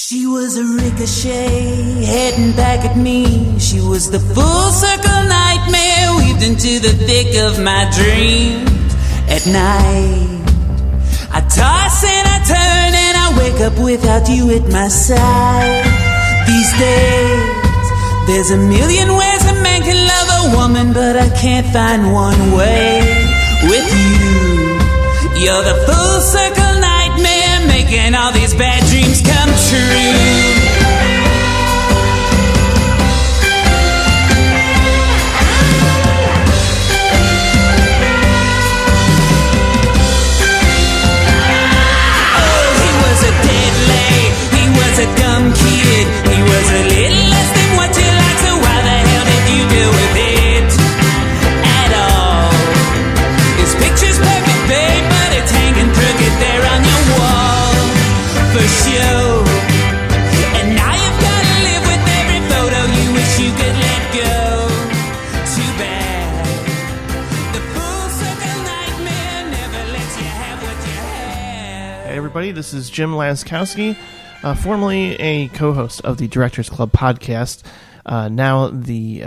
She was a ricochet heading back at me. She was the full circle nightmare weaved into the thick of my dreams. At night, I toss and I turn and I wake up without you at my side. These days, there's a million ways a man can love a woman, but I can't find one way with you. You're the full circle nightmare, making all these bad dreams come true. A dumb kid, he was a little less than what you like, so why the hell did you deal with it at all? His picture's perfect, babe, but it's hanging crooked there on your wall, for sure. And now you've gotta live with every photo you wish you could let go. Too bad, the full circle nightmare never lets you have what you have. Hey everybody, this is Jim Laskowski. Formerly a co-host of the Directors Club podcast, now the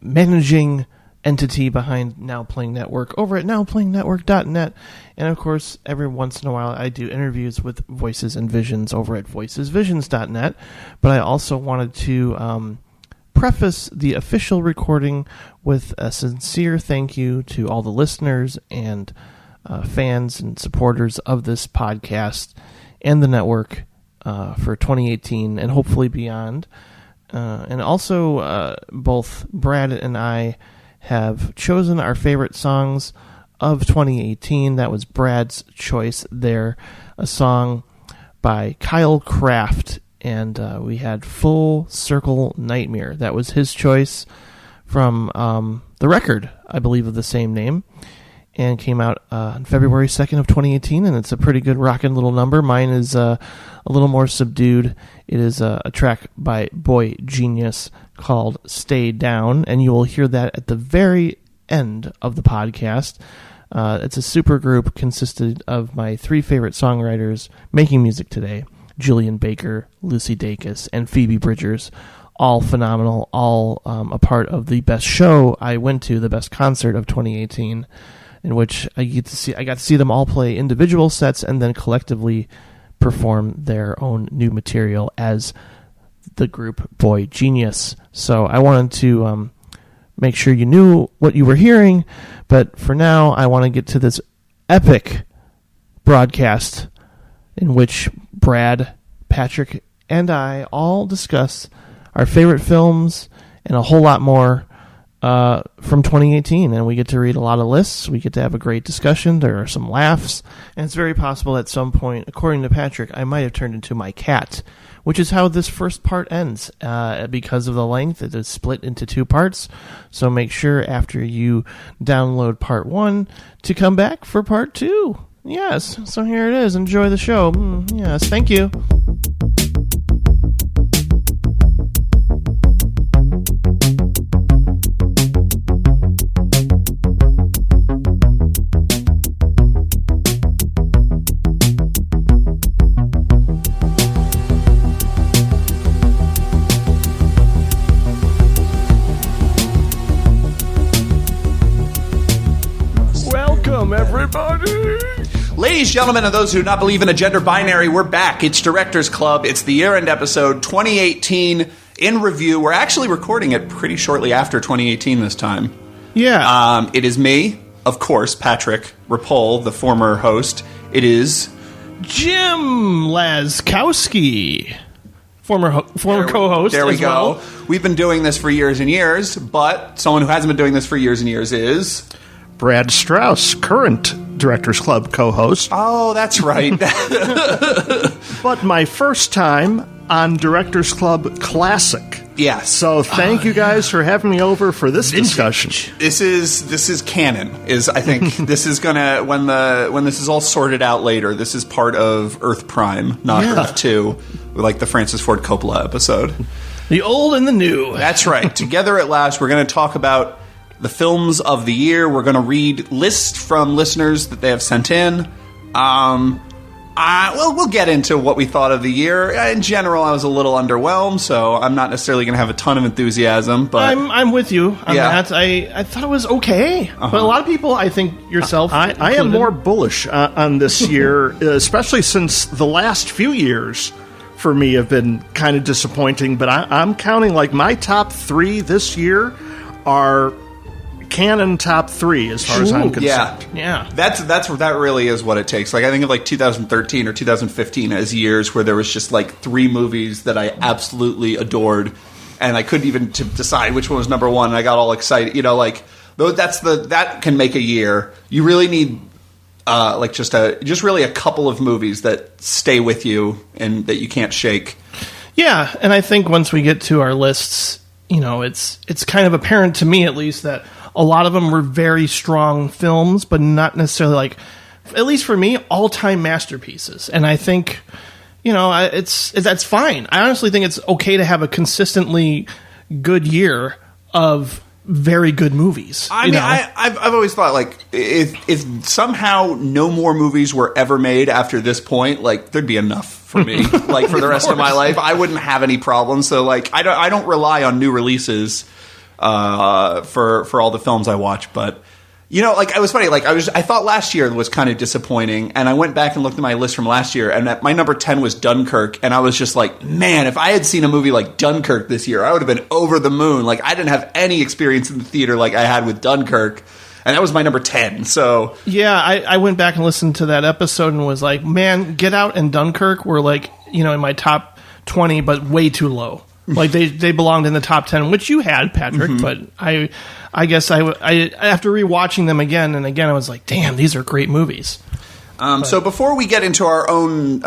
managing entity behind Now Playing Network over at nowplayingnetwork.net. And of course, every once in a while I do interviews with Voices and Visions over at voicesvisions.net. But I also wanted to preface the official recording with a sincere thank you to all the listeners and fans and supporters of this podcast and the network for 2018 and hopefully beyond. And also, both Brad and I have chosen our favorite songs of 2018. That was Brad's choice there, a song by Kyle Craft, and we had Full Circle Nightmare. That was his choice from the record, I believe, of the same name, and came out on February 2nd of 2018, and it's a pretty good rockin' little number. Mine is a little more subdued. It is a track by Boy Genius called Stay Down, and you will hear that at the very end of the podcast. It's a super group consisted of my three favorite songwriters making music today, Julian Baker, Lucy Dacus, and Phoebe Bridgers. All phenomenal, all a part of the best show I went to, the best concert of 2018, in which I got to see them all play individual sets and then collectively perform their own new material as the group Boy Genius. So I wanted to make sure you knew what you were hearing, but for now I want to get to this epic broadcast in which Brad, Patrick, and I all discuss our favorite films and a whole lot more from 2018, and we get to read a lot of lists. We get to have a great discussion. There are some laughs, and it's very possible at some point, according to Patrick, I might have turned into my cat, which is how this first part ends. Because of the length, it is split into two parts, so make sure after you download part 1 to come back for part 2. Yes, so here it is. Enjoy the show. Yes, thank you. Everybody! Ladies, gentlemen, and those who do not believe in a gender binary, we're back. It's Directors Club. It's the year-end episode 2018 in review. We're actually recording it pretty shortly after 2018 this time. Yeah. It is me, of course, Patrick Rapole, the former host. It is Jim Laskowski, former co-host. There we as go. Well. We've been doing this for years and years, but someone who hasn't been doing this for years and years is Brad Strauss, current Directors Club co-host. Oh, that's right. But my first time on Directors Club Classic. Yes. So thank you guys for having me over for this discussion. This is canon. I think this is gonna when this is all sorted out later. This is part of Earth Prime, not Earth 2, like the Francis Ford Coppola episode. The old and the new. That's right. Together at last, we're going to talk about the films of the year. We're going to read lists from listeners that they have sent in. Well, we'll get into what we thought of the year. In general, I was a little underwhelmed, so I'm not necessarily going to have a ton of enthusiasm. But I'm with you on that. I thought it was okay, but a lot of people, I think yourself, I am more bullish on this year, especially since the last few years for me have been kind of disappointing. But I'm counting like my top 3 this year are canon top 3 as far as I'm concerned. Yeah. That really is what it takes. Like I think of like 2013 or 2015 as years where there was just like 3 movies that I absolutely adored, and I couldn't even decide which one was number 1. And I got all excited. You know, like that can make a year. You really need just really a couple of movies that stay with you and that you can't shake. Yeah, and I think once we get to our lists, you know, it's kind of apparent to me at least that a lot of them were very strong films, but not necessarily like, at least for me, all-time masterpieces. And I think, you know, that's fine. I honestly think it's okay to have a consistently good year of very good movies. I mean, I've always thought, like, if somehow no more movies were ever made after this point, like, there'd be enough for me. Like, for the rest of my life, I wouldn't have any problems. So, like, I don't rely on new releases for all the films I watch. But, you know, like, it was funny. Like, I thought last year was kind of disappointing, and I went back and looked at my list from last year, and my number 10 was Dunkirk, and I was just like, man, if I had seen a movie like Dunkirk this year, I would have been over the moon. Like, I didn't have any experience in the theater like I had with Dunkirk, and that was my number 10. So yeah, I went back and listened to that episode and was like, man, Get Out and Dunkirk were like, you know, in my top 20, but way too low. Like they belonged in the top 10, which you had, Patrick. Mm-hmm. But I guess I after rewatching them again and again, I was like, damn, these are great movies. So before we get into our own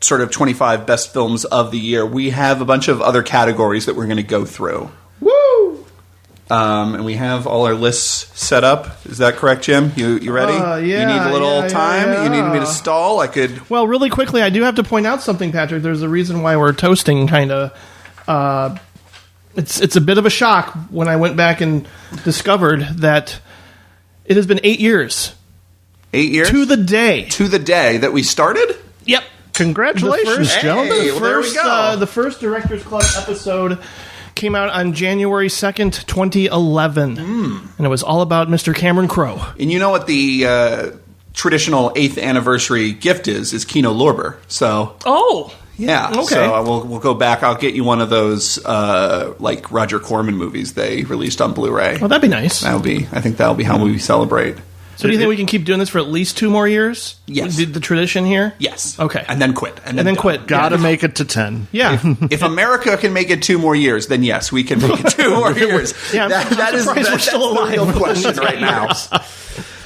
sort of 25 best films of the year, we have a bunch of other categories that we're going to go through. Woo! And we have all our lists set up. Is that correct, Jim? You ready? Yeah. You need a little time? Yeah. You need me to stall? I could... Well, really quickly, I do have to point out something, Patrick. There's a reason why we're toasting, kind of. It's a bit of a shock when I went back and discovered that it has been 8 years. 8 years? To the day. To the day that we started? Yep. Congratulations, gentlemen. Hey, well, there we go. The first Directors Club episode came out on January 2nd, 2011. And it was all about Mr. Cameron Crowe. And you know what the traditional 8th anniversary gift is Kino Lorber. So... Oh! Yeah, okay. So we'll go back. I'll get you one of those like Roger Corman movies they released on Blu-ray. Oh, that'd be nice. I think that'll be how we celebrate. So do you think we can keep doing this for at least 2 more years? Yes. The tradition here? Yes. Okay. And then quit. And then quit. Gotta make it to 10. Yeah. If America can make it 2 more years, then yes, we can make it 2 more years. Yeah, that's we're still alive. The real question right now.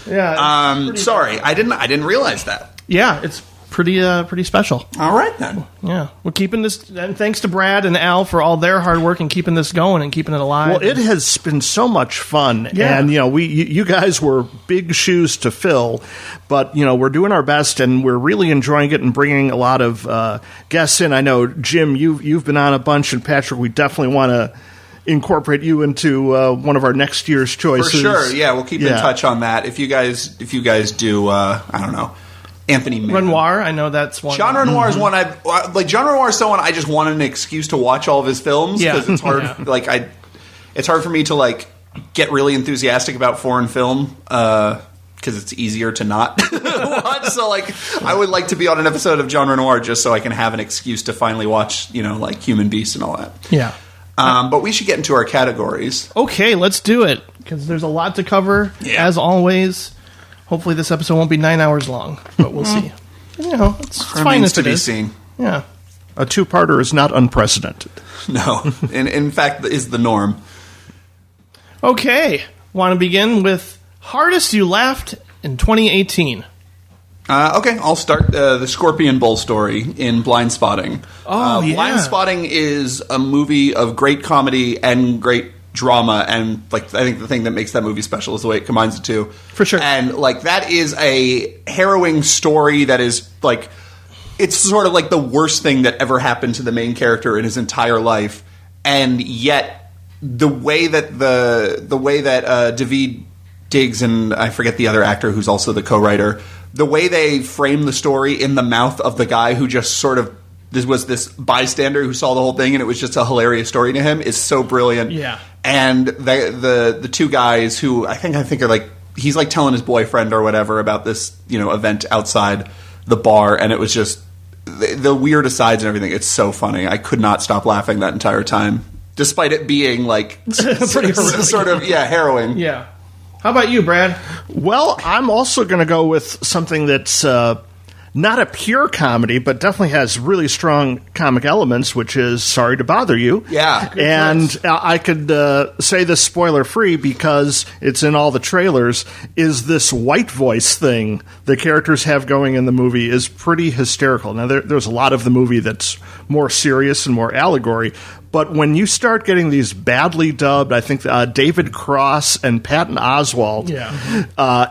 Yeah. Sorry, I didn't realize that. Yeah, it's pretty special. All right then. Yeah, we're keeping this, and thanks to Brad and Al for all their hard work and keeping this going and keeping it alive. Well, it has been so much fun, yeah. And you know, you guys were big shoes to fill, but you know, we're doing our best, and we're really enjoying it and bringing a lot of guests in. I know, Jim, you've been on a bunch, and Patrick, we definitely want to incorporate you into one of our next year's choices. For sure, yeah, we'll keep in touch on that. If you guys do, I don't know. Anthony Mann. Renoir, I know that's one. Jean Renoir is one Jean Renoir is someone I just wanted an excuse to watch all of his films because it's hard. Yeah. It's hard for me to like get really enthusiastic about foreign film because it's easier to not watch. So like, I would like to be on an episode of Jean Renoir just so I can have an excuse to finally watch, you know, like Human Beast and all that. Yeah. But we should get into our categories. Okay, let's do it because there's a lot to cover as always. Hopefully this episode won't be 9 hours long, but we'll see. You know, it's fine if to it be is. seen. Yeah. A 2-parter is not unprecedented. No. in fact, is the norm. Okay. Want to begin with Hardest You Laughed in 2018. Okay, I'll start the Scorpion Bowl story in Blind Spotting. Oh, yeah. Blind Spotting is a movie of great comedy and great drama, and like I think the thing that makes that movie special is the way it combines the two. For sure. And like that is a harrowing story that is like it's sort of like the worst thing that ever happened to the main character in his entire life, and yet the way that David Diggs and I forget the other actor who's also the co-writer the way they frame the story in the mouth of the guy who just sort of this bystander who saw the whole thing and it was just a hilarious story to him is so brilliant. Yeah. And the two guys who I think are like, he's like telling his boyfriend or whatever about this, event outside the bar, and it was just the weird asides and everything. It's so funny. I could not stop laughing that entire time, despite it being like Pretty horrific. sort of harrowing. Yeah. How about you, Brad? Well, I'm also going to go with something that's not a pure comedy, but definitely has really strong comic elements, which is Sorry to Bother You. Yeah. And I could say this spoiler-free because it's in all the trailers, is this white voice thing the characters have going in the movie is pretty hysterical. Now, there's a lot of the movie that's more serious and more allegory, but when you start getting these badly dubbed, I think David Cross and Patton Oswalt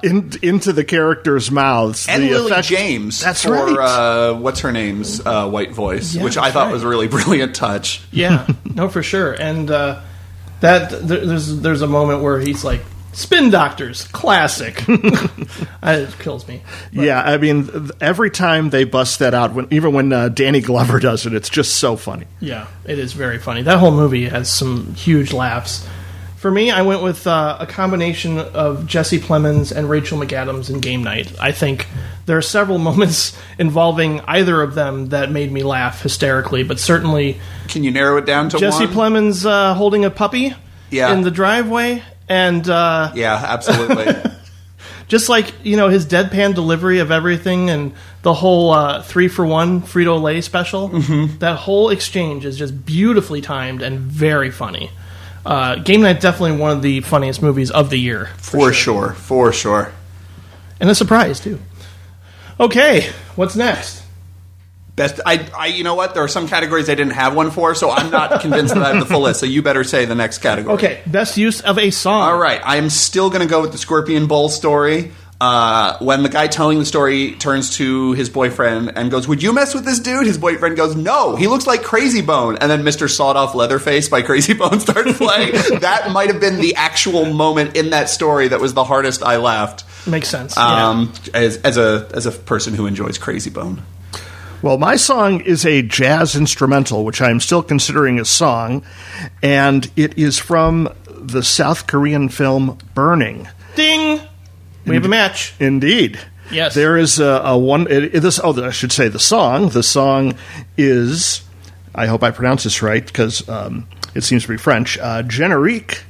into the characters' mouths. And the Lily effect, James that's for, right. What's her name's white voice, Yeah, which I that's thought right. was a really brilliant touch. Yeah, no, for sure. And there's a moment where he's like, "Spin Doctors, classic." It kills me. Yeah, I mean, every time they bust that out, even when Danny Glover does it, it's just so funny. Yeah, it is very funny. That whole movie has some huge laughs. For me, I went with a combination of Jesse Plemons and Rachel McAdams in Game Night. I think there are several moments involving either of them that made me laugh hysterically, but certainly Can you narrow it down to Jesse one? Plemons holding a puppy in the driveway, and Yeah, absolutely. just like, his deadpan delivery of everything and the whole 3-for-1 Frito-Lay special. Mm-hmm. That whole exchange is just beautifully timed and very funny. Game Night definitely one of the funniest movies of the year. For sure. And a surprise, too. Okay, what's next? Best. You know what? There are some categories I didn't have one for, so I'm not convinced that I have the full list. So you better say the next category. Okay, best use of a song. All right. I am still going to go with the Scorpion Bowl story. When the guy telling the story turns to his boyfriend and goes, "Would you mess with this dude?" His boyfriend goes, "No, he looks like Crazy Bone." And then Mr. Sawed-Off Leatherface by Crazy Bone starts playing. That might have been the actual moment in that story that was the hardest I laughed. Makes sense. As a person who enjoys Crazy Bone. Well, my song is a jazz instrumental, which I'm still considering a song, and it is from the South Korean film Burning. Ding! We have a match. Indeed. Yes. There is I should say the song. The song is, I hope I pronounce this right because it seems to be French, Générique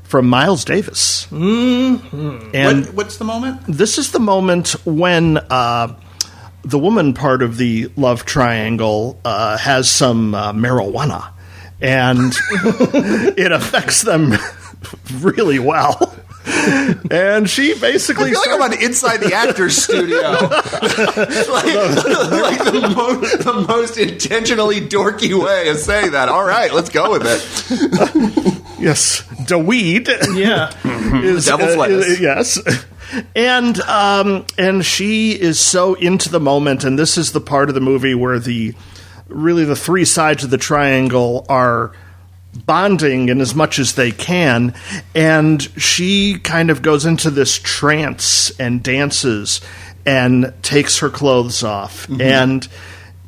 from Miles Davis. Mm-hmm. And what's the moment? this is the moment when the woman part of the love triangle has some marijuana, and it affects them really well. And she basically I feel like I'm on Inside the Actors Studio. like the most intentionally dorky way of saying that. All right, let's go with it. yes, the weed. Yeah. Is, Devil's lettuce. yes. And she is so into the moment, and this is the part of the movie where the three sides of the triangle are bonding in as much as they can, and she kind of goes into this trance and dances and takes her clothes off. Mm-hmm. And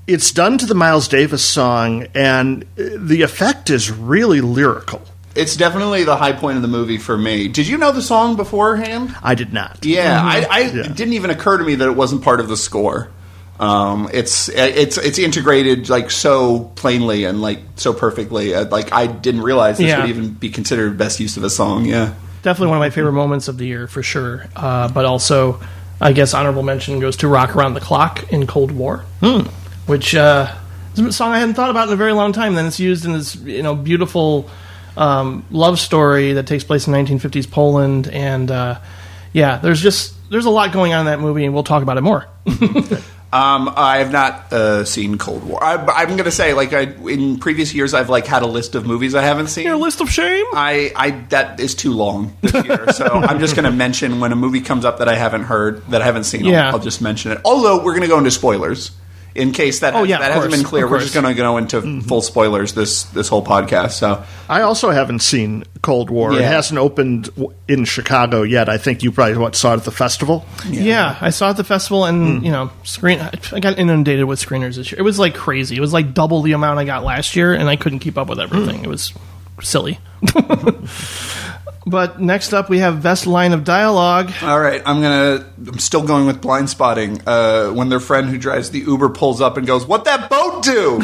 it's done to the Miles Davis song, and the effect is really lyrical. It's definitely the high point of the movie for me. Did you know the song beforehand? I did not. Yeah, It didn't even occur to me that it wasn't part of the score. It's integrated like so plainly and like so perfectly. Like I didn't realize this would even be considered best use of a song. Yeah, definitely one of my favorite moments of the year for sure. But also, I guess honorable mention goes to "Rock Around the Clock" in Cold War, which is a song I hadn't thought about in a very long time. Then it's used in this beautiful love story that takes place in 1950s Poland, and there's a lot going on in that movie, and we'll talk about it more. I have not seen Cold War. I'm going to say, in previous years, I've had a list of movies I haven't seen. Your list of shame? That is too long this year, so I'm just going to mention when a movie comes up that I haven't heard, that I haven't seen. Yeah. I'll just mention it. Although we're going to go into spoilers in case that, of hasn't course, been clear. of We're course. just going to go into full spoilers this whole podcast. So I also haven't seen Cold War. It Yeah. hasn't opened in Chicago yet. I think you probably saw it at the festival. Yeah, I saw it at the festival, and I got inundated with screeners this year. It was like crazy. It was like double the amount I got last year, and I couldn't keep up with everything. It was silly. But next up, we have best line of dialogue. all right, I'm still going with Blind Spotting. When their friend who drives the Uber pulls up and goes, "What that boat do?"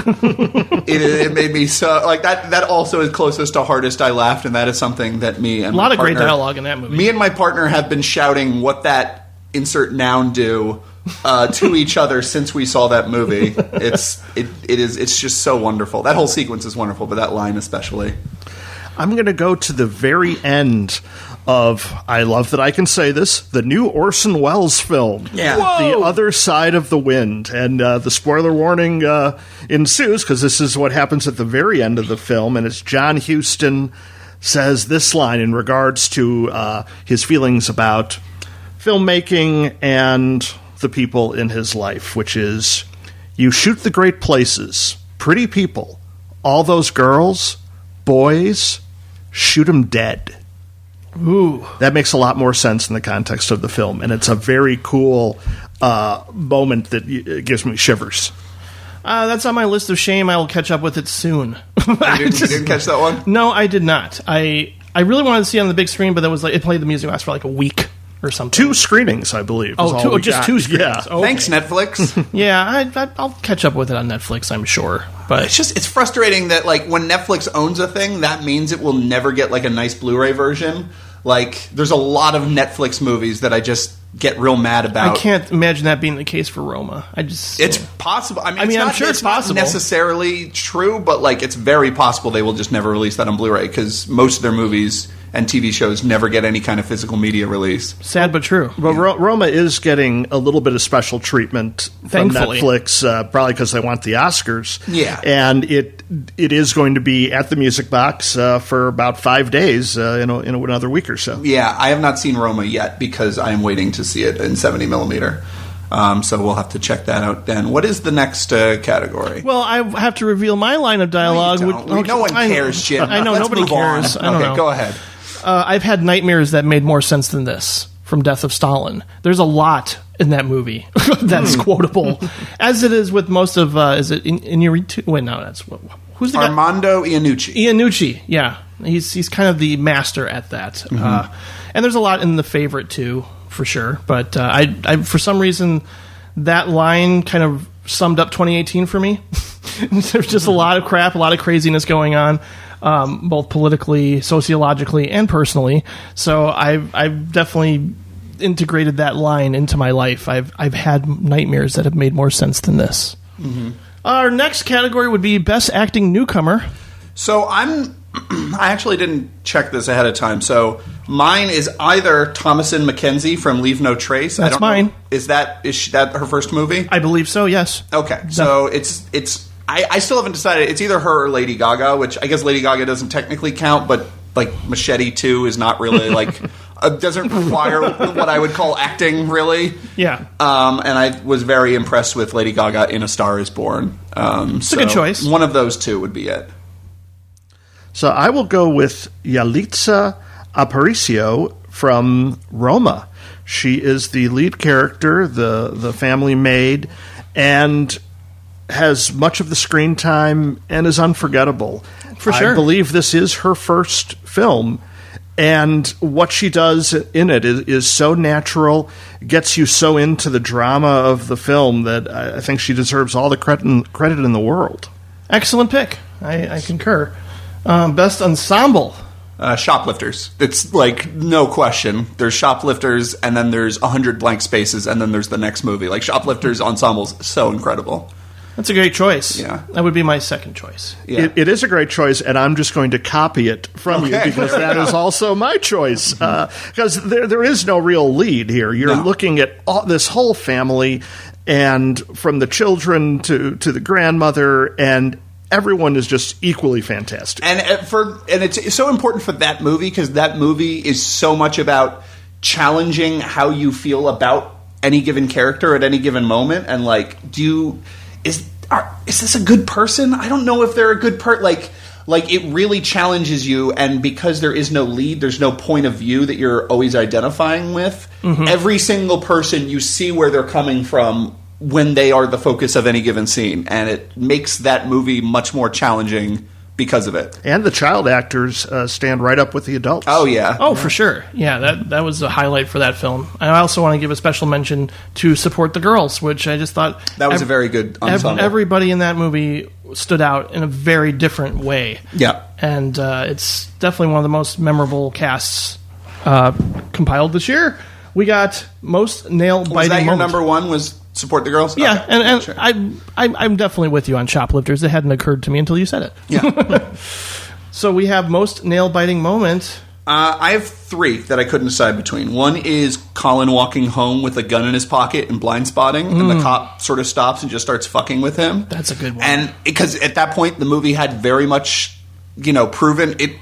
it made me so like that. That also is closest to hardest I laughed, and that is something that me and A lot of great dialogue in that movie. Me and my partner have been shouting "What that insert noun do" to each other since we saw that movie. It's just so wonderful. That whole sequence is wonderful, but that line especially. I'm going to go to the very end of, I love that I can say this, the new Orson Welles film, Yeah. The Other Side of the Wind. And the spoiler warning ensues, because this is what happens at the very end of the film, and it's John Huston says this line in regards to his feelings about filmmaking and the people in his life, which is, "You shoot the great places, pretty people, all those girls, boys, shoot 'em dead." Ooh. That makes a lot more sense in the context of the film, and it's a very cool moment that gives me shivers. That's on my list of shame. I will catch up with it soon. You didn't catch that one? No, I did not. I really wanted to see it on the big screen, but that was like it played the Music Box for like a week or something. 2 screenings, I believe. is all we just got. 2 screens. Yeah. Oh, Thanks, Netflix. yeah. I'll catch up with it on Netflix, I'm sure. But It's frustrating that like when Netflix owns a thing, that means it will never get like a nice Blu-ray version. Like there's a lot of Netflix movies that I just get real mad about. I can't imagine that being the case for Roma. It's possible. I mean, I'm not, sure it's possible. not necessarily true, but like it's very possible they will just never release that on Blu-ray because most of their movies and TV shows never get any kind of physical media release. Sad but true. But Roma is getting a little bit of special treatment from Thankfully. Netflix, probably because they want the Oscars. Yeah. And it is going to be at the Music Box for about 5 days in another week or so. Yeah, I have not seen Roma yet because I am waiting to see it in 70 millimeter. So we'll have to check that out then. What is the next category? Well, I have to reveal my line of dialogue. No, you don't. No one cares, Jim. I know, Let's nobody move on. cares. I don't okay, know. go ahead. I've had nightmares that made more sense than this from Death of Stalin. There's a lot in that movie that's quotable, as it is with most of. Is it Iñárritu? Wait, no, that's who's the guy? Armando Iannucci. Iannucci. Yeah, he's kind of the master at that. And there's a lot in The Favorite too, for sure. But I for some reason that line kind of summed up 2018 for me. There's just a lot of crap, a lot of craziness going on. Both politically, sociologically, and personally. So I've definitely integrated that line into my life. I've had nightmares that have made more sense than this. Our next category would be Best Acting Newcomer. So I actually didn't check this ahead of time. So mine is either Thomasin McKenzie from Leave No Trace. That's mine. Is that her first movie? I believe so, yes. Okay, so it's I still haven't decided. It's either her or Lady Gaga, which I guess Lady Gaga doesn't technically count, but like Machete 2 is not really like doesn't require what I would call acting, really. Yeah. And I was very impressed with Lady Gaga in A Star Is Born. It's a good choice. One of those two would be it. So I will go with Yalitza Aparicio from Roma. She is the lead character, the family maid, and has much of the screen time and is unforgettable. For sure. I believe this is her first film, and what she does in it is so natural, gets you so into the drama of the film that I think she deserves all the credit in the world. Excellent pick. I concur. Best Ensemble. Shoplifters. It's like no question. There's Shoplifters, and then there's 100 blank spaces, and then there's the next movie. Like Shoplifters Ensemble's so incredible. That's a great choice. Yeah. That would be my second choice. Yeah. It is a great choice, and I'm just going to copy it from you Okay. because that is also my choice. Because there is no real lead here. You're No. looking at this whole family, and from the children to the grandmother, and everyone is just equally fantastic. And it's so important for that movie because that movie is so much about challenging how you feel about any given character at any given moment, and like is this a good person? I don't know if they're a good like it really challenges you, and because there is no lead, there's no point of view that you're always identifying with. Every single person, you see where they're coming from when they are the focus of any given scene, and it makes that movie much more challenging because of it. And the child actors stand right up with the adults. Oh, yeah. Oh, for sure. Yeah, that was a highlight for that film. And I also want to give a special mention to Support the Girls, which I just thought... That was a very good ensemble. Everybody in that movie stood out in a very different way. Yeah. And it's definitely one of the most memorable casts compiled this year. We got most nail-biting Was that your moment. number one, was Support the Girls? Yeah, Okay. and Sure. I'm definitely with you on Shoplifters. It hadn't occurred to me until you said it. Yeah. So we have most nail-biting moment. I have three that I couldn't decide between. One is Colin walking home with a gun in his pocket and blind spotting, and the cop sort of stops and just starts fucking with him. That's a good one. And because at that point, the movie had very much, proven it.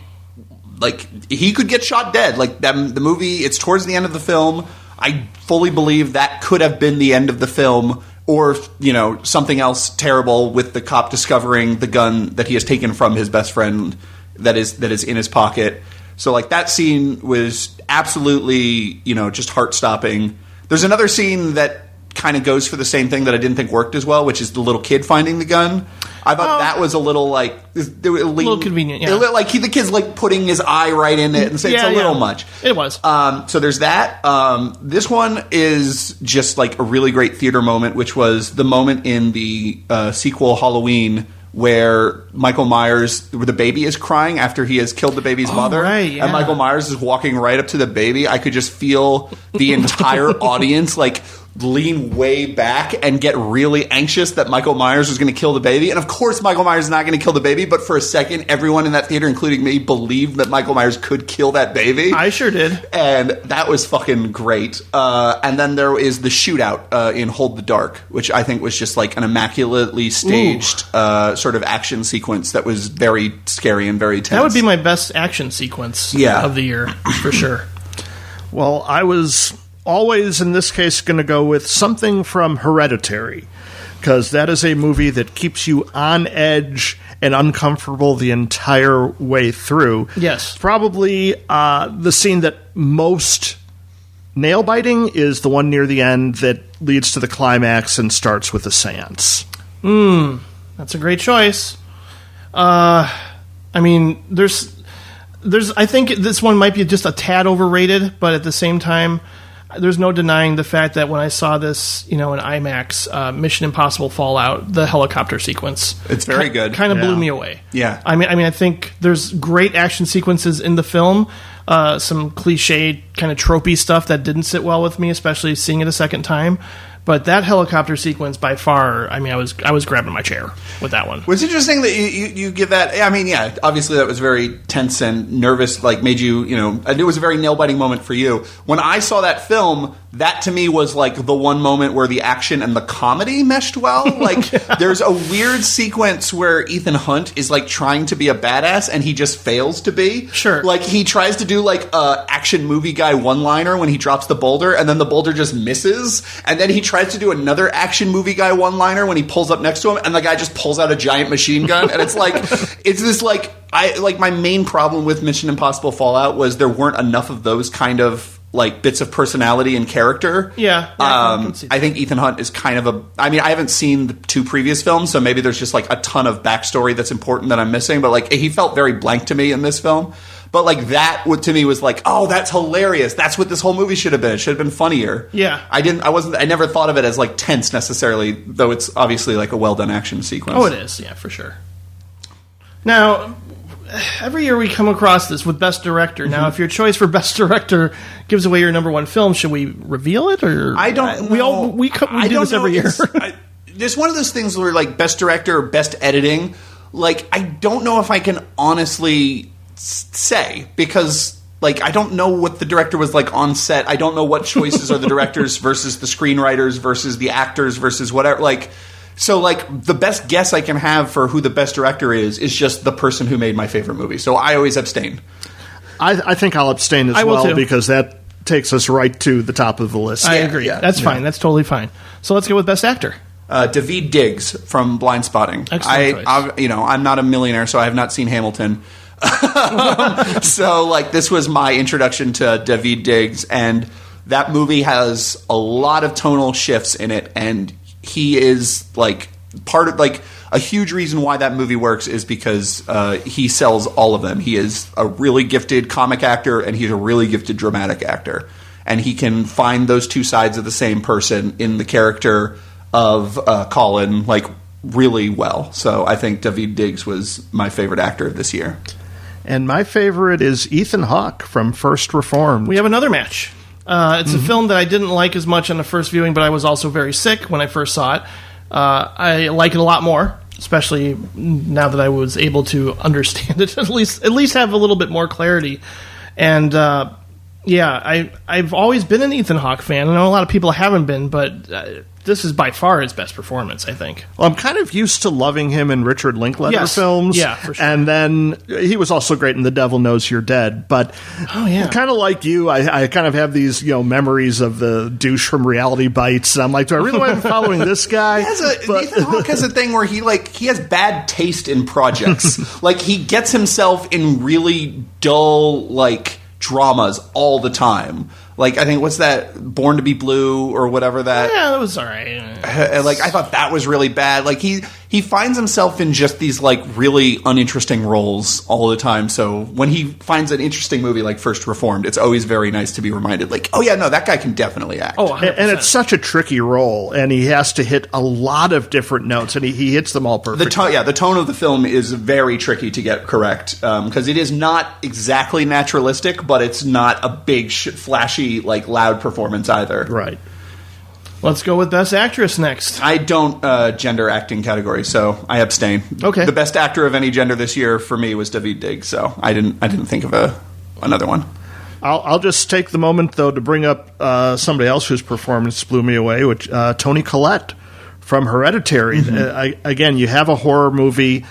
Like, he could get shot dead. Like, the movie, it's towards the end of the film. I fully believe that could have been the end of the film, or, something else terrible with the cop discovering the gun that he has taken from his best friend that is in his pocket. So, like, that scene was absolutely, just heart-stopping. There's another scene that kind of goes for the same thing that I didn't think worked as well, which is the little kid finding the gun. I thought that was a little, a little convenient, yeah. Like, the kid's, putting his eye right in it, and so it's a little much. It was. So there's that. This one is just, a really great theater moment, which was the moment in the sequel Halloween where Michael Myers, where the baby is crying after he has killed the baby's mother. Right, yeah. And Michael Myers is walking right up to the baby. I could just feel the entire audience, lean way back and get really anxious that Michael Myers was going to kill the baby. And of course Michael Myers is not going to kill the baby, but for a second everyone in that theater, including me, believed that Michael Myers could kill that baby. I sure did. And that was fucking great. And then there is the shootout in Hold the Dark, which I think was just an immaculately staged sort of action sequence that was very scary and very tense. That would be my best action sequence of the year, for sure. Well, I was always, in this case, going to go with something from Hereditary, because that is a movie that keeps you on edge and uncomfortable the entire way through. Yes. Probably the scene that most nail-biting is the one near the end that leads to the climax and starts with a seance. That's a great choice. I think this one might be just a tad overrated, but at the same time, there's no denying the fact that when I saw this, in IMAX, Mission Impossible Fallout, the helicopter sequence, it's very good. Kind of blew me away. Yeah. I think there's great action sequences in the film. Some cliche kind of tropey stuff that didn't sit well with me, especially seeing it a second time. But that helicopter sequence, by far, I was grabbing my chair with that one. It's interesting that you give that. Obviously that was very tense and nervous. Made you, and it was a very nail-biting moment for you. When I saw that film, that to me was the one moment where the action and the comedy meshed well. There's a weird sequence where Ethan Hunt is trying to be a badass and he just fails to be. Sure. He tries to do a action movie guy one-liner when he drops the boulder, and then the boulder just misses, and then he tries to do another action movie guy one-liner when he pulls up next to him, and the guy just pulls out a giant machine gun, and it's it's this my main problem with Mission Impossible Fallout was there weren't enough of those kind of bits of personality and character. Yeah. I think Ethan Hunt is kind of I haven't seen the two previous films, so maybe there's just a ton of backstory that's important that I'm missing, but he felt very blank to me in this film. But that to me was oh, that's hilarious. That's what this whole movie should have been. It should have been funnier. Yeah. I never thought of it as tense necessarily, though it's obviously a well done action sequence. Oh, it is. Yeah, for sure. Now, every year we come across this with Best Director. Now, if your choice for Best Director gives away your number one film, should we reveal it, or I don't know. We do this every year. There's one of those things where Best Director or Best Editing. I don't know if I can honestly say, because I don't know what the director was on set. I don't know what choices are the directors versus the screenwriters versus the actors versus whatever. So the best guess I can have for who the best director is just the person who made my favorite movie. So I always abstain. I think I'll abstain as well, because that takes us right to the top of the list. I agree. Yeah. That's fine. That's totally fine. So let's go with Best Actor. Daveed Diggs from Blind Spotting. Excellent choice. I'm not a millionaire, so I have not seen Hamilton. So, like, this was my introduction to Daveed Diggs, and that movie has a lot of tonal shifts in it, and he is, like, part of, like, a huge reason why that movie works is because he sells all of them. He is a really gifted comic actor, and he's a really gifted dramatic actor. And he can find those two sides of the same person in the character of Colin, like, really well. So I think Daveed Diggs was my favorite actor of this year. And my favorite is Ethan Hawke from First Reformed. We have another match. It's a film that I didn't like as much on the first viewing, but I was also very sick when I first saw it. I like it a lot more, especially now that I was able to understand it, at least have a little bit more clarity. And I've always been an Ethan Hawke fan. I know a lot of people haven't been, but this is by far his best performance, I think. Well, I'm kind of used to loving him in Richard Linklater films. Yeah, for sure. And then he was also great in The Devil Knows You're Dead. But kind of like you, I kind of have these memories of the douche from Reality Bites. And I'm like, do I really want to be following this guy? Ethan Hawke has a thing where he has bad taste in projects. Like, he gets himself in really dull, like, dramas all the time. Like, I think, what's that, Born to be Blue or whatever that... Yeah, that was all right. Like, I thought that was really bad. Like, he finds himself in just these, like, really uninteresting roles all the time. So when he finds an interesting movie like First Reformed, it's always very nice to be reminded, like, oh, yeah, no, that guy can definitely act. Oh, 100%. And it's such a tricky role, and he has to hit a lot of different notes, and he hits them all perfectly. The tone of the film is very tricky to get correct, because it is not exactly naturalistic, but it's not a big, flashy, like, loud performance either. Right. Let's go with Best Actress next. I don't gender acting category, so I abstain. Okay. The best actor of any gender this year for me was Daveed Diggs, so I didn't think of another one. I'll just take the moment, though, to bring up somebody else whose performance blew me away, which Toni Collette from Hereditary. Mm-hmm. Again, you have a horror movie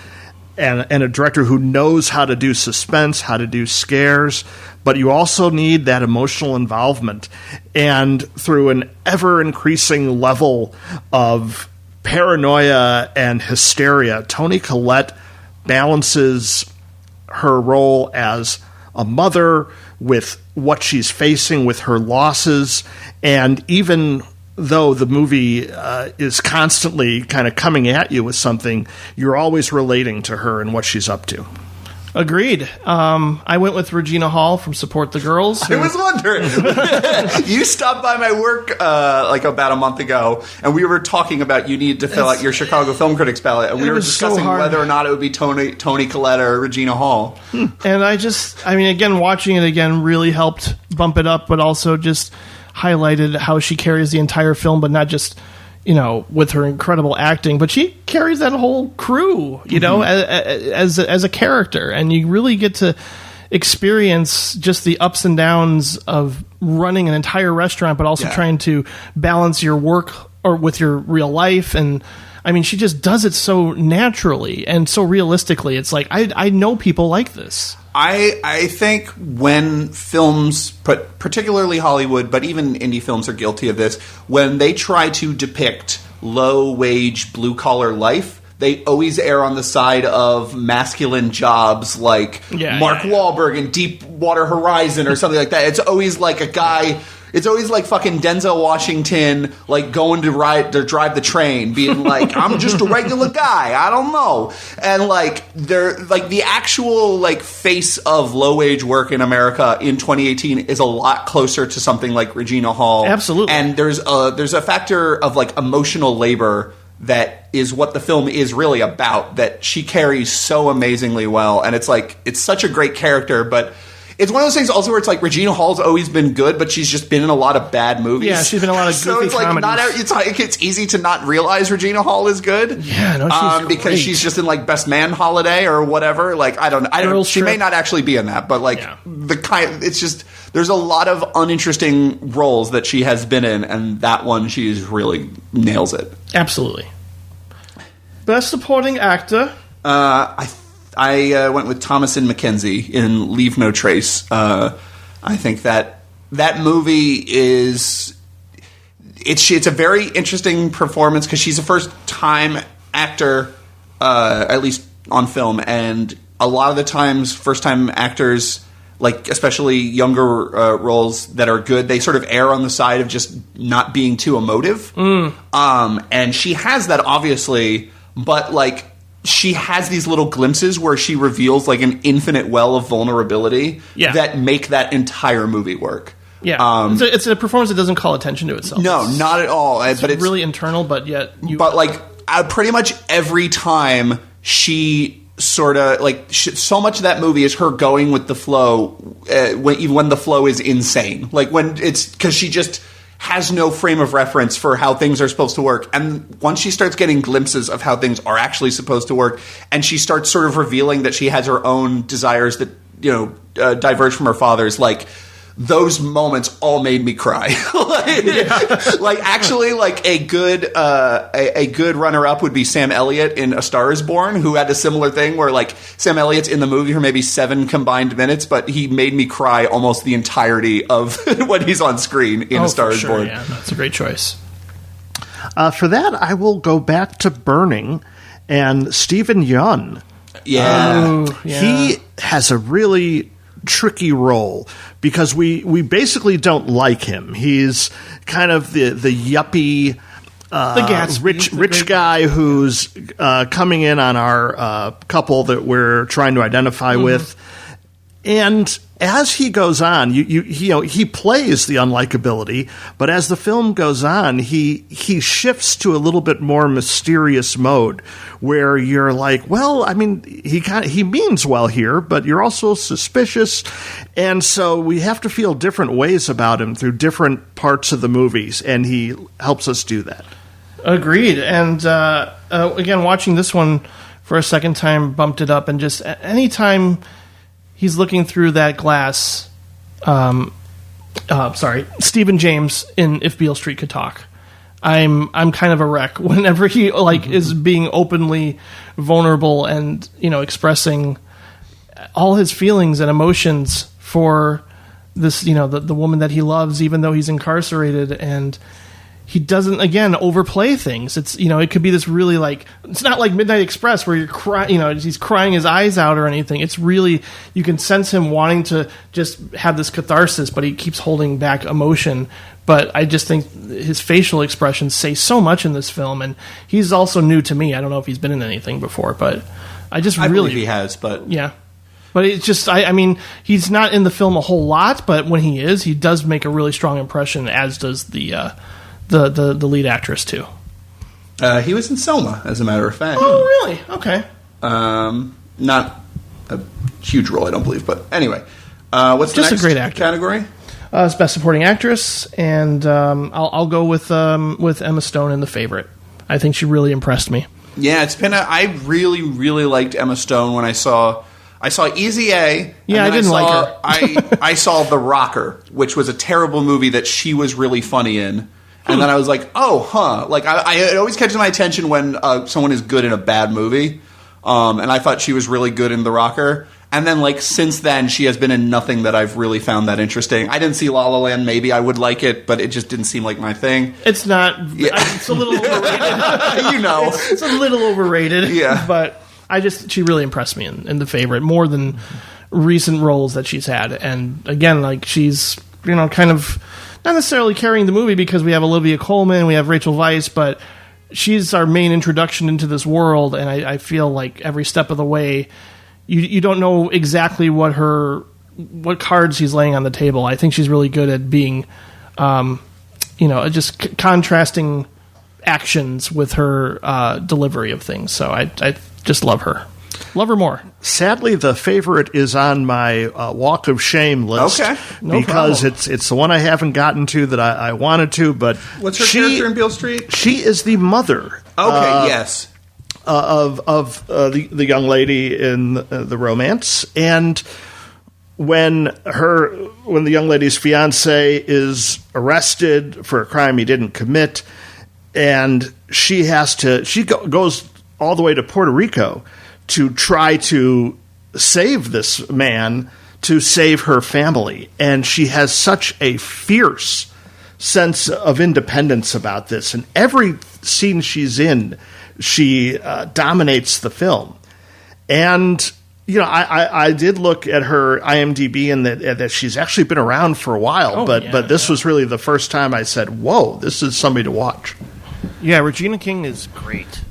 and a director who knows how to do suspense, how to do scares, but you also need that emotional involvement. And through an ever-increasing level of paranoia and hysteria, Toni Collette balances her role as a mother with what she's facing with her losses, and even though the movie is constantly kind of coming at you with something, you're always relating to her and what she's up to. Agreed. I went with Regina Hall from Support the Girls. I was wondering. You stopped by my work like about a month ago, and we were talking about you need to fill out your Chicago Film Critics ballot, and we were discussing whether or not it would be Toni Collette or Regina Hall. And again, watching it again really helped bump it up, but also just highlighted how she carries the entire film, but not just, with her incredible acting, but she carries that whole crew, as a character, and you really get to experience just the ups and downs of running an entire restaurant, but also trying to balance your work or with your real life. And I mean, she just does it so naturally and so realistically. It's like, I know people like this. I think when films, particularly Hollywood, but even indie films are guilty of this, when they try to depict low-wage, blue-collar life, they always err on the side of masculine jobs like Mark Wahlberg in Deepwater Horizon or something like that. It's always like a guy... It's always like fucking Denzel Washington, like going to drive the train, being like, "I'm just a regular guy. I don't know." And like they're like the actual like face of low wage work in America in 2018 is a lot closer to something like Regina Hall. Absolutely. And there's a factor of like emotional labor that is what the film is really about, that she carries so amazingly well. And it's like it's such a great character, but it's one of those things also where it's like Regina Hall's always been good, but she's just been in a lot of bad movies. Yeah, she's been in a lot of goofy comedies. It's easy to not realize Regina Hall is good. Yeah, no, she's because great. She's just in like Best Man Holiday or whatever. Like I don't. She may not actually be in that, but like it's just there's a lot of uninteresting roles that she has been in, and that one she's really nails it. Absolutely. Best Supporting Actor. I went with Thomasin McKenzie in Leave No Trace. I think that movie is... it's a very interesting performance because she's a first-time actor, at least on film, and a lot of the times first-time actors, like especially younger roles that are good, they sort of err on the side of just not being too emotive. And she has that, obviously, but like she has these little glimpses where she reveals like an infinite well of vulnerability that make that entire movie work. Yeah, it's a performance that doesn't call attention to itself. No, not at all. But it's really internal, but yet But like pretty much every time she sort of like so much of that movie is her going with the flow, even when the flow is insane. Like when it's because she just has no frame of reference for how things are supposed to work. And once she starts getting glimpses of how things are actually supposed to work, and she starts sort of revealing that she has her own desires that diverge from her father's, like. Those moments all made me cry. like actually, like a good runner-up would be Sam Elliott in A Star Is Born, who had a similar thing where like Sam Elliott's in the movie for maybe 7 combined minutes, but he made me cry almost the entirety of when he's on screen in A Star Is Born. Yeah, that's a great choice. For that, I will go back to Burning and Stephen Yeun. Yeah. He has a really tricky role because we basically don't like him. He's kind of the yuppie rich guy who's coming in on our couple that we're trying to identify with. And as he goes on, he plays the unlikability, but as the film goes on, he shifts to a little bit more mysterious mode, where you're like, well, I mean, he means well here, but you're also suspicious, and so we have to feel different ways about him through different parts of the movies, and he helps us do that. Agreed. And again, watching this one for a second time bumped it up, and just anytime he's looking through that glass. Stephen James in If Beale Street Could Talk. I'm kind of a wreck whenever he is being openly vulnerable and expressing all his feelings and emotions for this the woman that he loves, even though he's incarcerated, and he doesn't, again, overplay things. It's, it could be this really it's not like Midnight Express where you're crying, he's crying his eyes out or anything. It's really, you can sense him wanting to just have this catharsis, but he keeps holding back emotion. But I just think his facial expressions say so much in this film, and he's also new to me. I don't know if he's been in anything before, but I believe he has, but yeah. But it's just, I mean, he's not in the film a whole lot, but when he is, he does make a really strong impression, as does the lead actress too. He was in Selma, as a matter of fact. Oh, really? Okay. Not a huge role, I don't believe, but anyway. What's just the next a great actor category? It's Best Supporting Actress, and I'll go with Emma Stone in The Favorite. I think she really impressed me. Yeah, I really, really liked Emma Stone when I saw Easy A. Yeah, I didn't like her. I saw The Rocker, which was a terrible movie that she was really funny in. And then I was like, oh, huh. Like, it always catches my attention when someone is good in a bad movie. And I thought she was really good in The Rocker. And then, since then, she has been in nothing that I've really found that interesting. I didn't see La La Land. Maybe I would like it, but it just didn't seem like my thing. It's not. Yeah. It's a little overrated. It's a little overrated. Yeah. But she really impressed me in The Favorite, more than recent roles that she's had. And again, she's, kind of not necessarily carrying the movie because we have Olivia Colman, we have Rachel Weisz, but she's our main introduction into this world. And I feel like every step of the way, you don't know exactly what cards she's laying on the table. I think she's really good at being, just contrasting actions with her delivery of things. So I just love her. Love her more. Sadly, The Favorite is on my Walk of Shame list. Okay. Because it's the one I haven't gotten to that I wanted to. But what's her character in Beale Street? She is the mother. Okay, yes. Of the young lady in the romance. And when the young lady's fiance is arrested for a crime he didn't commit, and she goes all the way to Puerto Rico to try to save this man, to save her family. And she has such a fierce sense of independence about this. And every scene she's in, she dominates the film. And, you know, I did look at her IMDb and that she's actually been around for a while, but this was really the first time I said, whoa, this is somebody to watch. Yeah, Regina King is great.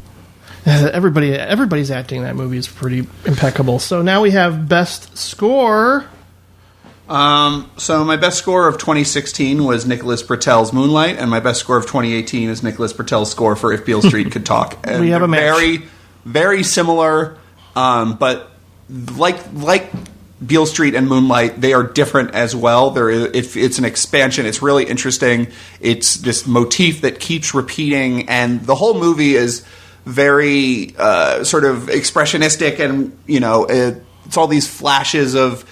Everybody's acting in that movie is pretty impeccable. So now we have Best Score. So my best score of 2016 was Nicholas Britell's Moonlight, and my best score of 2018 is Nicholas Britell's score for If Beale Street Could Talk. And we have a match. Very, very similar, but like Beale Street and Moonlight, they are different as well. If it's an expansion, it's really interesting. It's this motif that keeps repeating, and the whole movie is very sort of expressionistic, and it's all these flashes of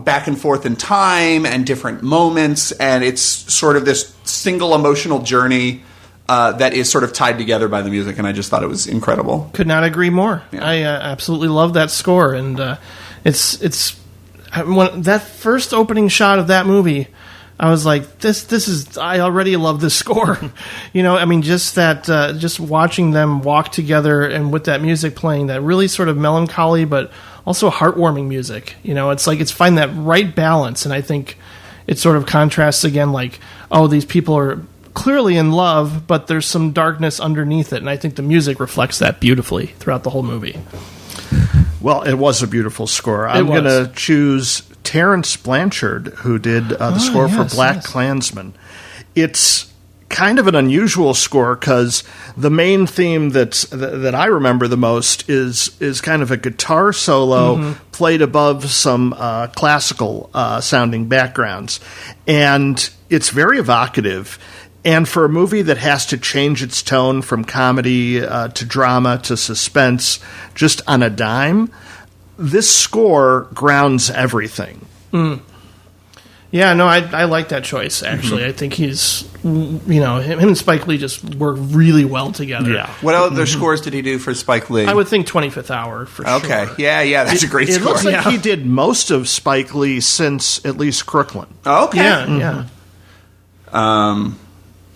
back and forth in time and different moments, and it's sort of this single emotional journey that is sort of tied together by the music, and I just thought it was incredible. Could not agree more. Yeah. I absolutely love that score, and it's when that first opening shot of that movie, I was like, this is, I already love this score. Just watching them walk together and with that music playing, that really sort of melancholy but also heartwarming music. It's finding that right balance, and I think it sort of contrasts again, like, oh, these people are clearly in love, but there's some darkness underneath it, and I think the music reflects that beautifully throughout the whole movie. Well, it was a beautiful score. I'm going to choose Terrence Blanchard, who did the score for Black Klansman. It's kind of an unusual score because the main theme that I remember the most is kind of a guitar solo played above some classical sounding backgrounds, and it's very evocative. And for a movie that has to change its tone from comedy to drama to suspense just on a dime, this score grounds everything. Yeah, no, I like that choice, actually. I think he's, him and Spike Lee just work really well together. Yeah. What other scores did he do for Spike Lee? I would think 25th Hour for sure. Okay, yeah, that's a great It score. looks like he did most of Spike Lee since at least Crooklyn. Okay. Yeah.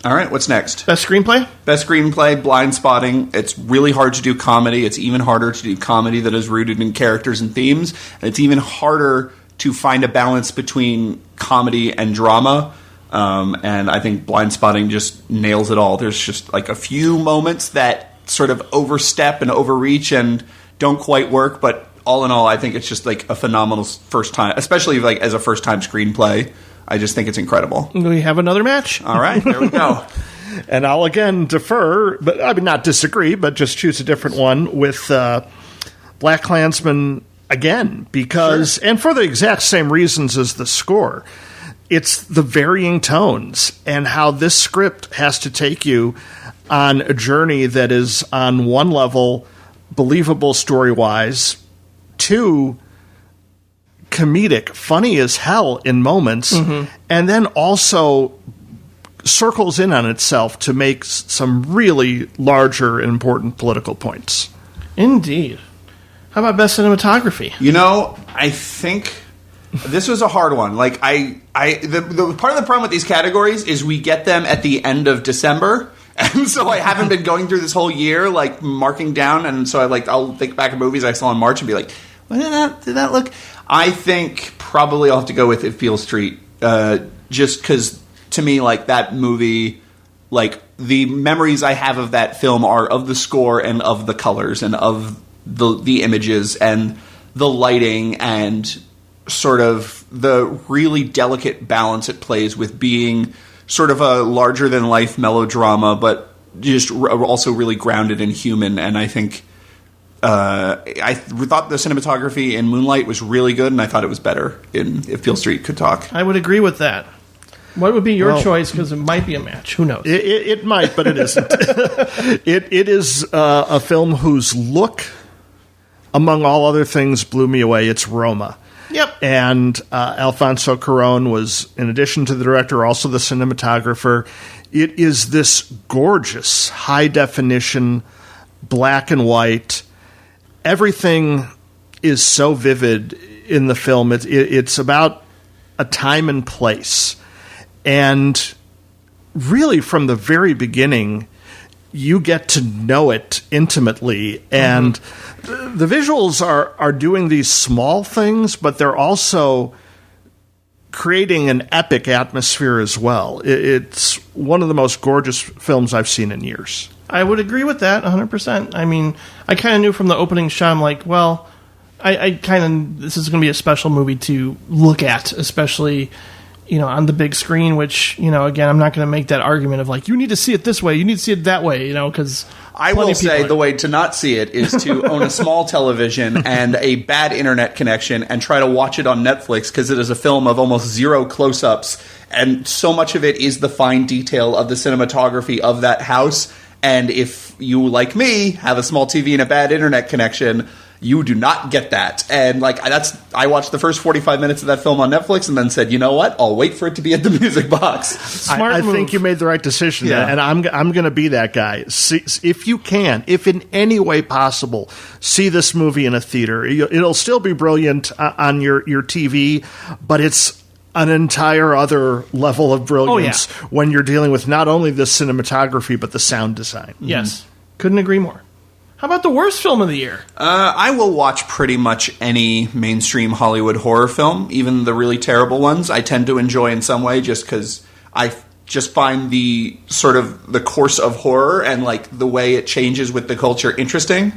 All right, what's next? Best screenplay? Best screenplay, Blind Spotting. It's really hard to do comedy. It's even harder to do comedy that is rooted in characters and themes. And it's even harder to find a balance between comedy and drama. And I think Blind Spotting just nails it all. There's just like a few moments that sort of overstep and overreach and don't quite work. But all in all, I think it's just like a phenomenal first time, especially like as a first time screenplay. I just think it's incredible. We have another match. All right, there we go. And I'll again defer, but I mean not disagree, but just choose a different one with Black Klansman again, because and for the exact same reasons as the score. It's the varying tones and how this script has to take you on a journey that is on one level believable story-wise, two, comedic, funny as hell in moments, and then also circles in on itself to make some really larger and important political points. Indeed. How about best cinematography? I think this was a hard one. Like the part of the problem with these categories is we get them at the end of December. And so I haven't been going through this whole year, like marking down. And so I'll think back at movies I saw in March and be like, what did that look? I think probably I'll have to go with If Beale Street, just because to me, like that movie, like the memories I have of that film are of the score and of the colors and of the images and the lighting and sort of the really delicate balance it plays with being sort of a larger than life melodrama, but just also really grounded and human. And I think I thought the cinematography in Moonlight was really good, and I thought it was better in If Beale Street Could Talk. I would agree with that. What would be your choice? Because it might be a match. Who knows? It might, but it isn't. It is a film whose look, among all other things, blew me away. It's Roma. Yep. And Alfonso Cuarón was, in addition to the director, also the cinematographer. It is this gorgeous, high-definition, black and white. Everything is so vivid in the film. It's about a time and place. And really from the very beginning, you get to know it intimately, and the visuals are doing these small things, but they're also creating an epic atmosphere as well. It's one of the most gorgeous films I've seen in years. I would agree with that 100%. I mean, I kind of knew from the opening shot, I'm like, well, this is going to be a special movie to look at, especially, on the big screen, which, again, I'm not going to make that argument of like, you need to see it this way, you need to see it that way, because I will say the way to not see it is to own a small television and a bad internet connection and try to watch it on Netflix, because it is a film of almost zero close-ups, and so much of it is the fine detail of the cinematography of that house. And if you, like me, have a small TV and a bad internet connection, you do not get that. And I watched the first 45 minutes of that film on Netflix and then said, you know what? I'll wait for it to be at the music box. Smart I move. think you made the right decision, Yeah. and I'm going to be that guy. See, if you can, if in any way possible, see this movie in a theater. It'll still be brilliant on your TV, but it's an entire other level of brilliance when you're dealing with not only the cinematography but the sound design. Yes. Couldn't agree more. How about the worst film of the year? I will watch pretty much any mainstream Hollywood horror film, even the really terrible ones. I tend to enjoy in some way just because I just find the sort of the course of horror and the way it changes with the culture interesting.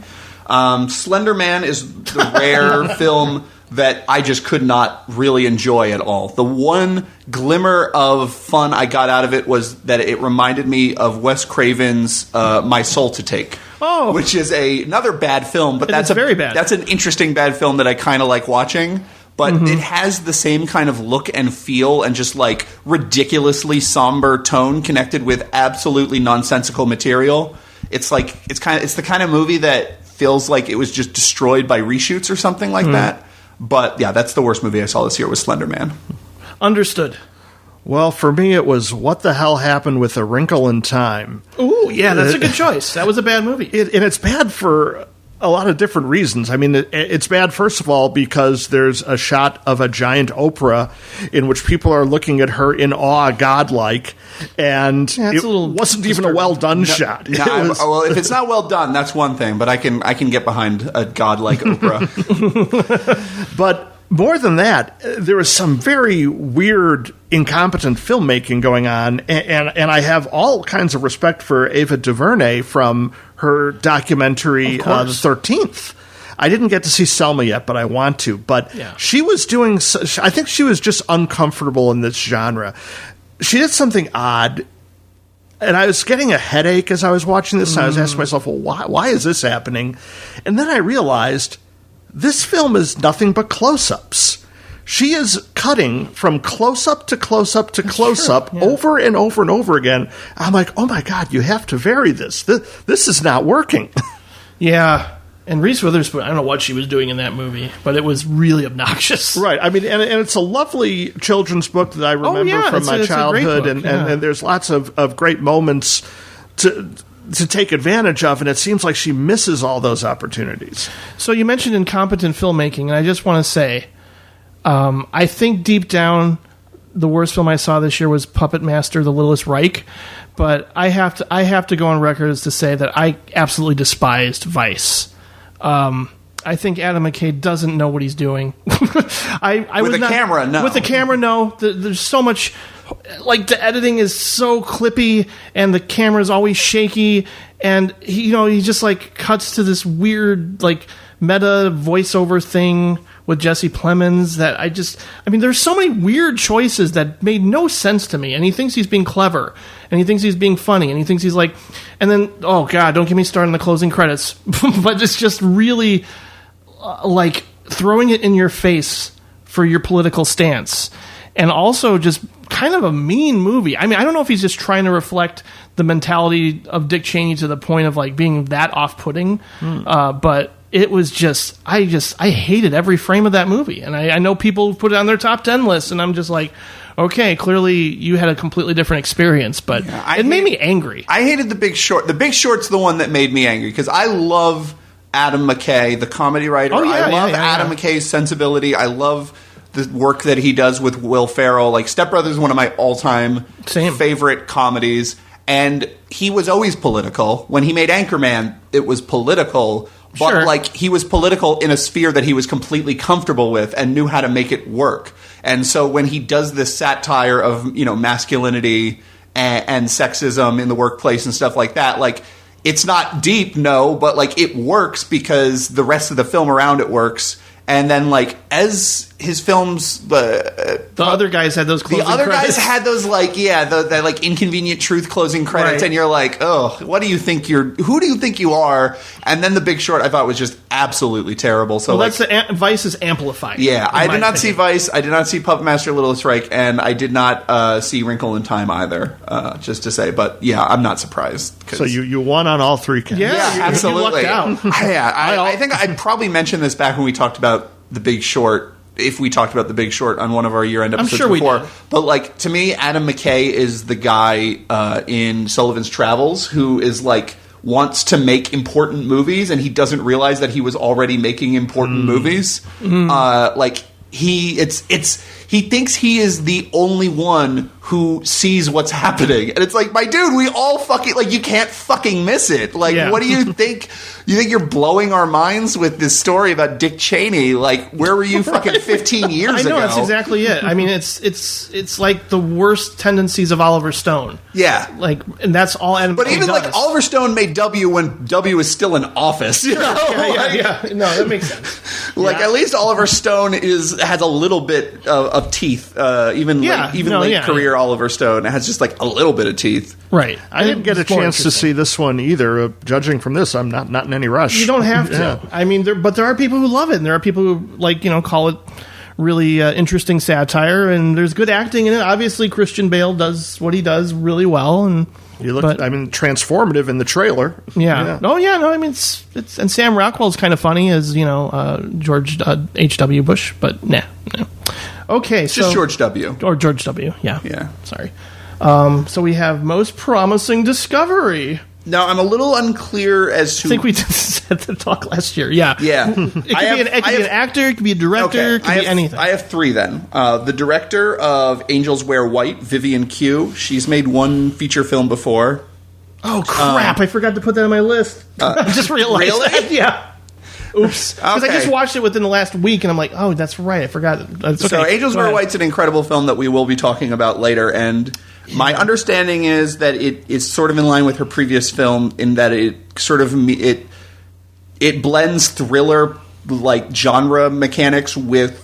Slender Man is the rare film that I just could not really enjoy at all. The one glimmer of fun I got out of it was that it reminded me of Wes Craven's My Soul to Take. Oh. Which is another bad film, but that's very bad. That's an interesting bad film that I kind of like watching. But it has the same kind of look and feel and just ridiculously somber tone connected with absolutely nonsensical material. It's the kind of movie that feels like it was just destroyed by reshoots or something like that. But yeah, that's the worst movie I saw this year was Slender Man. Understood. Well, for me, it was What the Hell Happened with A Wrinkle in Time. Ooh, yeah, that's a good choice. That was a bad movie. And it's bad for a lot of different reasons. I mean, it's bad, first of all, because there's a shot of a giant Oprah in which people are looking at her in awe, godlike, and it wasn't even a well-done shot. No, well, if it's not well done, that's one thing, but I can get behind a godlike Oprah. But more than that, there was some very weird, incompetent filmmaking going on, and I have all kinds of respect for Ava DuVernay from her documentary, The 13th. I didn't get to see Selma yet, but I want to. But she was doing, I think she was just uncomfortable in this genre. She did something odd, and I was getting a headache as I was watching this, and I was asking myself, well, why is this happening? And then I realized this film is nothing but close-ups. She is cutting from close-up to close-up to close-up over and over and over again. I'm like, oh my God, you have to vary this. This is not working. Yeah. And Reese Witherspoon, I don't know what she was doing in that movie, but it was really obnoxious. Right. I mean, and it's a lovely children's book that I remember from my childhood, and there's lots of great moments to take advantage of, and it seems like she misses all those opportunities. So you mentioned incompetent filmmaking, and I just want to say, I think deep down, the worst film I saw this year was Puppet Master: The Littlest Reich, but I have to go on record as to say that I absolutely despised Vice. I think Adam McKay doesn't know what he's doing. With the camera, no. With the camera, no. There's so much, the editing is so clippy, and the camera is always shaky, and he just cuts to this weird meta voiceover thing with Jesse Plemons that there's so many weird choices that made no sense to me, and he thinks he's being clever, and he thinks he's being funny, and he thinks he's and then, oh God, don't get me started on the closing credits, but it's just really throwing it in your face for your political stance, and also just kind of a mean movie. I mean, I don't know if he's just trying to reflect the mentality of Dick Cheney to the point of being that off-putting, but it was just I hated every frame of that movie, and I know people put it on their top 10 list, and I'm just okay, clearly you had a completely different experience, but it made me angry. I hated The Big Short. The Big Short's the one that made me angry, because I love Adam McKay, the comedy writer. I love Adam McKay's sensibility. I love the work that he does with Will Ferrell. Like, Step Brothers is one of my all-time favorite comedies. And he was always political. When he made Anchorman, it was political. But, like, he was political in a sphere that he was completely comfortable with and knew how to make it work. And so when he does this satire of, masculinity and sexism in the workplace and stuff like that, like, it's not deep, no, but, like, it works because the rest of the film around it works. And then, like, as his films... the other guys had those closing credits. The other guys had those, like, the like, Inconvenient Truth closing credits, and you're like, oh, who do you think you are? And then The Big Short, I thought, was just absolutely terrible. So, that's Vice is amplified. Yeah, I did not see Vice, I did not see Puppet Master Littlest Reich, and I did not see Wrinkle in Time either, just to say. But, yeah, I'm not surprised. So you won on all three counts. Yeah, absolutely. You lucked out. I think I probably mentioned this back when we talked about The Big Short, if we talked about The Big Short on one of our year-end episodes before. We did. But, like, to me, Adam McKay is the guy in Sullivan's Travels who is, like, wants to make important movies, and he doesn't realize that he was already making important movies. He thinks he is the only one who sees what's happening. And it's like, my dude, we all fucking, like, you can't fucking miss it. Like, what do you think? You think you're blowing our minds with this story about Dick Cheney? Like, where were you fucking 15 years ago? I know, that's exactly it. I mean, it's like the worst tendencies of Oliver Stone. Yeah. Like, and that's all Adam But McKay even, does. like, Oliver Stone made W when W was still in office. You know? Yeah. No, that makes sense. Like, at least Oliver Stone has a little bit of teeth. Even late career Oliver Stone has just, like, a little bit of teeth. Right. I didn't get a chance to see this one either. Judging from this, I'm not in any rush. You don't have to. I mean, there are people who love it, and there are people who, like, call it really interesting satire, and there's good acting in it. Obviously, Christian Bale does what he does really well, and transformative in the trailer. Yeah. Oh, yeah. No, I mean, it's and Sam Rockwell's kind of funny as George H.W. Bush, but nah. Okay, just George W. Or George W. Yeah. Yeah. Sorry. So we have Most Promising Discovery. Now, I'm a little unclear as to... I think we said the talk last year. Yeah. Yeah. It could be an actor, it could be a director, it could be anything. I have three then. The director of Angels Wear White, Vivian Q. She's made one feature film before. Oh, crap. I forgot to put that on my list. I just realized that. Yeah. Oops. Because I just watched it within the last week, and I'm like, oh, that's right. I forgot. So Angels Wear White's an incredible film that we will be talking about later, and... My understanding is that it is sort of in line with her previous film in that it sort of it blends thriller like genre mechanics with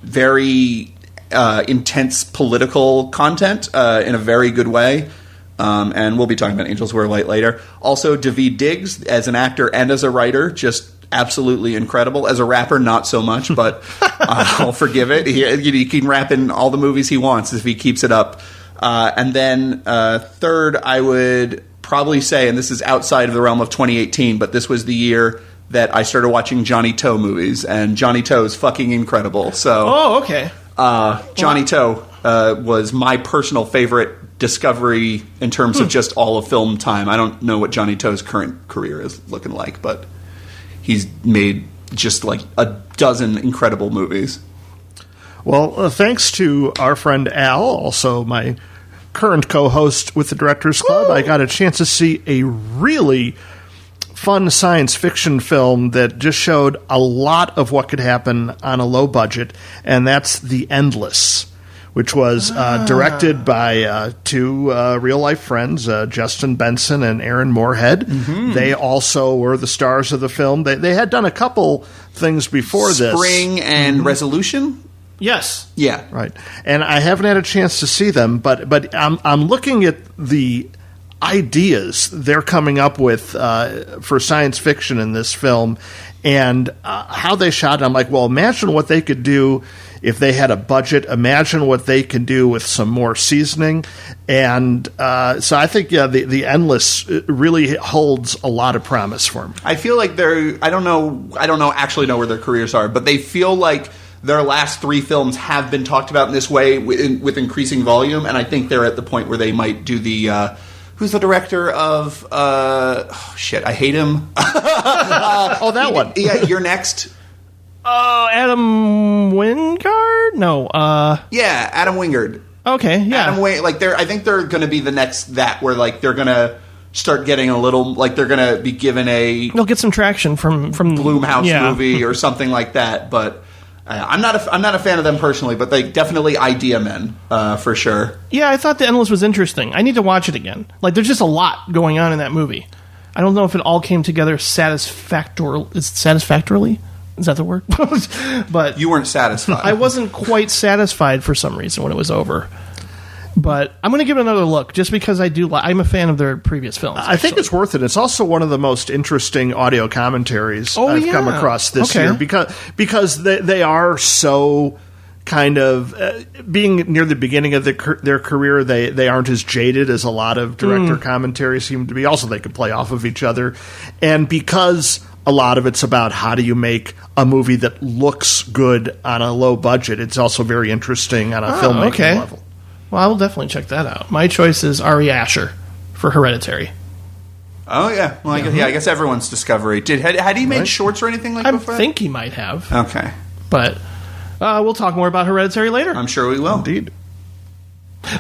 very intense political content in a very good way. And we'll be talking about Angels Wear White later. Also, Daveed Diggs as an actor and as a writer, just absolutely incredible. As a rapper, not so much, but I'll forgive it. He can rap in all the movies he wants if he keeps it up. And then third, I would probably say, and this is outside of the realm of 2018, but this was the year that I started watching Johnny To movies, and Johnny To is fucking incredible. So, okay. Johnny To was my personal favorite discovery in terms of just all of film time. I don't know what Johnny To's current career is looking like, but he's made just like a dozen incredible movies. Well, thanks to our friend Al, also my current co-host with the Directors Club, I got a chance to see a really fun science fiction film that just showed a lot of what could happen on a low budget, and that's The Endless, which was directed by two real-life friends, Justin Benson and Aaron Moorhead. Mm-hmm. They also were the stars of the film. They had done a couple things before this. Spring and Resolution? Yes. Yeah. Right. And I haven't had a chance to see them, but I'm looking at the ideas they're coming up with for science fiction in this film and how they shot it. I'm like, well, imagine what they could do if they had a budget. Imagine what they could do with some more seasoning. And so I think, the Endless really holds a lot of promise for me. I feel like I don't actually know where their careers are, but they feel like their last three films have been talked about in this way with increasing volume, and I think they're at the point where they might do the... who's the director of... I hate him. That one. Yeah, You're Next. Oh, Adam Wingard? No. Yeah, Adam Wingard. Okay, yeah. Adam Wing, like I think they're going to be the next where like they're going to start getting a little like they're going to be given They'll get some traction from Blumhouse movie or something like that. But I'm not a fan of them personally, but they definitely idea men for sure. Yeah, I thought The Endless was interesting. I need to watch it again. Like, there's just a lot going on in that movie. I don't know if it all came together satisfactorily. Is that the word? But you weren't satisfied. I wasn't quite satisfied for some reason when it was over. But I'm going to give it another look just because I'm a fan of their previous films. I think it's worth it. It's also one of the most interesting audio commentaries I've come across this year because they are so kind of being near the beginning of their career. They aren't as jaded as a lot of director commentaries seem to be. Also, they could play off of each other, and because a lot of it's about how do you make a movie that looks good on a low budget, it's also very interesting on a filmmaking level. Well, I will definitely check that out. My choice is Ari Aster for Hereditary. Oh, yeah. Well, I guess everyone's Discovery. Had he made shorts or anything before? I think he might have. Okay. But we'll talk more about Hereditary later. I'm sure we will. Indeed.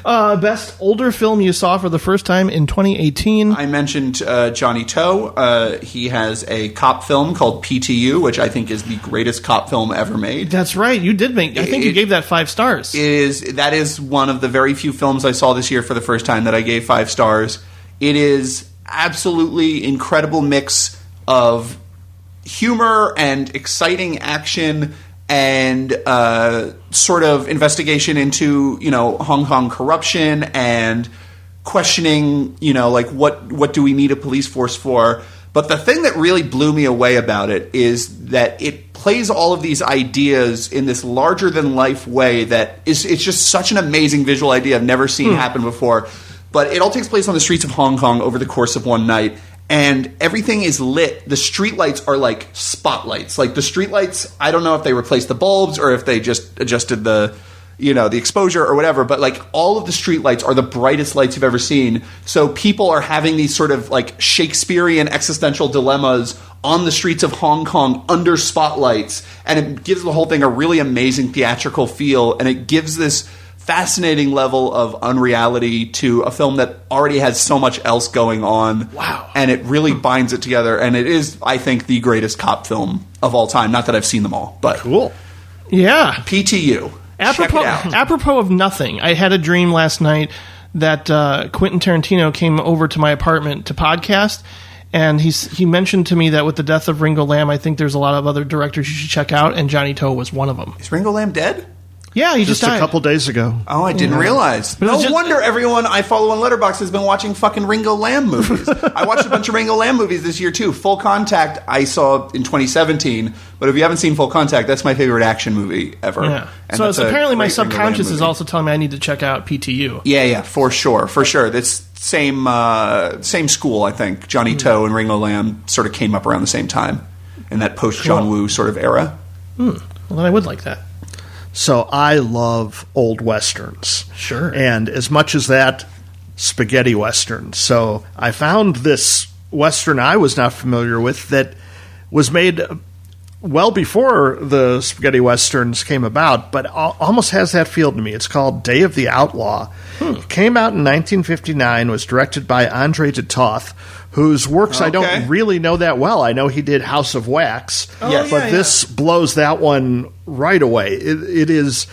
Best older film you saw for the first time in 2018. I mentioned Johnny To. He has a cop film called PTU, which I think is the greatest cop film ever made. That's right. You did make. I think you gave that 5 stars. That is one of the very few films I saw this year for the first time that I gave 5 stars. It is absolutely incredible mix of humor and exciting action and sort of investigation into, Hong Kong corruption and questioning, like what do we need a police force for? But the thing that really blew me away about it is that it plays all of these ideas in this larger than life way that it's just such an amazing visual idea I've never seen happen before. But it all takes place on the streets of Hong Kong over the course of one night. And everything is lit. The streetlights are like spotlights. Like the streetlights, I don't know if they replaced the bulbs or if they just adjusted the exposure or whatever. But like all of the streetlights are the brightest lights you've ever seen. So people are having these sort of like Shakespearean existential dilemmas on the streets of Hong Kong under spotlights. And it gives the whole thing a really amazing theatrical feel. And it gives this fascinating level of unreality to a film that already has so much else going on. Wow. And it really binds it together. And it is, I think, the greatest cop film of all time. Not that I've seen them all, but cool. Yeah. PTU. Check it out. Apropos of nothing, I had a dream last night that Quentin Tarantino came over to my apartment to podcast. And he mentioned to me that with the death of Ringo Lam, I think there's a lot of other directors you should check out, and Johnny To was one of them. Is Ringo Lam dead? Yeah, he just died a couple days ago. Oh, I didn't realize. But no wonder everyone I follow on Letterboxd has been watching fucking Ringo Lam movies. I watched a bunch of Ringo Lam movies this year, too. Full Contact I saw in 2017, but if you haven't seen Full Contact, that's my favorite action movie ever. Yeah. So apparently my subconscious is also telling me I need to check out PTU. Yeah, for sure. That's same school, I think. Johnny To and Ringo Lam sort of came up around the same time in that post-John Woo sort of era. Well, then I would like that. So I love old Westerns. Sure. And as much as that, spaghetti Westerns. So I found this Western I was not familiar with that was made well before the spaghetti Westerns came about, but almost has that feel to me. It's called Day of the Outlaw. It came out in 1959, was directed by Andre de Toth, whose works I don't really know that well. I know he did House of Wax, but this blows that one right away. It is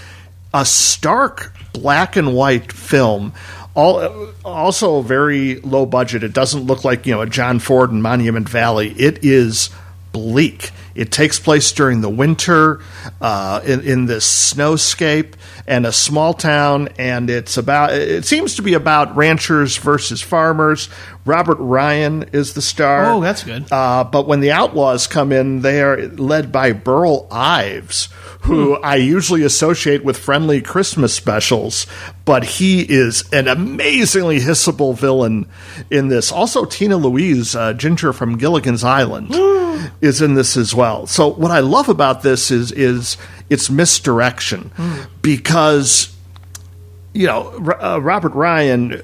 a stark black and white film, also very low budget. It doesn't look like a John Ford and Monument Valley. It is bleak. It takes place during the winter in this snowscape and a small town, and it seems to be about ranchers versus farmers. Robert Ryan is the star. Oh, that's good. But when the outlaws come in, they are led by Burl Ives, who I usually associate with Friendly Christmas Specials, but he is an amazingly hissable villain in this. Also, Tina Louise, Ginger from Gilligan's Island, is in this as well. So what I love about this is its misdirection, because Robert Ryan,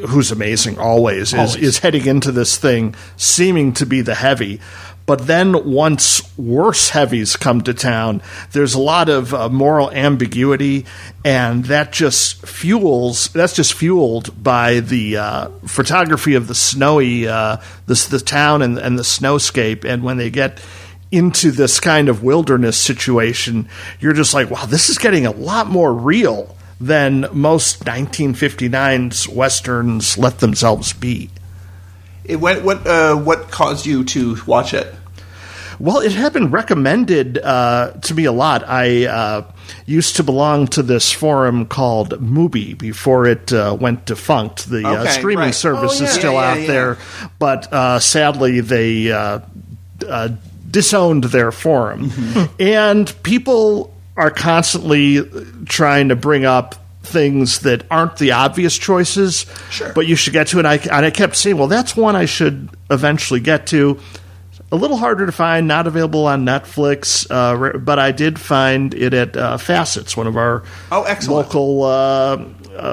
who's amazing always, is heading into this thing seeming to be the heavy, But then once worse heavies come to town, there's a lot of moral ambiguity, and that's just fueled by the photography of the snowy, the town and the snowscape. And when they get into this kind of wilderness situation, you're just like, wow, this is getting a lot more real than most 1959's Westerns let themselves be. What caused you to watch it? Well, it had been recommended to me a lot. I used to belong to this forum called Mubi before it went defunct. The streaming service is still out there, but sadly they disowned their forum. Mm-hmm. And people are constantly trying to bring up things that aren't the obvious choices, but you should get to it. And I kept saying, well, that's one I should eventually get to. A little harder to find, not available on Netflix, but I did find it at Facets, one of our local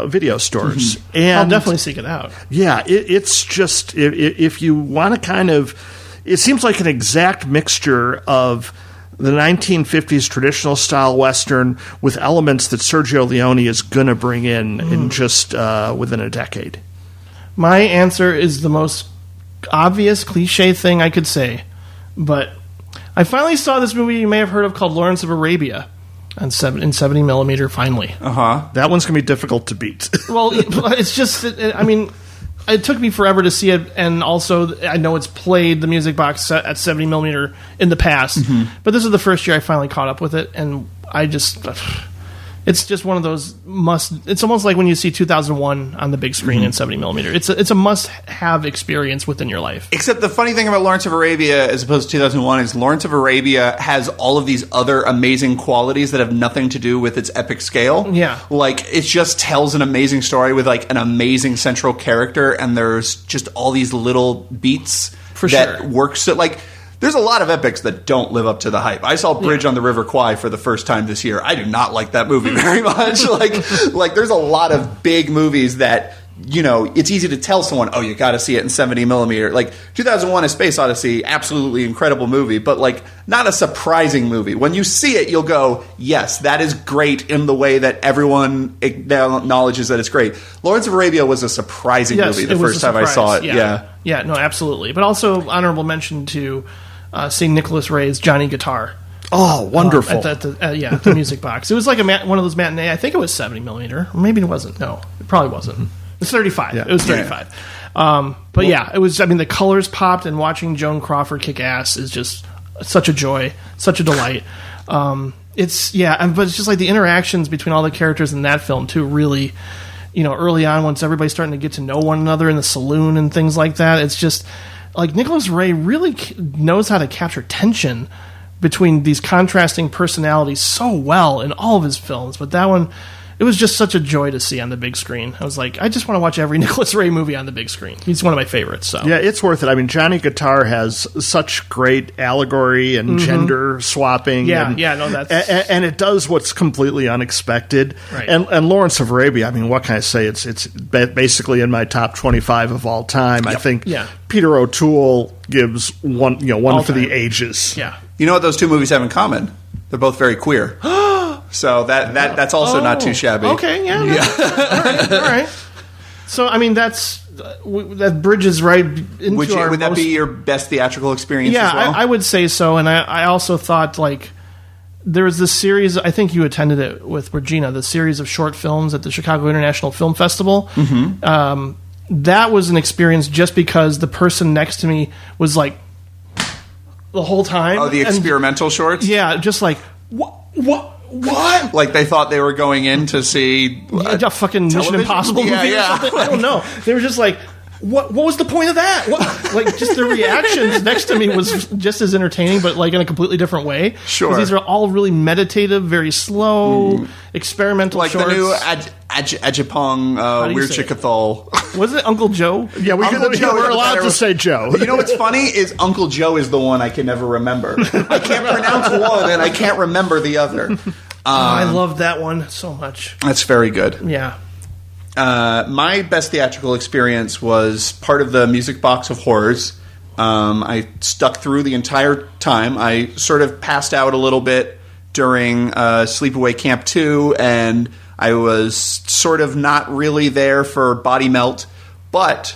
video stores. Mm-hmm. And I'll definitely seek it out. Yeah, it's just, if you want to kind of, it seems like an exact mixture of the 1950s traditional style Western with elements that Sergio Leone is going to bring in just within a decade. My answer is the most obvious cliche thing I could say, but I finally saw this movie you may have heard of called Lawrence of Arabia in 70 millimeter. Finally, that one's gonna be difficult to beat. Well, it's just, I mean, it took me forever to see it, and also I know it's played the music box set at 70 millimeter in the past, but this is the first year I finally caught up with it, and I just. It's just one of those it's almost like when you see 2001 on the big screen in 70 millimeter. It's a must-have experience within your life. Except the funny thing about Lawrence of Arabia as opposed to 2001 is Lawrence of Arabia has all of these other amazing qualities that have nothing to do with its epic scale. Yeah. Like, it just tells an amazing story with, like, an amazing central character, and there's just all these little beats that work. So, like, there's a lot of epics that don't live up to the hype. I saw Bridge on the River Kwai for the first time this year. I do not like that movie very much. Like there's a lot of big movies that, you know, it's easy to tell someone, oh, you got to see it in 70 millimeter. Like 2001: A Space Odyssey, absolutely incredible movie, but like not a surprising movie. When you see it, you'll go, yes, that is great in the way that everyone acknowledges that it's great. Lawrence of Arabia was a surprising movie the first time I saw it. Yeah, no, absolutely. But also honorable mention to seeing Nicholas Ray's Johnny Guitar. Oh, wonderful. At the music box. It was like one of those matinee. I think it was 70 millimeter. Or maybe it wasn't. No, it probably wasn't. It's 35. Yeah. It was 35. But yeah, it was. I mean, the colors popped, and watching Joan Crawford kick ass is just such a joy, such a delight. But it's just like the interactions between all the characters in that film too. Really, you know, early on, once everybody's starting to get to know one another in the saloon and things like that, it's just like Nicholas Ray really knows how to capture tension between these contrasting personalities so well in all of his films. But that one, it was just such a joy to see on the big screen. I was like, I just want to watch every Nicholas Ray movie on the big screen. He's one of my favorites. So yeah, it's worth it. I mean, Johnny Guitar has such great allegory and gender swapping. And it does what's completely unexpected. Right. And Lawrence of Arabia, I mean, what can I say? It's basically in my top 25 of all time. Yep. I think Peter O'Toole gives one for the ages. Yeah. You know what those two movies have in common? They're both very queer. So that's also not too shabby. Okay, yeah. All right. So I mean, that bridges right into would that be your best theatrical experience? Yeah, as well? I would say so. And I also thought, like, there was this series. I think you attended it with Regina. The series of short films at the Chicago International Film Festival. Mm-hmm. That was an experience just because the person next to me was like the whole time. Oh, the experimental shorts. Yeah, just like what? Like they thought they were going in to see a fucking Mission Impossible movie or something? I don't know. They were just like, what was the point of that? Like, just the reactions next to me was just as entertaining, but like in a completely different way. Sure. These are all really meditative, very slow, experimental like shorts. The new Ajipong Weird Chickathol. Was it Uncle Joe? Yeah, we're allowed to say Joe. You know what's funny is Uncle Joe is the one I can never remember. I can't pronounce one and I can't remember the other. I love that one so much. That's very good. Yeah. My best theatrical experience was part of the Music Box of Horrors, I stuck through the entire time. I sort of passed out a little bit during Sleepaway Camp 2, and I was sort of not really there for Body Melt, but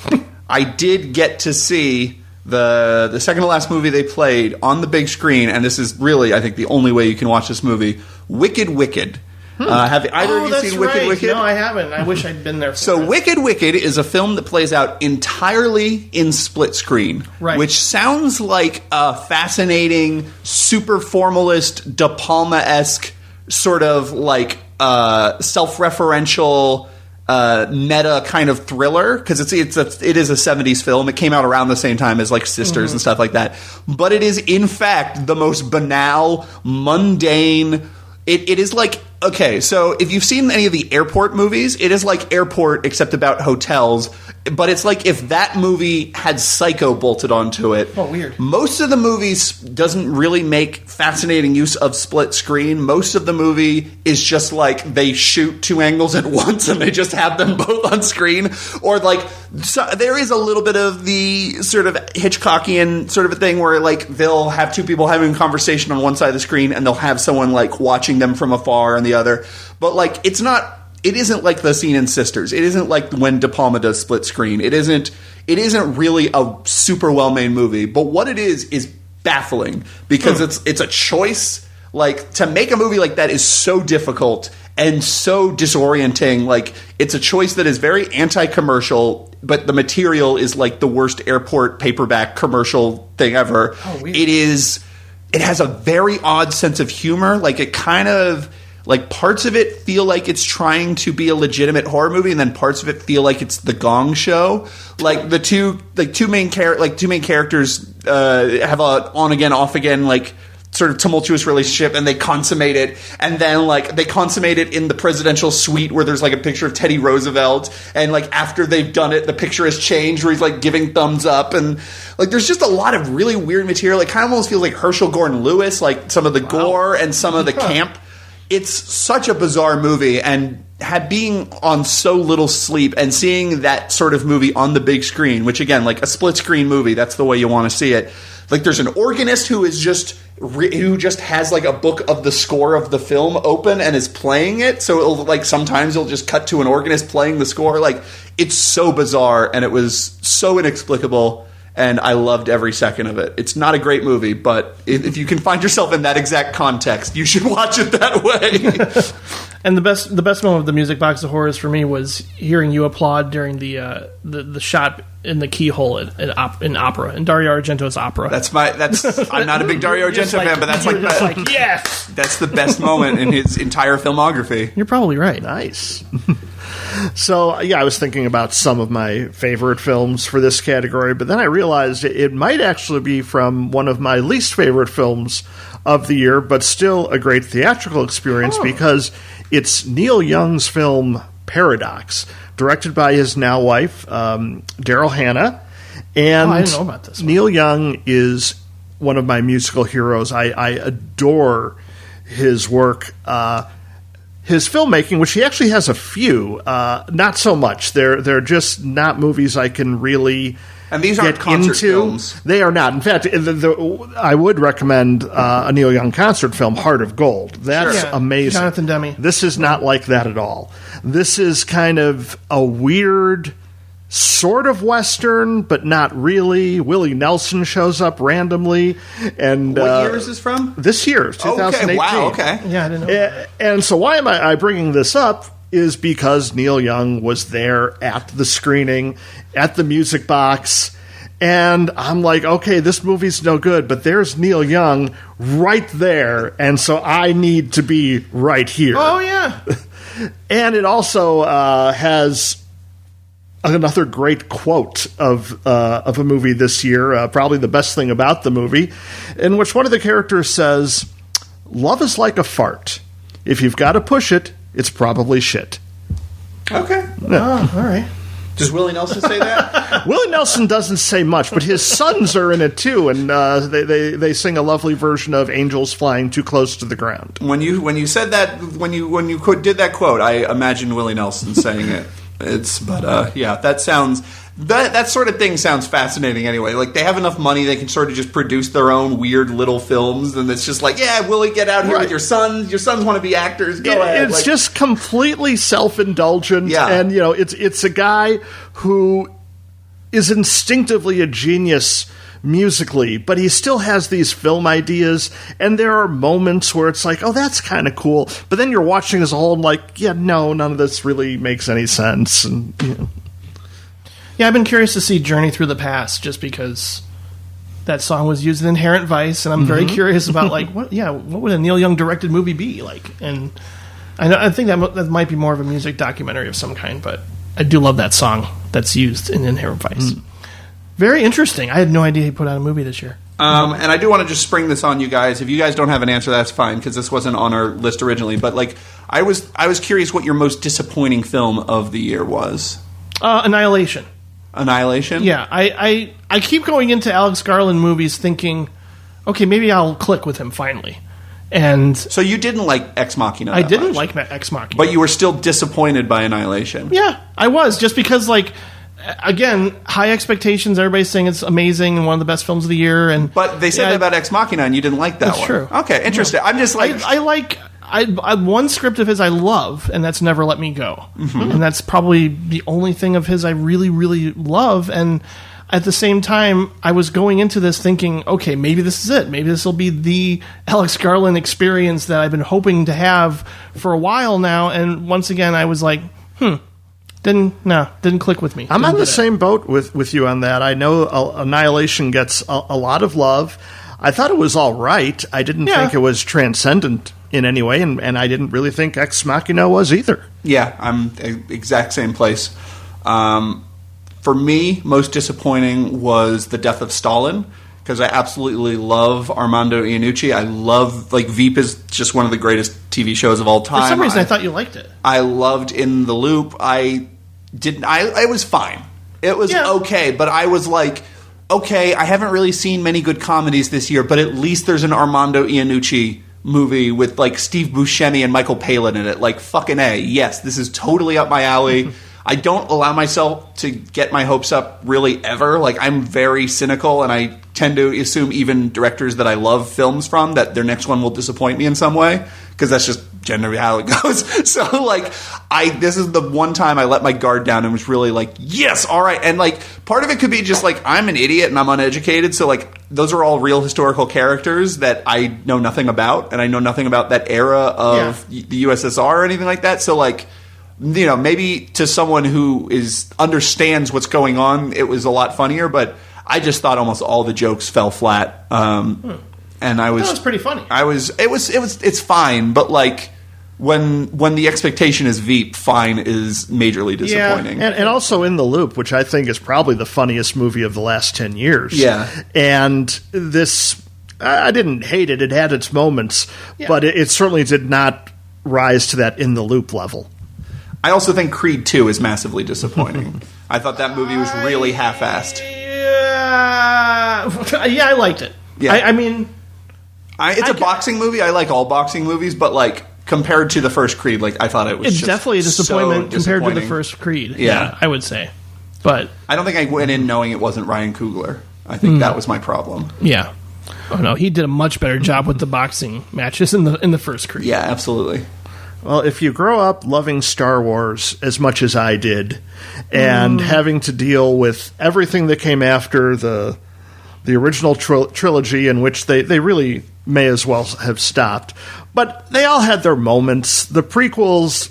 I did get to see the second to last movie they played on the big screen, and this is really, I think, the only way you can watch this movie, Wicked Wicked. Have either of you seen Wicked Wicked? No, I haven't. I wish I'd been there for So that. Wicked Wicked is a film that plays out entirely in split screen, Right. which sounds like a fascinating, super formalist, De Palma-esque sort of like self-referential meta kind of thriller, because it is a 70s film. It came out around the same time as like Sisters and stuff like that. But it is in fact the most banal, mundane. It is like, okay, so if you've seen any of the Airport movies, it is like Airport except about hotels. But it's like if that movie had Psycho bolted onto it. Oh, weird. Most of the movies doesn't really make fascinating use of split screen. Most of the movie is just like they shoot two angles at once and they just have them both on screen. Or like there is a little bit of the sort of Hitchcockian sort of a thing where like they'll have two people having a conversation on one side of the screen and they'll have someone like watching them from afar on the other. But like it isn't like the scene in Sisters. It isn't like when De Palma does split screen. It isn't really a super well-made movie. But what it is baffling because it's a choice. Like, to make a movie like that is so difficult and so disorienting. Like, it's a choice that is very anti-commercial, but the material is like the worst Airport paperback commercial thing ever. Oh, weird. It has a very odd sense of humor. Like, it kind of... Like, parts of it feel like it's trying to be a legitimate horror movie, and then parts of it feel like it's The Gong Show. Like, the two main characters have a on again, off again, like, sort of tumultuous relationship, and they consummate it. And then, like, they consummate it in the presidential suite where there's, like, a picture of Teddy Roosevelt. And, like, after they've done it, the picture has changed where he's, like, giving thumbs up. And, like, there's just a lot of really weird material. It kind of almost feels like Herschel Gordon Lewis, like, some of the gore and some of the camp. It's such a bizarre movie, and being on so little sleep and seeing that sort of movie on the big screen, which again, like a split screen movie, that's the way you want to see it. Like, there's an organist who just has like a book of the score of the film open and is playing it. So sometimes it'll just cut to an organist playing the score. Like, it's so bizarre, and it was so inexplicable. And I loved every second of it. It's not a great movie, but if you can find yourself in that exact context, you should watch it that way. And the best moment of the Music Box of Horrors for me was hearing you applaud during the shot in the keyhole in opera, in Dario Argento's opera. I'm not a big Dario Argento fan, but that's like yes, that's the best moment in his entire filmography. You're probably right. Nice. So, yeah, I was thinking about some of my favorite films for this category, but then I realized it might actually be from one of my least favorite films of the year, but still a great theatrical experience because it's Neil Young's film Paradox, directed by his now wife, Daryl Hannah. And I didn't know about this one. Neil Young is one of my musical heroes. I adore his work. His filmmaking, which he actually has a few, not so much. They're just not movies I can really and these aren't get concert into. films. They are not. In fact, I would recommend a Neil Young concert film, Heart of Gold. That's Sure. Yeah, amazing. Jonathan Demme. This is not like that at all. This is kind of a weird sort of Western, but not really. Willie Nelson shows up randomly. And What year is this from? This year, 2018. Okay, wow, okay. Yeah, I didn't know. And so why am I bringing this up is because Neil Young was there at the screening, at the Music Box, and I'm like, okay, this movie's no good, but there's Neil Young right there, and so I need to be right here. Oh yeah. And it also has another great quote of a movie this year, probably the best thing about the movie, in which one of the characters says, "Love is like a fart. If you've got to push it, it's probably shit." Okay. Oh, all right. Does Willie Nelson say that? Willie Nelson doesn't say much, but his sons are in it too, and they sing a lovely version of "Angels Flying Too Close to the Ground." When you said that, when you did that quote, I imagined Willie Nelson saying it. That sort of thing sounds fascinating anyway. Like, they have enough money, they can sort of just produce their own weird little films, and it's just like, yeah, Willie, get out here with your sons. Your sons want to be actors. Go ahead. It's just completely self-indulgent, and it's a guy who is instinctively a genius musically, but he still has these film ideas, and there are moments where it's like, oh, that's kind of cool, but then you're watching as a whole and like, yeah, no, none of this really makes any sense, and Yeah, I've been curious to see Journey Through the Past, just because that song was used in Inherent Vice, and I'm very curious about what would a Neil Young directed movie be like? And I think that might be more of a music documentary of some kind, but I do love that song that's used in Inherent Vice. Very interesting. I had no idea he put out a movie this year. And I do want to just spring this on you guys. If you guys don't have an answer, that's fine, because this wasn't on our list originally. But I was curious what your most disappointing film of the year was. Annihilation. Annihilation? Yeah, I keep going into Alex Garland movies thinking, okay, maybe I'll click with him finally. And so you didn't like Ex Machina? I didn't like Ex Machina, but you were still disappointed by Annihilation. Yeah, I was, just because again, high expectations. Everybody's saying it's amazing and one of the best films of the year. But they said that about Ex Machina, and you didn't like that that's one. True. Okay, interesting. Yeah. I'm just I one script of his I love, and that's Never Let Me Go. And that's probably the only thing of his I really, really love. And at the same time, I was going into this thinking, okay, maybe this is it. Maybe this will be the Alex Garland experience that I've been hoping to have for a while now. And once again, I was like, didn't click with me. I'm on the same boat with you on that. I know Annihilation gets a lot of love. I thought it was all right. I didn't think it was transcendent in any way, and I didn't really think Ex Machina was either. Yeah, I'm exact same place. For me, most disappointing was The Death of Stalin, because I absolutely love Armando Iannucci. I love, Veep is just one of the greatest TV shows of all time. For some reason, I thought you liked it. I loved In the Loop. I was fine. It was okay, but I was like, okay, I haven't really seen many good comedies this year, but at least there's an Armando Iannucci movie with Steve Buscemi and Michael Palin in it. Fucking A. Yes, this is totally up my alley. I don't allow myself to get my hopes up really ever. I'm very cynical, and I tend to assume even directors that I love films from, that their next one will disappoint me in some way, because that's just generally how it goes. So, this is the one time I let my guard down and was really yes, all right. And, part of it could be just, I'm an idiot and I'm uneducated, so, those are all real historical characters that I know nothing about, and I know nothing about that era of the USSR or anything like that. So, maybe to someone who understands what's going on, it was a lot funnier, but I just thought almost all the jokes fell flat. And I was... That was pretty funny. It's fine, but when the expectation is Veep, fine is majorly disappointing. Yeah, and also In the Loop, which I think is probably the funniest movie of the last 10 years. Yeah. And this... I didn't hate it. It had its moments, but it certainly did not rise to that In the Loop level. I also think Creed 2 is massively disappointing. I thought that movie was really half-assed. Yeah, I liked it. Yeah. I mean... It's a boxing movie. I like all boxing movies, but compared to the first Creed, I thought it was it's just definitely a disappointment so compared to the first Creed. Yeah, I would say. But I don't think I went in knowing it wasn't Ryan Coogler. I think that was my problem. Yeah. Oh no, he did a much better job with the boxing matches in the first Creed. Yeah, absolutely. Well, if you grow up loving Star Wars as much as I did, and having to deal with everything that came after the original trilogy, in which they really may as well have stopped, but they all had their moments. The prequels,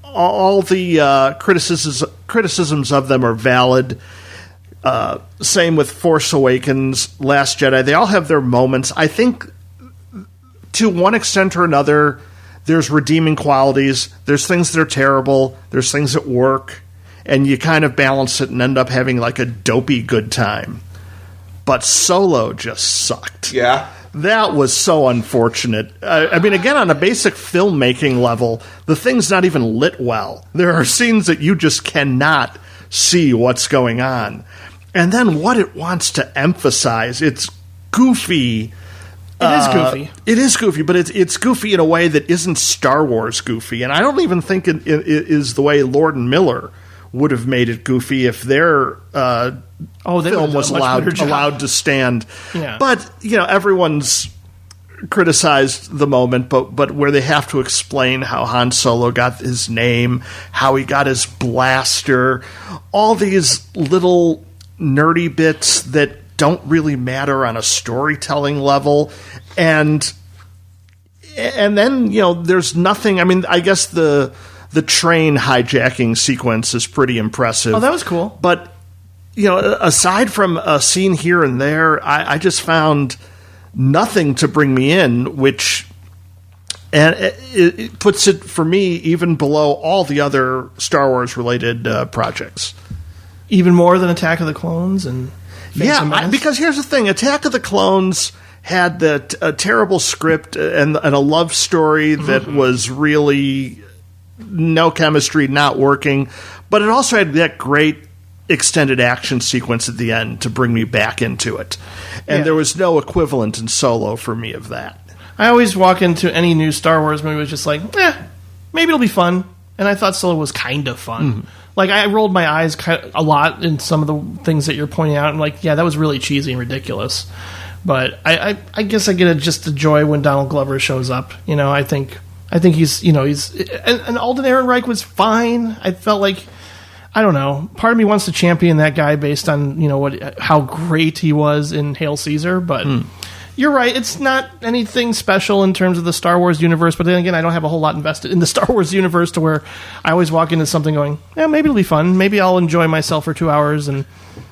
all the criticisms of them are valid. Same with Force Awakens, Last Jedi. They all have their moments. I think, to one extent or another, there's redeeming qualities. There's things that are terrible. There's things that work. And you kind of balance it and end up having a dopey good time. But Solo just sucked. Yeah. That was so unfortunate. I mean, again, on a basic filmmaking level, the thing's not even lit well. There are scenes that you just cannot see what's going on. And then what it wants to emphasize, it's goofy. It is goofy. It is goofy, but it's goofy in a way that isn't Star Wars goofy. And I don't even think it is the way Lord and Miller would have made it goofy if their they film would've was done a much better job. allowed to stand. Yeah. But everyone's criticized the moment, but where they have to explain how Han Solo got his name, how he got his blaster, all these little nerdy bits that don't really matter on a storytelling level, and then there's nothing. I mean, I guess the train hijacking sequence is pretty impressive. Oh, that was cool. But aside from a scene here and there, I just found nothing to bring me in, which it puts it for me even below all the other Star Wars related projects. Even more than Attack of the Clones and Phantom Menace? Because here's the thing: Attack of the Clones had that terrible script and a love story that was really no chemistry, not working, but it also had that great extended action sequence at the end to bring me back into it. And there was no equivalent in Solo for me of that. I always walk into any new Star Wars movie with just like, maybe it'll be fun. And I thought Solo was kind of fun. Like, I rolled my eyes a lot in some of the things that you're pointing out. And like, yeah, that was really cheesy and ridiculous. But I guess I get just the joy when Donald Glover shows up. I think he's, and Alden Ehrenreich was fine. I felt like, I don't know. Part of me wants to champion that guy based on how great he was in Hail Caesar, but you're right. It's not anything special in terms of the Star Wars universe. But then again, I don't have a whole lot invested in the Star Wars universe to where I always walk into something going, maybe it'll be fun. Maybe I'll enjoy myself for 2 hours. And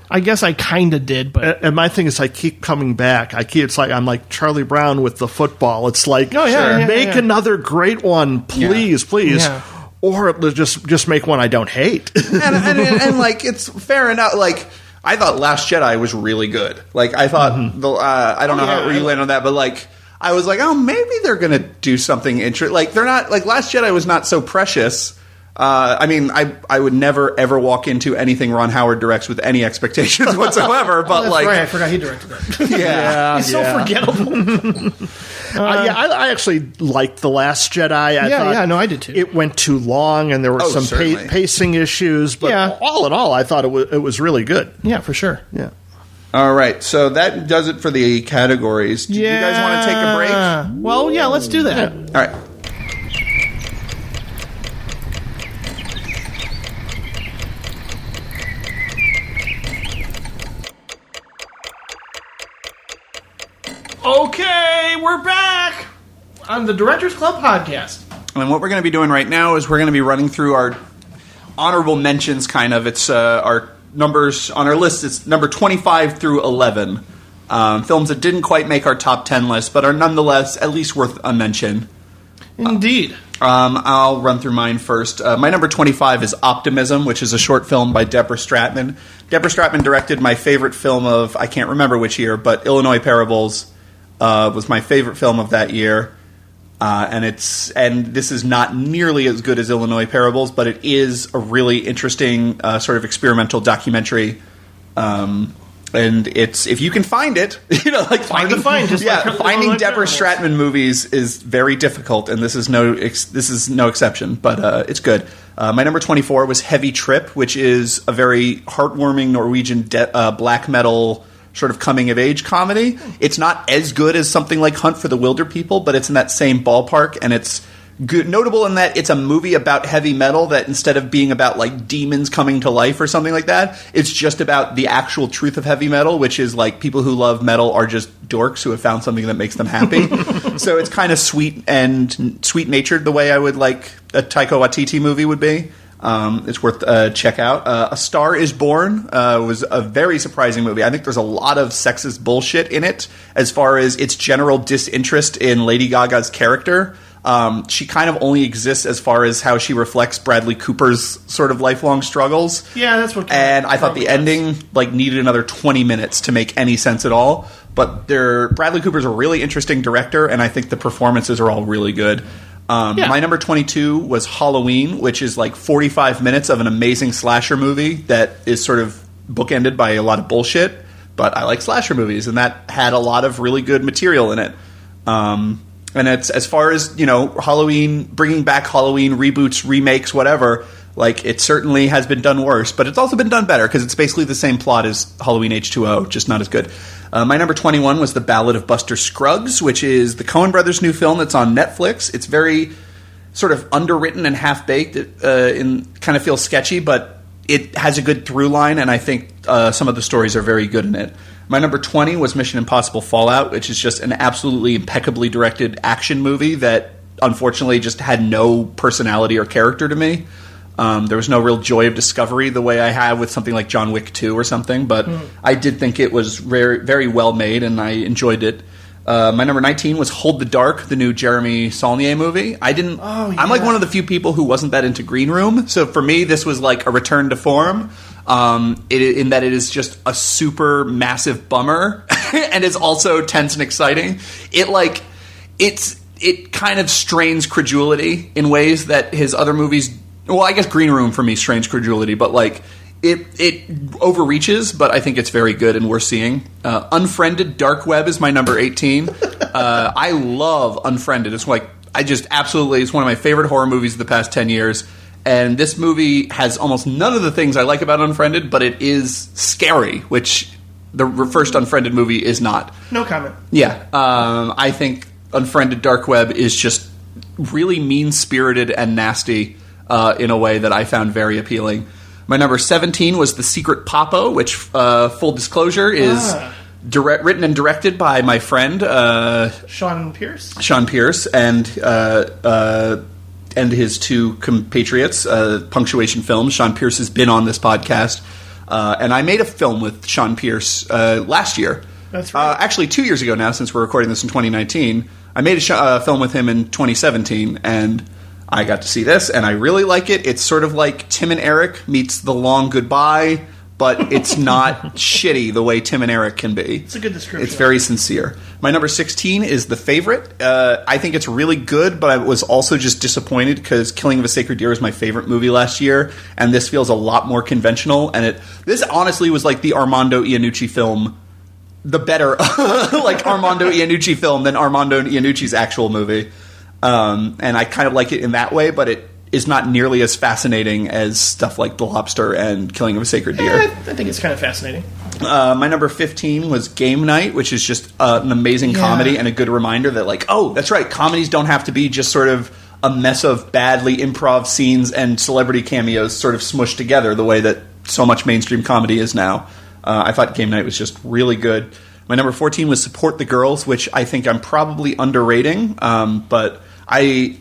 I guess I kind of did. But and my thing is, I keep coming back. It's like I'm like Charlie Brown with the football. It's like, make another great one, please. Yeah. Or just make one I don't hate. and like, it's fair enough. Like, I thought Last Jedi was really good. Like, I thought I don't know how you land on that, but like, I was like, oh, maybe they're gonna do something interesting. Like, they're not like Last Jedi was not so precious. I mean, I would never ever walk into anything Ron Howard directs with any expectations whatsoever. But that's like, right, I forgot he directed that. Yeah, he's so forgettable. I actually liked The Last Jedi. I did too. It went too long, and there were some pacing issues. But all in all, I thought it was really good. Yeah, for sure. Yeah. All right, so that does it for the categories. Do you guys want to take a break? Well, yeah, let's do that. All right. Okay, we're back on the Directors Club podcast. And what we're going to be doing right now is we're going to be running through our honorable mentions, kind of. It's our numbers on our list. It's number 25 through 11. Films that didn't quite make our top 10 list, but are nonetheless at least worth a mention. Indeed. I'll run through mine first. My number 25 is Optimism, which is a short film by Deborah Stratman. Deborah Stratman directed my favorite film of, I can't remember which year, but Illinois Parables was my favorite film of that year. And this is not nearly as good as Illinois Parables, but it is a really interesting sort of experimental documentary. And it's, if you can find it, finding Deborah Stratman movies is very difficult, and this is no exception. But it's good. My number 24 was Heavy Trip, which is a very heartwarming Norwegian black metal sort of coming-of-age comedy. It's not as good as something like Hunt for the Wilder People, but it's in that same ballpark, and it's good. Notable in that it's a movie about heavy metal that instead of being about like demons coming to life or something like that, it's just about the actual truth of heavy metal, which is like people who love metal are just dorks who have found something that makes them happy. So it's kind of sweet-natured the way I would like a Taika Waititi movie would be. It's worth check out. A Star is Born was a very surprising movie. I think there's a lot of sexist bullshit in it as far as its general disinterest in Lady Gaga's character. She kind of only exists as far as how she reflects Bradley Cooper's sort of lifelong struggles. Yeah, that's what. And I thought the ending needed another 20 minutes to make any sense at all. But Bradley Cooper's a really interesting director, and I think the performances are all really good. My number 22 was Halloween, which is like 45 minutes of an amazing slasher movie that is sort of bookended by a lot of bullshit. But I like slasher movies, and that had a lot of really good material in it. And it's, as far as, Halloween, bringing back Halloween, reboots, remakes, whatever, Like, it certainly has been done worse, but it's also been done better because it's basically the same plot as Halloween H2O, just not as good. My number 21 was The Ballad of Buster Scruggs, which is the Coen Brothers' new film that's on Netflix. It's very sort of underwritten and half-baked. It kind of feels sketchy, but it has a good through line, and I think some of the stories are very good in it. My number 20 was Mission Impossible Fallout, which is just an absolutely impeccably directed action movie that unfortunately just had no personality or character to me. There was no real joy of discovery the way I have with something like John Wick 2 or something, but I did think it was very, very well made, and I enjoyed it. My number 19 was Hold the Dark, the new Jeremy Saulnier movie. I'm like one of the few people who wasn't that into Green Room, so for me this was like a return to form, in that it is just a super massive bummer, and is also tense and exciting. It kind of strains credulity in ways that his other movies... Well, I guess Green Room for me strains credulity, but like it overreaches, but I think it's very good and worth seeing. Unfriended Dark Web is my number 18. I love Unfriended. It's like it's one of my favorite horror movies of the past 10 years. And this movie has almost none of the things I like about Unfriended, but it is scary, which the first Unfriended movie is not. No comment. Yeah. I think Unfriended Dark Web is just really mean-spirited and nasty in a way that I found very appealing. My number 17 was The Secret Papa, which, full disclosure, is written and directed by my friend Sean Pierce. Sean Pierce and his two compatriots, Punctuation Films. Sean Pierce has been on this podcast, and I made a film with Sean Pierce last year. That's right. Actually, 2 years ago now, since we're recording this in 2019. I made a film with him in 2017, and I got to see this, and I really like it. It's sort of like Tim and Eric meets The Long Goodbye, but it's not shitty the way Tim and Eric can be. It's a good description. It's very sincere. My number 16 is The Favorite. I think it's really good, but I was also just disappointed because Killing of a Sacred Deer was my favorite movie last year, and this feels a lot more conventional. And this honestly was like the Armando Iannucci film, the better like Armando Iannucci film than Armando Iannucci's actual movie. And I kind of like it in that way, but it is not nearly as fascinating as stuff like The Lobster and Killing of a Sacred Deer. I think it's kind of fascinating. My number 15 was Game Night, which is just an amazing comedy and a good reminder that, like, oh, that's right, comedies don't have to be just sort of a mess of badly improv scenes and celebrity cameos sort of smushed together the way that so much mainstream comedy is now. I thought Game Night was just really good. My number 14 was Support the Girls, which I think I'm probably underrating, but I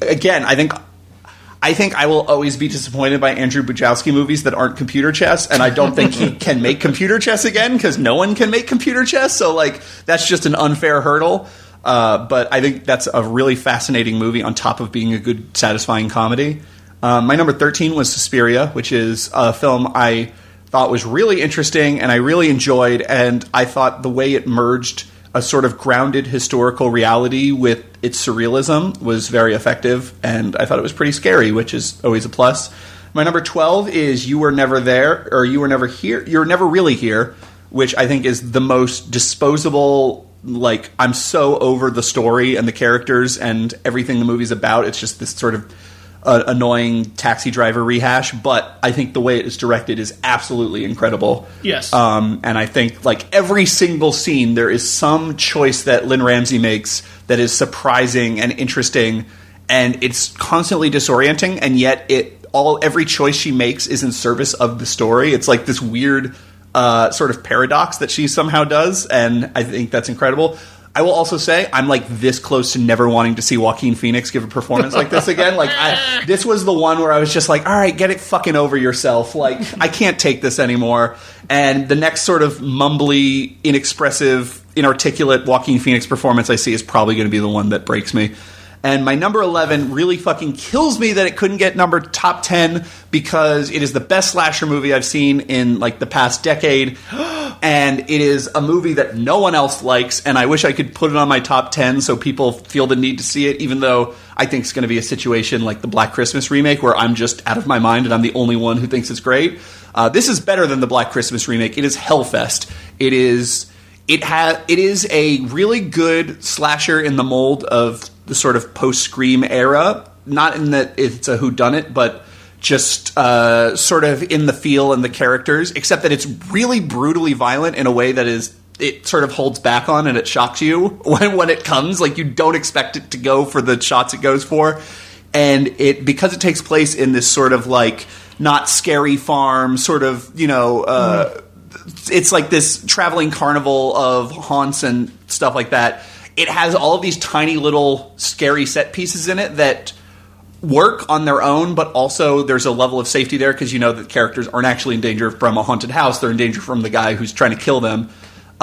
think I will always be disappointed by Andrew Bujalski movies that aren't computer chess, and I don't think he can make computer chess again because no one can make computer chess, so like that's just an unfair hurdle. But I think that's a really fascinating movie on top of being a good, satisfying comedy. My number 13 was Suspiria, which is a film I thought was really interesting and I really enjoyed, and I thought the way it merged a sort of grounded historical reality with its surrealism was very effective, and I thought it was pretty scary, which is always a plus. My number 12 is You Were Never There, or You Were Never Here, You're Never Really Here, which I think is the most disposable, like, I'm so over the story and the characters and everything the movie's about. It's just this sort of annoying taxi driver rehash, but I think the way it is directed is absolutely incredible. Yes. And I think, like, every single scene, there is some choice that Lynn Ramsey makes that is surprising and interesting, and it's constantly disorienting, and yet every choice she makes is in service of the story. It's like this weird sort of paradox that she somehow does, and I think that's incredible. I will also say I'm like this close to never wanting to see Joaquin Phoenix give a performance like this again. Like this was the one where I was just like, all right, get it fucking over yourself. Like I can't take this anymore. And the next sort of mumbly, inexpressive, inarticulate Joaquin Phoenix performance I see is probably going to be the one that breaks me. And my number 11 really fucking kills me that it couldn't get top 10 because it is the best slasher movie I've seen in like the past decade. And it is a movie that no one else likes, and I wish I could put it on my top 10 so people feel the need to see it, even though I think it's going to be a situation like the Black Christmas remake where I'm just out of my mind and I'm the only one who thinks it's great. This is better than the Black Christmas remake. It is Hellfest. It is a really good slasher in the mold of the sort of post-Scream era. Not in that it's a whodunit, but just sort of in the feel and the characters, except that it's really brutally violent in a way that it sort of holds back on and it shocks you when it comes. Like, you don't expect it to go for the shots it goes for. And because it takes place in this sort of like not scary farm, sort of, it's like this traveling carnival of haunts and stuff like that. It has all of these tiny little scary set pieces in it that work on their own, but also there's a level of safety there because you know that characters aren't actually in danger from a haunted house. They're in danger from the guy who's trying to kill them.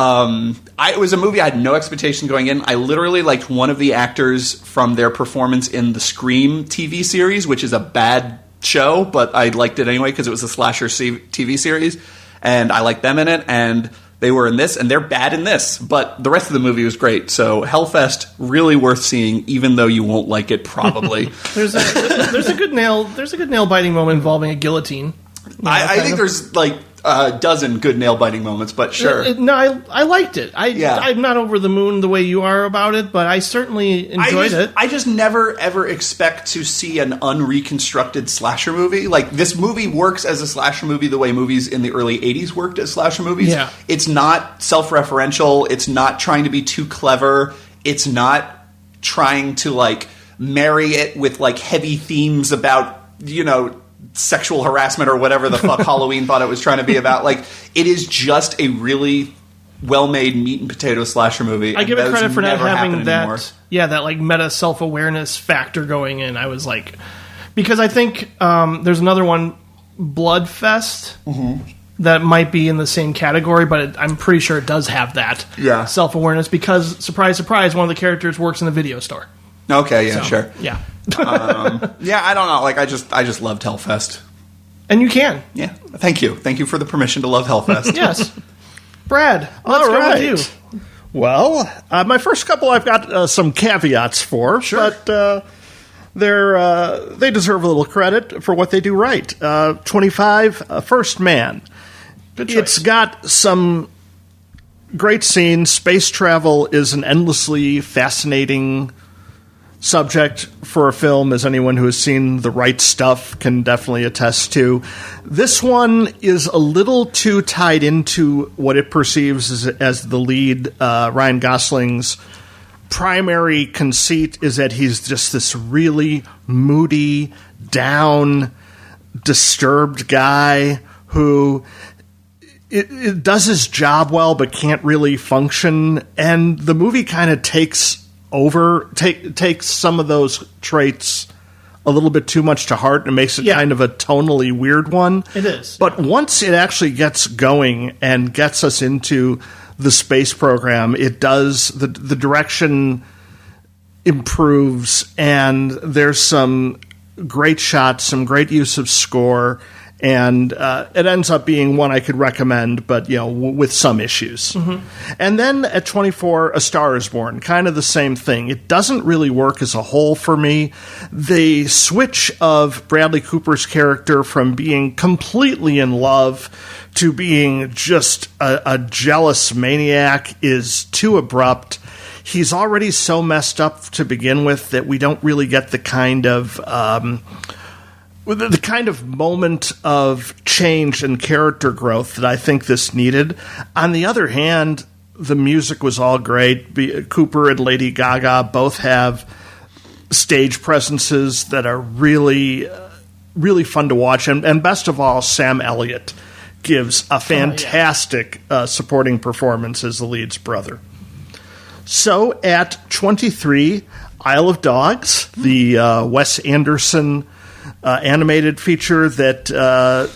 It was a movie I had no expectation going in. I literally liked one of the actors from their performance in the Scream TV series, which is a bad show, but I liked it anyway because it was a slasher TV series, and I liked them in it, and they were in this, and they're bad in this, but the rest of the movie was great. So Hellfest, really worth seeing, even though you won't like it probably. There's a good nail biting moment involving a guillotine. I think there's like a dozen good nail biting moments, but sure. I liked it. I'm not over the moon the way you are about it, but I certainly enjoyed it. I just never ever expect to see an unreconstructed slasher movie. Like, this movie works as a slasher movie the way movies in the early 80s worked as slasher movies. Yeah. It's not self-referential. It's not trying to be too clever. It's not trying to like marry it with like heavy themes about, sexual harassment or whatever the fuck Halloween thought it was trying to be about. Like, it is just a really well-made meat and potato slasher movie. I give it credit for not having that anymore. that like meta self-awareness factor going in. I was like, because I think there's another one, Bloodfest, that might be in the same category, but I'm pretty sure it does have that self-awareness because, surprise, surprise, one of the characters works in the video store. Okay, yeah, sure. Yeah. Yeah, I don't know. Like, I just loved Hellfest. And you can. Yeah. Thank you. Thank you for the permission to love Hellfest. Yes. Brad, let's go with you. Well, my first couple I've got some caveats for, but they deserve a little credit for what they do right. 25, First Man. Good choice. It's got some great scenes. Space travel is an endlessly fascinating subject for a film, as anyone who has seen The Right Stuff can definitely attest to. This one is a little too tied into what it perceives as the lead. Ryan Gosling's primary conceit is that he's just this really moody, down, disturbed guy who it does his job well but can't really function, and the movie kind of takes some of those traits a little bit too much to heart and makes it kind of a tonally weird one. It is. But once it actually gets going and gets us into the space program, it does, the direction improves, and there's some great shots, some great use of score, and it ends up being one I could recommend, but with some issues. And then at 24, A Star Is Born, kind of the same thing. It doesn't really work as a whole for me. The switch of Bradley Cooper's character from being completely in love to being just a jealous maniac is too abrupt. He's already so messed up to begin with that we don't really get the kind of moment of change and character growth that I think this needed. On the other hand, the music was all great. Cooper and Lady Gaga both have stage presences that are really, really fun to watch. And best of all, Sam Elliott gives a fantastic supporting performance as the lead's brother. So at 23, Isle of Dogs, the Wes Anderson animated feature that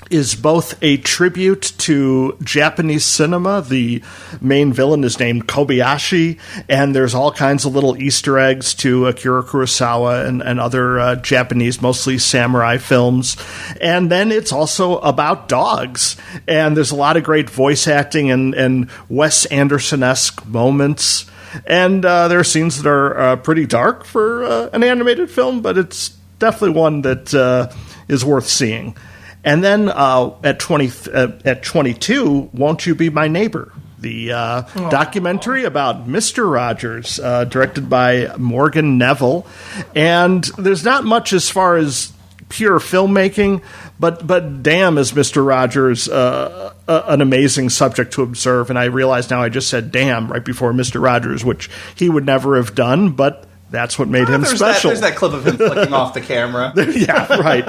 is both a tribute to Japanese cinema. The main villain is named Kobayashi, and there's all kinds of little Easter eggs to Akira Kurosawa and other Japanese, mostly samurai films. And then it's also about dogs, and there's a lot of great voice acting and Wes Anderson-esque moments. And there are scenes that are pretty dark for an animated film, but it's definitely one that is worth seeing. And then at 22, Won't You Be My Neighbor? The documentary about Mr. Rogers, directed by Morgan Neville. And there's not much as far as pure filmmaking, but damn, is Mr. Rogers an amazing subject to observe. And I realize now I just said damn right before Mr. Rogers, which he would never have done, but that's what made him special. There's that clip of him flicking off the camera. Yeah, right.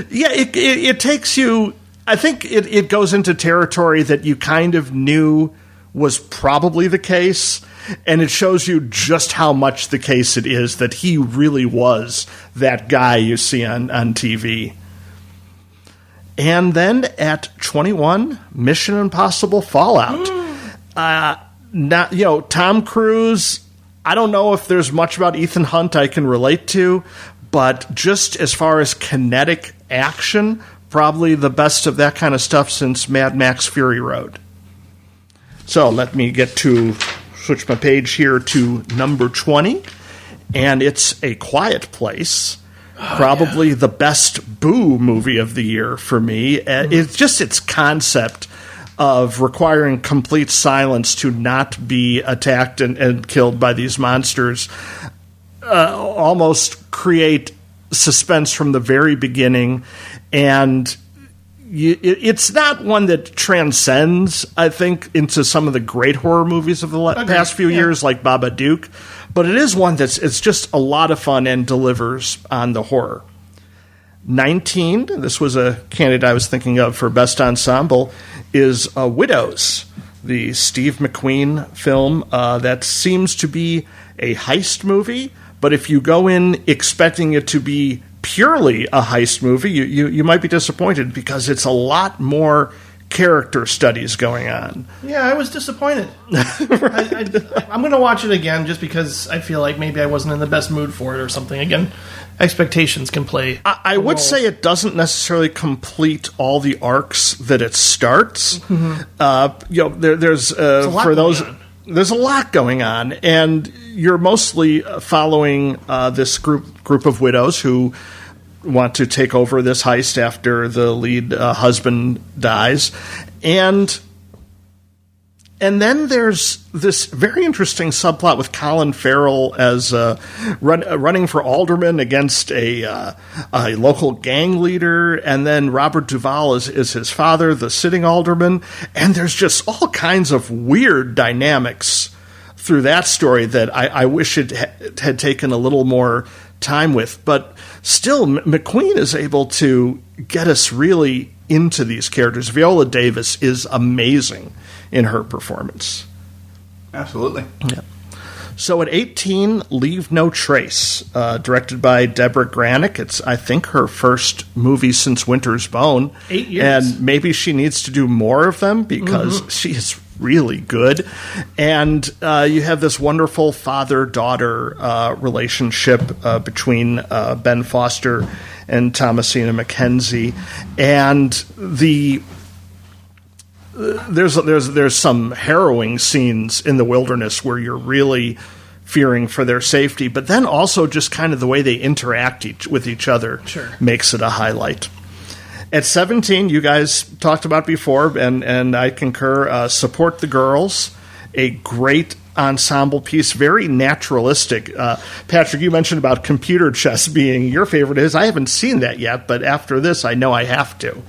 Yeah, it takes you... I think it goes into territory that you kind of knew was probably the case, and it shows you just how much the case it is that he really was that guy you see on TV. And then at 21, Mission Impossible Fallout. Tom Cruise... I don't know if there's much about Ethan Hunt I can relate to, but just as far as kinetic action, probably the best of that kind of stuff since Mad Max Fury Road. So let me switch my page here to number 20, and it's A Quiet Place. Probably the best Boo movie of the year for me. It's just its concept of requiring complete silence to not be attacked and killed by these monsters almost create suspense from the very beginning. And it's not one that transcends, I think, into some of the great horror movies of the past few years, like Babadook. But it is one it's just a lot of fun and delivers on the horror. 19, this was a candidate I was thinking of for Best Ensemble, is Widows, the Steve McQueen film that seems to be a heist movie, but if you go in expecting it to be purely a heist movie, you might be disappointed because it's a lot more character studies going on. Yeah, I was disappointed. I'm going to watch it again just because I feel like maybe I wasn't in the best mood for it or something. Again, expectations can play. I would say it doesn't necessarily complete all the arcs that it starts. Mm-hmm. There's for those. There's a lot going on, and you're mostly following this group of widows who want to take over this heist after the lead husband dies, and then there's this very interesting subplot with Colin Farrell as running for alderman against a local gang leader, and then Robert Duvall is his father, the sitting alderman, and there's just all kinds of weird dynamics through that story that I wish it had taken a little more time with. But still, McQueen is able to get us really into these characters. Viola Davis is amazing in her performance. Absolutely. Yeah. So at 18, Leave No Trace, directed by Deborah Granick. It's, I think, her first movie since Winter's Bone. 8 years. And maybe she needs to do more of them because she is really good. And you have this wonderful father-daughter relationship between Ben Foster and Thomasina McKenzie. And there's some harrowing scenes in the wilderness where you're really fearing for their safety, but then also just kind of the way they interact with each other makes it a highlight. At 17, you guys talked about before, and I concur, Support the Girls, a great ensemble piece, very naturalistic. Patrick, you mentioned about Computer Chess being your favorite. I haven't seen that yet, but after this, I know I have to.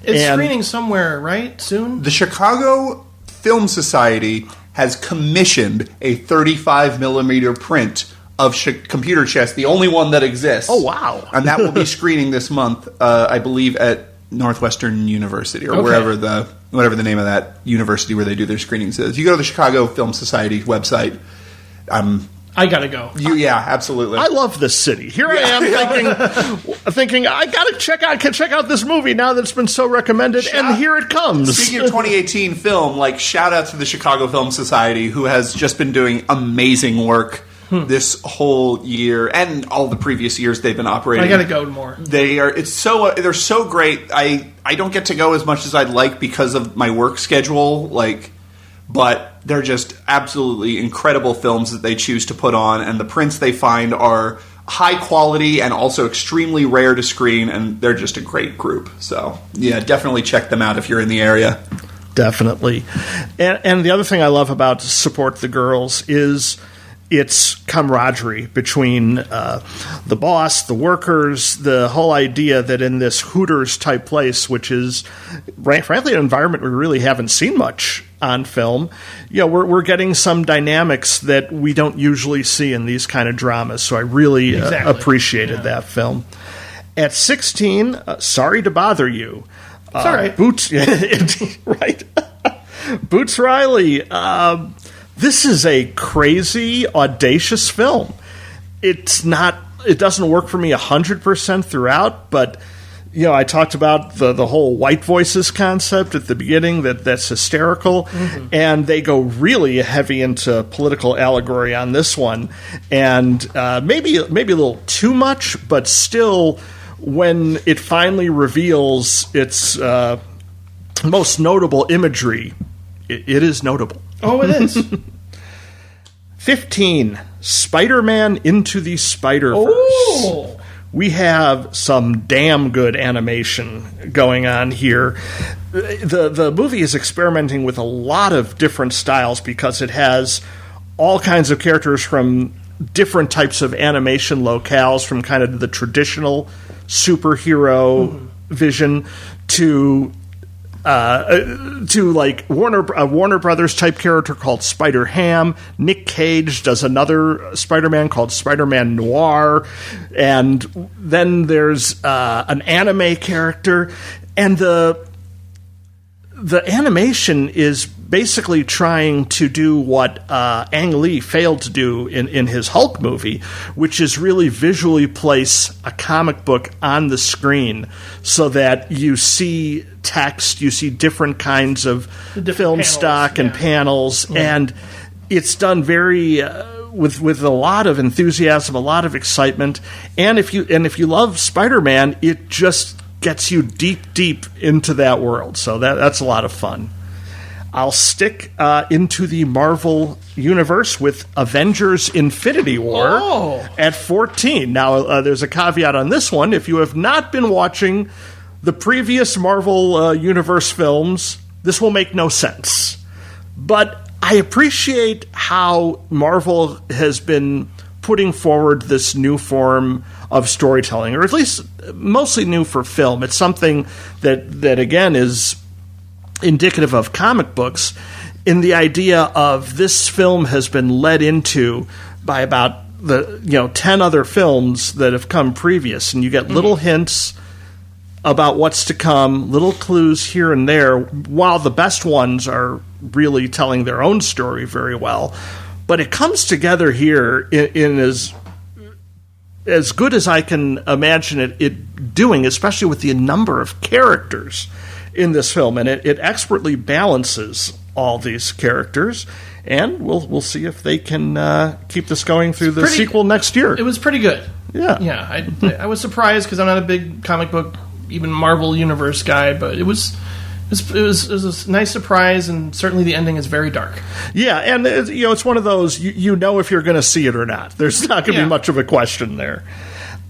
It's screening somewhere, right? Soon? The Chicago Film Society has commissioned a 35mm print of Computer Chess, the only one that exists. Oh, wow. And that will be screening this month, I believe, at Northwestern University or whatever the name of that university where they do their screenings is. You go to the Chicago Film Society website. I gotta go. Yeah, absolutely. I love this city. Here I am thinking I gotta check out this movie now that it's been so recommended, and here it comes. Speaking of 2018 film, shout out to the Chicago Film Society, who has just been doing amazing work this whole year and all the previous years they've been operating. I gotta go more. They're so great. I don't get to go as much as I'd like because of my work schedule, but they're just absolutely incredible films that they choose to put on, and the prints they find are high quality and also extremely rare to screen, and they're just a great group. So, yeah, definitely check them out if you're in the area. Definitely. And the other thing I love about Support the Girls is its camaraderie between the boss, the workers, the whole idea that in this Hooters-type place, which is, frankly, an environment we really haven't seen much on film, we're getting some dynamics that we don't usually see in these kind of dramas. So I really appreciated that film. At 16, Sorry to Bother You. It's all right. Boots, right? Boots Riley. This is a crazy, audacious film. It doesn't work for me 100% throughout, but I talked about the whole white voices concept at the beginning that's hysterical, and they go really heavy into political allegory on this one, and maybe a little too much, but still, when it finally reveals its most notable imagery, it is notable. Oh, it is. 15, Spider-Man Into the Spider-Verse. Oh! We have some damn good animation going on here. The movie is experimenting with a lot of different styles because it has all kinds of characters from different types of animation locales, from kind of the traditional superhero vision to like Warner Brothers type character called Spider-Ham. Nick Cage does another Spider-Man called Spider-Man Noir, and then there's an anime character, and the animation is basically trying to do what Ang Lee failed to do in his Hulk movie, which is really visually place a comic book on the screen so that you see text, you see different kinds of film panels, stock and panels, and it's done very with a lot of enthusiasm, a lot of excitement, and if you love Spider-Man, it just gets you deep into that world. So that's a lot of fun. I'll stick into the Marvel universe with Avengers Infinity War at 14. Now, there's a caveat on this one. If you have not been watching the previous Marvel universe films, this will make no sense. But I appreciate how Marvel has been putting forward this new form of storytelling, or at least mostly new for film. It's something that again, is indicative of comic books in the idea of this film has been led into by about 10 other films that have come previous, and you get little hints about what's to come, little clues here and there, while the best ones are really telling their own story very well. But it comes together here in as good as I can imagine it doing, especially with the number of characters in this film, and it expertly balances all these characters, and we'll see if they can keep this going through the sequel next year. It was pretty good. Yeah. I was surprised because I'm not a big comic book, even Marvel Universe guy, but it was a nice surprise, and certainly the ending is very dark. Yeah, and it's one of those you know if you're going to see it or not. There's not going to be much of a question there.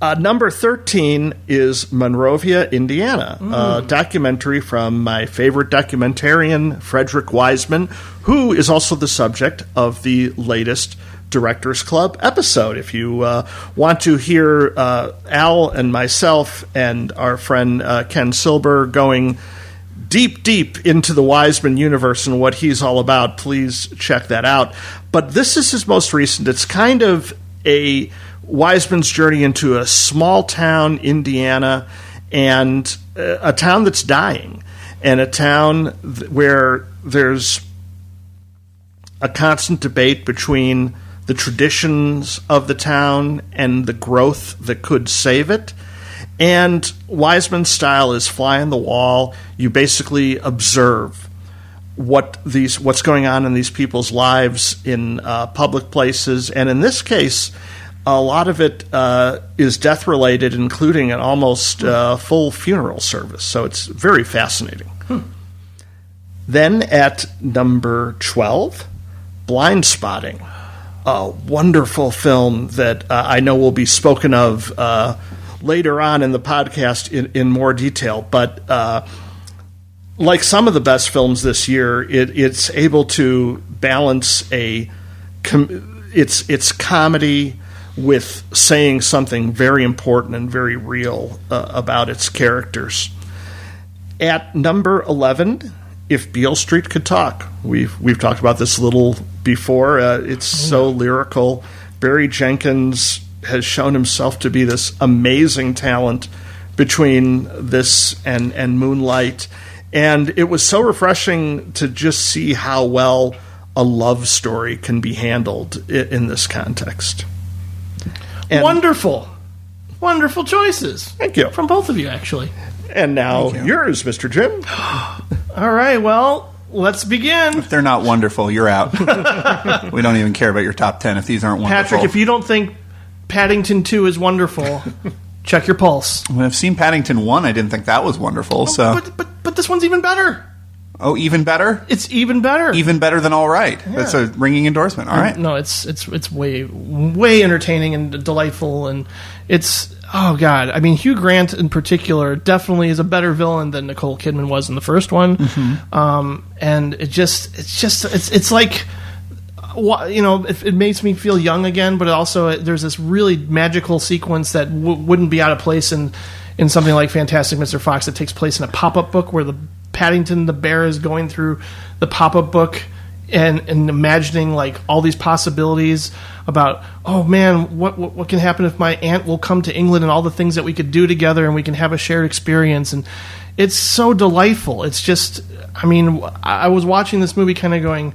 Number 13 is Monrovia, Indiana, a documentary from my favorite documentarian, Frederick Wiseman, who is also the subject of the latest Directors Club episode. If you want to hear Al and myself and our friend Ken Silber going deep into the Wiseman universe and what he's all about, please check that out. But this is his most recent. It's kind of a Wiseman's journey into a small town, Indiana, and a town that's dying, and a town where there's a constant debate between the traditions of the town and the growth that could save it. And Wiseman's style is fly on the wall. You basically observe what's going on in these people's lives in public places, and in this case, a lot of it is death-related, including an almost full funeral service. So it's very fascinating. Then at number 12, Blind Spotting, a wonderful film that I know will be spoken of later on in the podcast in more detail. But like some of the best films this year, it's able to balance it's comedy with saying something very important and very real about its characters. At number 11, If Beale Street Could Talk. We've talked about this a little before. It's so lyrical. Barry Jenkins has shown himself to be this amazing talent between this and Moonlight. And it was so refreshing to just see how well a love story can be handled in this context. And Wonderful choices. Thank you. From both of you, actually. And now yours, Mr. Jim. All right, well, let's begin. If they're not wonderful, you're out. We don't even care about your top 10 if these aren't wonderful. Patrick, if you don't think Paddington 2 is wonderful, check your pulse. When I've seen Paddington 1, I didn't think that was wonderful. So, But this one's even better. oh, even better? It's even better. Even better than All Right. That's a ringing endorsement. All right. No, it's way entertaining and delightful, and it's, oh god, I mean, Hugh Grant in particular definitely is a better villain than Nicole Kidman was in the first one. And it's like, you know, it makes me feel young again, but also there's this really magical sequence that wouldn't be out of place in something like Fantastic Mr. Fox that takes place in a pop-up book where the Paddington the bear is going through the pop-up book and imagining like all these possibilities about, oh man, what can happen if my aunt will come to England and all the things that we could do together and we can have a shared experience. And it's so delightful. It's just, I mean, I was watching this movie kind of going,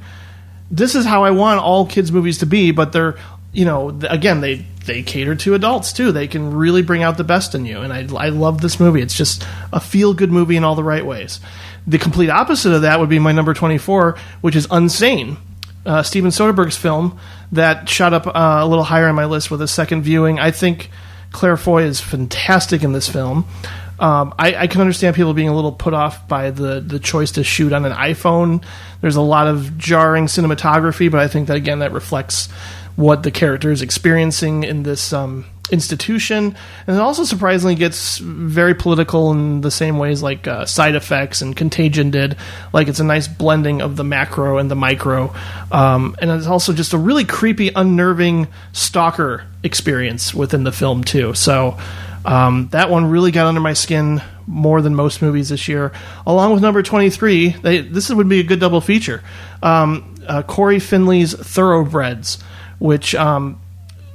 this is how I want all kids movies to be, but they're, you know, again, they cater to adults too. They can really bring out the best in you, and I love this movie. It's just a feel-good movie in all the right ways. The complete opposite of that would be my number 24, which is Unsane, Steven Soderbergh's film that shot up a little higher on my list with a second viewing. I think Claire Foy is fantastic in this film. I can understand people being a little put off by the choice to shoot on an iPhone. There's a lot of jarring cinematography, but I think that, again, that reflects what the character is experiencing in this institution. And it also surprisingly gets very political in the same ways like Side Effects and Contagion did. Like, it's a nice blending of the macro and the micro. And it's also just a really creepy, unnerving stalker experience within the film, too. So that one really got under my skin more than most movies this year. Along with number 23, this would be a good double feature. Corey Finley's Thoroughbreds, which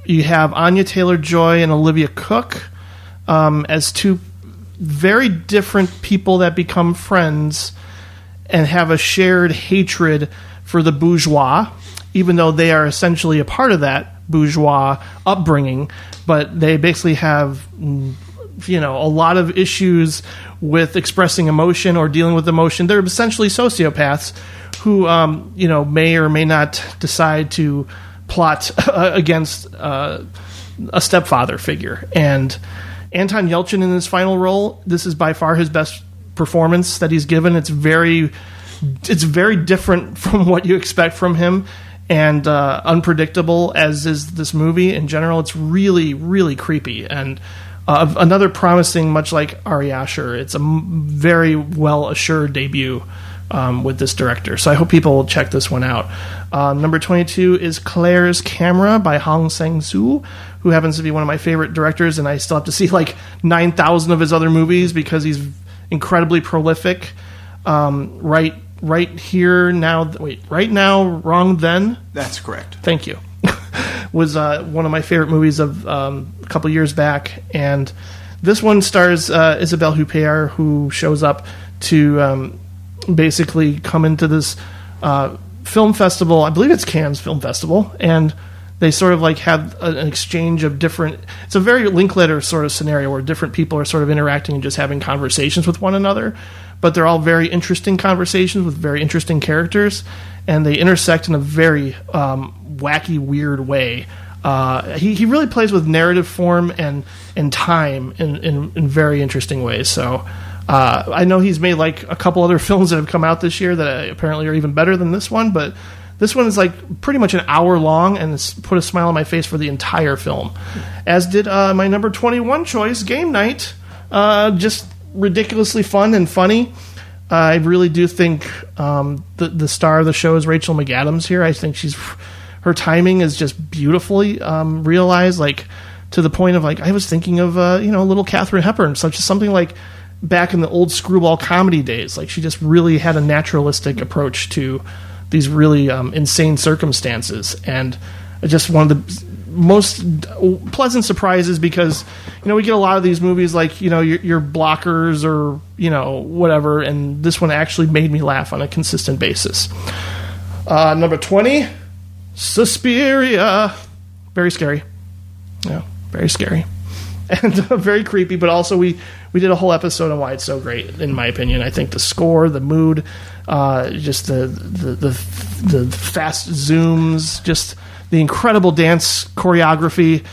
you have Anya Taylor-Joy and Olivia Cooke as two very different people that become friends and have a shared hatred for the bourgeois, even though they are essentially a part of that bourgeois upbringing. But they basically have, you know, a lot of issues with expressing emotion or dealing with emotion. They're essentially sociopaths who, you know, may or may not decide to plot against a stepfather figure. And Anton Yelchin in his final role, this is by far his best performance that he's given. It's very different from what you expect from him, and unpredictable as is this movie in general. It's really, really creepy, and another promising, much like Ari Aster, it's a very well assured debut with this director. So I hope people will check this one out. Number 22 is Claire's Camera by Hong Sang-soo, who happens to be one of my favorite directors, and I still have to see like 9,000 of his other movies because he's incredibly prolific. Right Here, Now... Wait, Right Now, Wrong Then? That's correct. Thank you. Was one of my favorite movies of a couple years back, and this one stars Isabelle Huppert, who shows up to basically come into this film festival. I believe it's Cannes Film Festival, and they sort of like have an exchange of different... It's a very Linklater sort of scenario where different people are sort of interacting and just having conversations with one another, but they're all very interesting conversations with very interesting characters, and they intersect in a very wacky, weird way. He really plays with narrative form and time in very interesting ways. So I know he's made like a couple other films that have come out this year that apparently are even better than this one, but this one is like pretty much an hour long, and it's put a smile on my face for the entire film. As did my number 21 choice, Game Night. Just ridiculously fun and funny. I really do think the star of the show is Rachel McAdams here. I think she's her timing is just beautifully realized, like to the point of like I was thinking of little Katharine Hepburn, such as something like back in the old screwball comedy days. Like she just really had a naturalistic approach to these really insane circumstances, and just one of the most pleasant surprises, because we get a lot of these movies like your blockers or whatever, and this one actually made me laugh on a consistent basis. Number 20, Suspiria. Very scary. Yeah, very scary. And very creepy, but also we did a whole episode on why it's so great, in my opinion. I think the score, the mood, just the fast zooms, just the incredible dance choreography,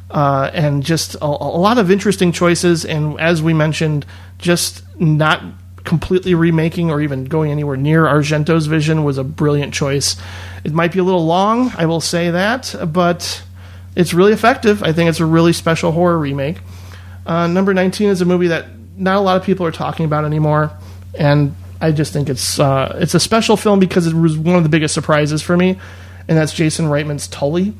and just a lot of interesting choices. And as we mentioned, just not completely remaking or even going anywhere near Argento's vision was a brilliant choice. It might be a little long, I will say that, but it's really effective. I think it's a really special horror remake. Number 19 is a movie that not a lot of people are talking about anymore, and I just think it's a special film because it was one of the biggest surprises for me, and that's Jason Reitman's Tully.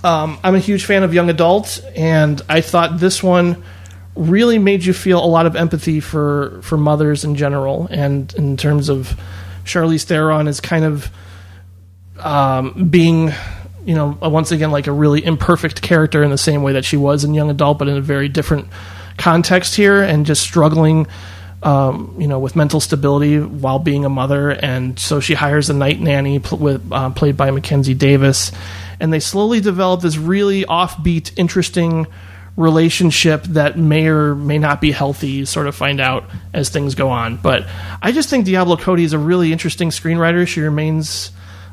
I'm a huge fan of young adult, and I thought this one really made you feel a lot of empathy for mothers in general, and in terms of Charlize Theron is kind of being, once again, like a really imperfect character in the same way that she was in young adult, but in a very different context here, and just struggling with mental stability while being a mother. And so she hires a night nanny played by Mackenzie Davis, and they slowly develop this really offbeat, interesting relationship that may or may not be healthy. You sort of find out as things go on. But I just think Diablo Cody is a really interesting screenwriter. She remains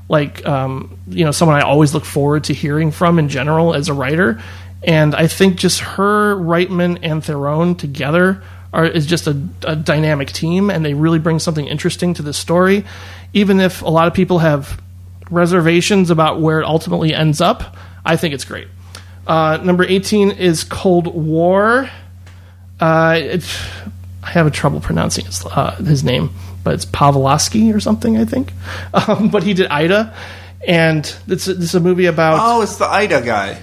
someone I always look forward to hearing from in general as a writer. And I think just her, Reitman, and Theron together is just a dynamic team, and they really bring something interesting to the story. Even if a lot of people have reservations about where it ultimately ends up, I think it's great. Number 18 is Cold War. I have a trouble pronouncing his name, but it's Pavlovsky or something, I think. But he did Ida, and it's a movie about... Oh, it's the Ida guy.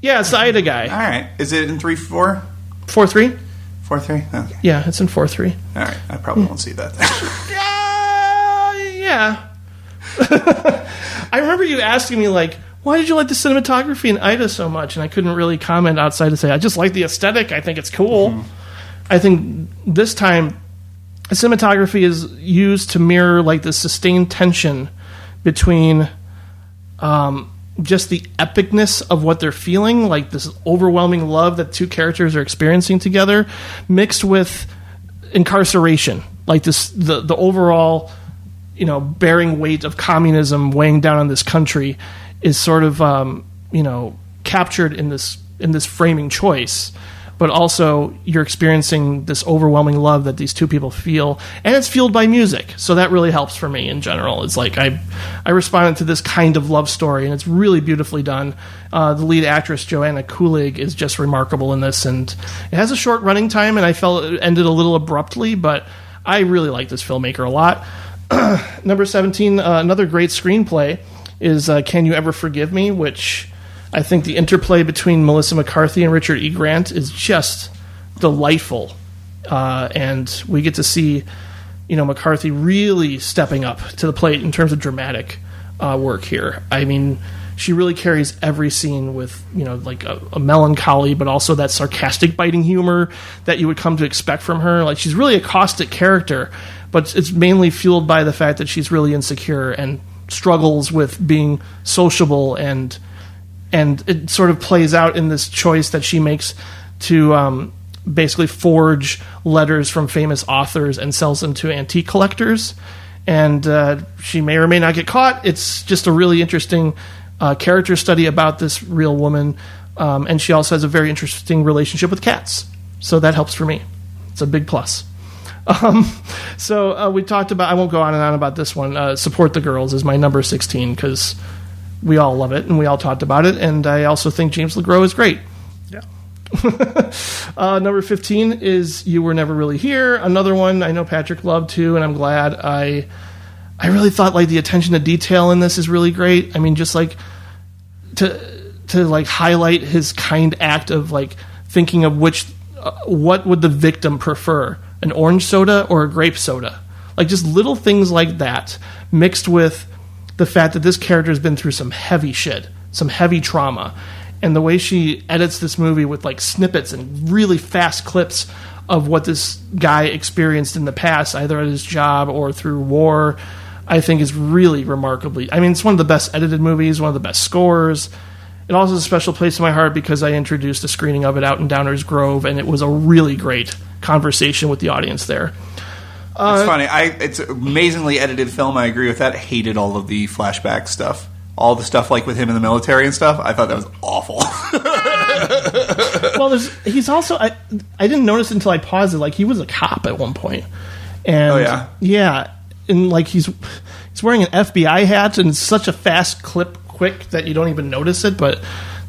Yeah, it's the Ida guy. All right. Is it in 3-4? 4-3? 4-3? Okay. Yeah, it's in 4-3. All right. I probably won't see that then. Yeah. I remember you asking me, like, why did you like the cinematography in Ida so much? And I couldn't really comment outside to say, I just like the aesthetic. I think it's cool. Mm-hmm. I think this time, the cinematography is used to mirror, like, the sustained tension between just the epicness of what they're feeling, like this overwhelming love that two characters are experiencing together, mixed with incarceration, like this the overall bearing weight of communism weighing down on this country is sort of captured in this framing choice. But also you're experiencing this overwhelming love that these two people feel, and it's fueled by music. So that really helps for me in general. It's like I responded to this kind of love story, and it's really beautifully done. The lead actress, Joanna Kulig, is just remarkable in this, and it has a short running time, and I felt it ended a little abruptly, but I really like this filmmaker a lot. Number 17, another great screenplay is Can You Ever Forgive Me, which... I think the interplay between Melissa McCarthy and Richard E. Grant is just delightful. And we get to see, McCarthy really stepping up to the plate in terms of dramatic work here. I mean, she really carries every scene with, like a melancholy, but also that sarcastic, biting humor that you would come to expect from her. Like, she's really a caustic character, but it's mainly fueled by the fact that she's really insecure and struggles with being sociable, and it sort of plays out in this choice that she makes to basically forge letters from famous authors and sells them to antique collectors. And she may or may not get caught. It's just a really interesting character study about this real woman. And she also has a very interesting relationship with cats. So that helps for me. It's a big plus. So we talked about, I won't go on and on about this one. Support the Girls is my number 16 because... we all love it, and we all talked about it, and I also think James LeGros is great. Yeah. Number 15 is You Were Never Really Here, another one I know Patrick loved too, and I'm glad I I really thought like the attention to detail in this is really great. I mean, just like to like highlight his kind act of like thinking of what would the victim prefer, an orange soda or a grape soda? Like just little things like that mixed with the fact that this character has been through some heavy shit, some heavy trauma. And the way she edits this movie with like snippets and really fast clips of what this guy experienced in the past, either at his job or through war, I think is really remarkably... I mean, it's one of the best edited movies, one of the best scores. It also has a special place in my heart because I introduced a screening of it out in Downers Grove, and it was a really great conversation with the audience there. It's funny. It's an amazingly edited film. I agree with that. Hated all of the flashback stuff. All the stuff like with him in the military and stuff. I thought that was awful. Well, he's also... I didn't notice until I paused it. Like, he was a cop at one point. And, oh, yeah? Yeah. And, like, he's wearing an FBI hat, and it's such a fast quick that you don't even notice it. But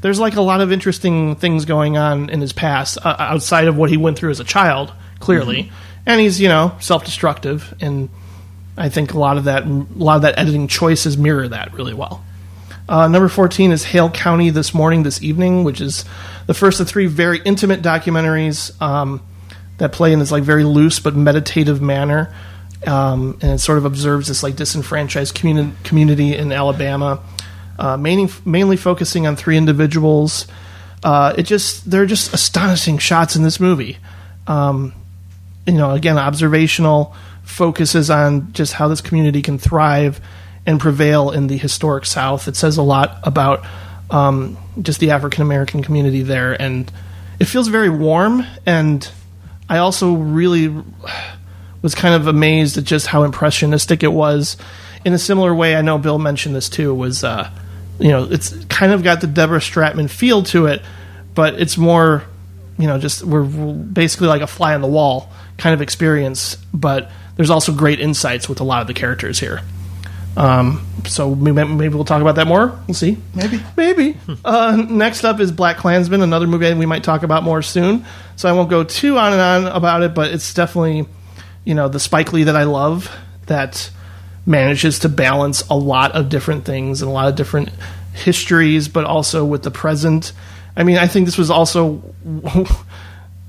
there's, like, a lot of interesting things going on in his past outside of what he went through as a child, clearly. Mm-hmm. And he's, self-destructive. And I think a lot of that editing choices mirror that really well. Number 14 is Hale County This Morning, This Evening, which is the first of 3 very intimate documentaries that play in this like very loose but meditative manner, and it sort of observes this like disenfranchised community in Alabama, mainly focusing on 3 individuals. There are just astonishing shots in this movie. Again, observational, focuses on just how this community can thrive and prevail in the historic South. It says a lot about just the African-American community there, and it feels very warm, and I also really was kind of amazed at just how impressionistic it was. In a similar way, I know Bill mentioned this too, was, it's kind of got the Deborah Stratman feel to it, but it's more, we're basically like a fly on the wall kind of experience, but there's also great insights with a lot of the characters here. So maybe we'll talk about that more. We'll see. Maybe. Next up is Black Klansman, another movie we might talk about more soon. So I won't go too on and on about it, but it's definitely, the Spike Lee that I love that manages to balance a lot of different things and a lot of different histories, but also with the present. I mean, I think this was also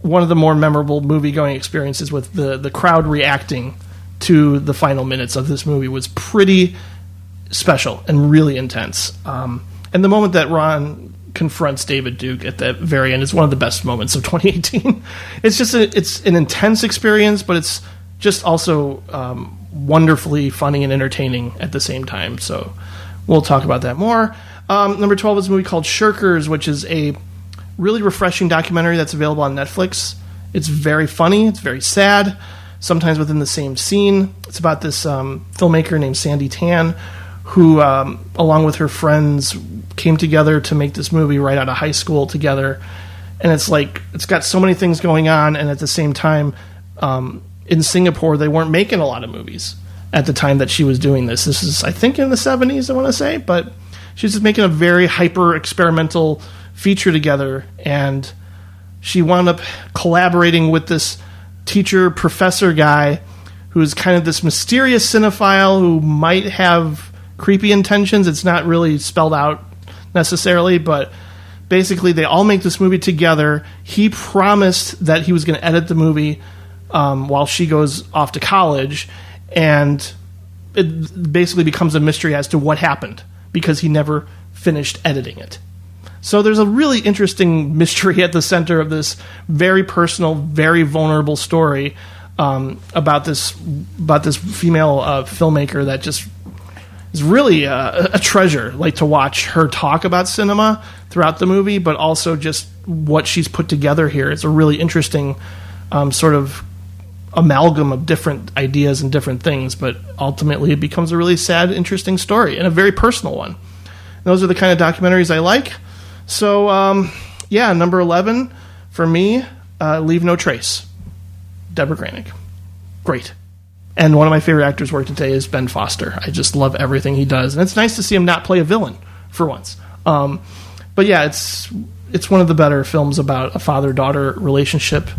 one of the more memorable movie-going experiences with the crowd reacting to the final minutes of this movie was pretty special and really intense. And the moment that Ron confronts David Duke at the very end is one of the best moments of 2018. It's just it's an intense experience, but it's just also wonderfully funny and entertaining at the same time. So we'll talk about that more. Number 12 is a movie called Shirkers, which is a really refreshing documentary that's available on Netflix. It's very funny. It's very sad, sometimes within the same scene. It's about this filmmaker named Sandy Tan who, along with her friends, came together to make this movie right out of high school together. And it's got so many things going on, and at the same time, in Singapore, they weren't making a lot of movies at the time that she was doing this. This is, I think, in the 70s, I want to say, but she's just making a very hyper-experimental feature together, and she wound up collaborating with this teacher-professor guy who's kind of this mysterious cinephile who might have creepy intentions. It's not really spelled out necessarily, but basically they all make this movie together. He promised that he was going to edit the movie while she goes off to college, and it basically becomes a mystery as to what happened because he never finished editing it. So there's a really interesting mystery at the center of this very personal, very vulnerable story about this female filmmaker that just is really a treasure, like to watch her talk about cinema throughout the movie, but also just what she's put together here. It's a really interesting sort of amalgam of different ideas and different things, but ultimately it becomes a really sad, interesting story and a very personal one. And those are the kind of documentaries I like. So, number 11 for me, Leave No Trace. Deborah Granick. Great. And one of my favorite actors working today is Ben Foster. I just love everything he does. And it's nice to see him not play a villain for once. But yeah, it's one of the better films about a father-daughter relationship,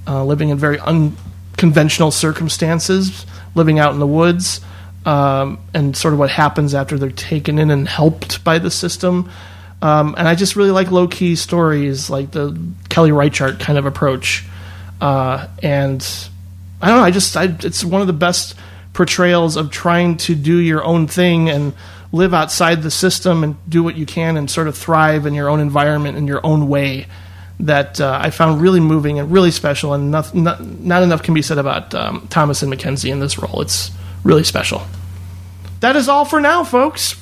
living in very unconventional circumstances, living out in the woods. and sort of what happens after they're taken in and helped by the system. And I just really like low-key stories, like the Kelly Reichardt kind of approach. And I don't know, it's one of the best portrayals of trying to do your own thing and live outside the system and do what you can and sort of thrive in your own environment in your own way that I found really moving and really special, and not enough can be said about Thomasin McKenzie in this role. It's really special. That is all for now, folks.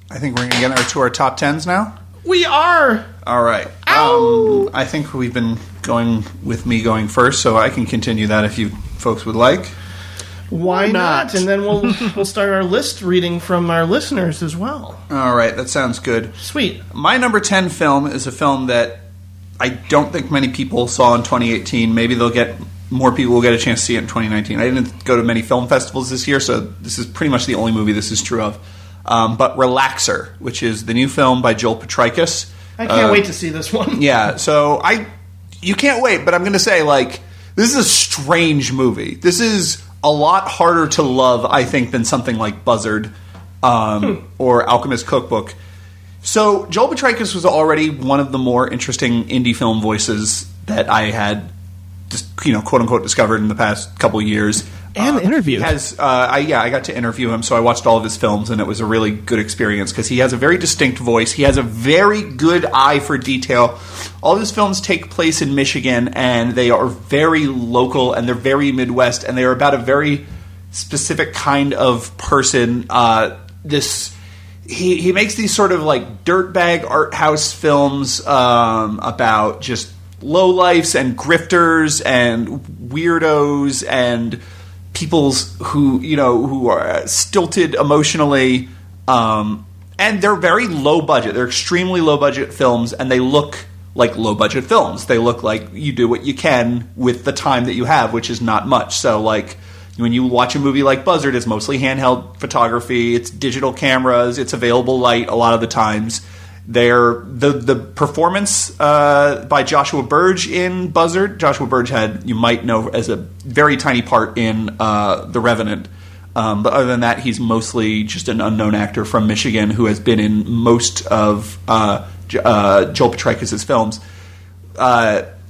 I think we're going to get to our top 10s now. We are! All right. I think we've been going with me going first, so I can continue that if you folks would like. Why not? And then we'll start our list reading from our listeners as well. All right, that sounds good. Sweet. My number 10 film is a film that I don't think many people saw in 2018. Maybe more people will get a chance to see it in 2019. I didn't go to many film festivals this year, so this is pretty much the only movie this is true of. But Relaxer, which is the new film by Joel Petrakis. I can't wait to see this one. Yeah, so you can't wait, but I'm going to say, this is a strange movie. This is a lot harder to love, I think, than something like Buzzard or Alchemist Cookbook. So Joel Petrakis was already one of the more interesting indie film voices that I had, just, quote unquote, discovered in the past couple years. And interviewed. I got to interview him, so I watched all of his films, and it was a really good experience because he has a very distinct voice. He has a very good eye for detail. All of his films take place in Michigan, and they are very local, and they're very Midwest, and they are about a very specific kind of person. He makes these sort of like dirtbag art house films about just lowlifes and grifters and weirdos and people's who are stilted emotionally, and they're very low budget. They're extremely low budget films, and they look like low budget films. They look like you do what you can with the time that you have, which is not much. So when you watch a movie like Buzzard, it's mostly handheld photography, it's digital cameras, it's available light a lot of the times. The performance by Joshua Burge in Buzzard. Joshua Burge you might know as a very tiny part in The Revenant. But other than that, he's mostly just an unknown actor from Michigan who has been in most of Joel Petrakis' films.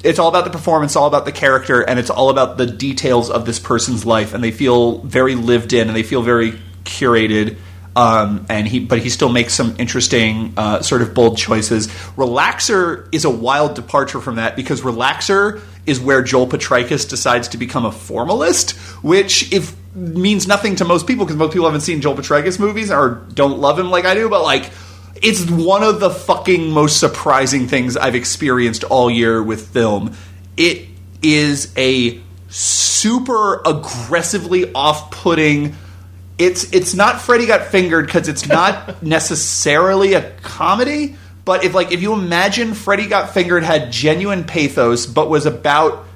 It's all about the performance, all about the character, and it's all about the details of this person's life. And they feel very lived in, and they feel very curated. But he still makes some interesting, sort of bold choices. Relaxer is a wild departure from that because Relaxer is where Joel Petrakis decides to become a formalist, which means nothing to most people because most people haven't seen Joel Petrakis movies or don't love him like I do. But it's one of the fucking most surprising things I've experienced all year with film. It is a super aggressively off-putting. It's not Freddy Got Fingered because it's not necessarily a comedy, but if you imagine Freddy Got Fingered had genuine pathos, but was about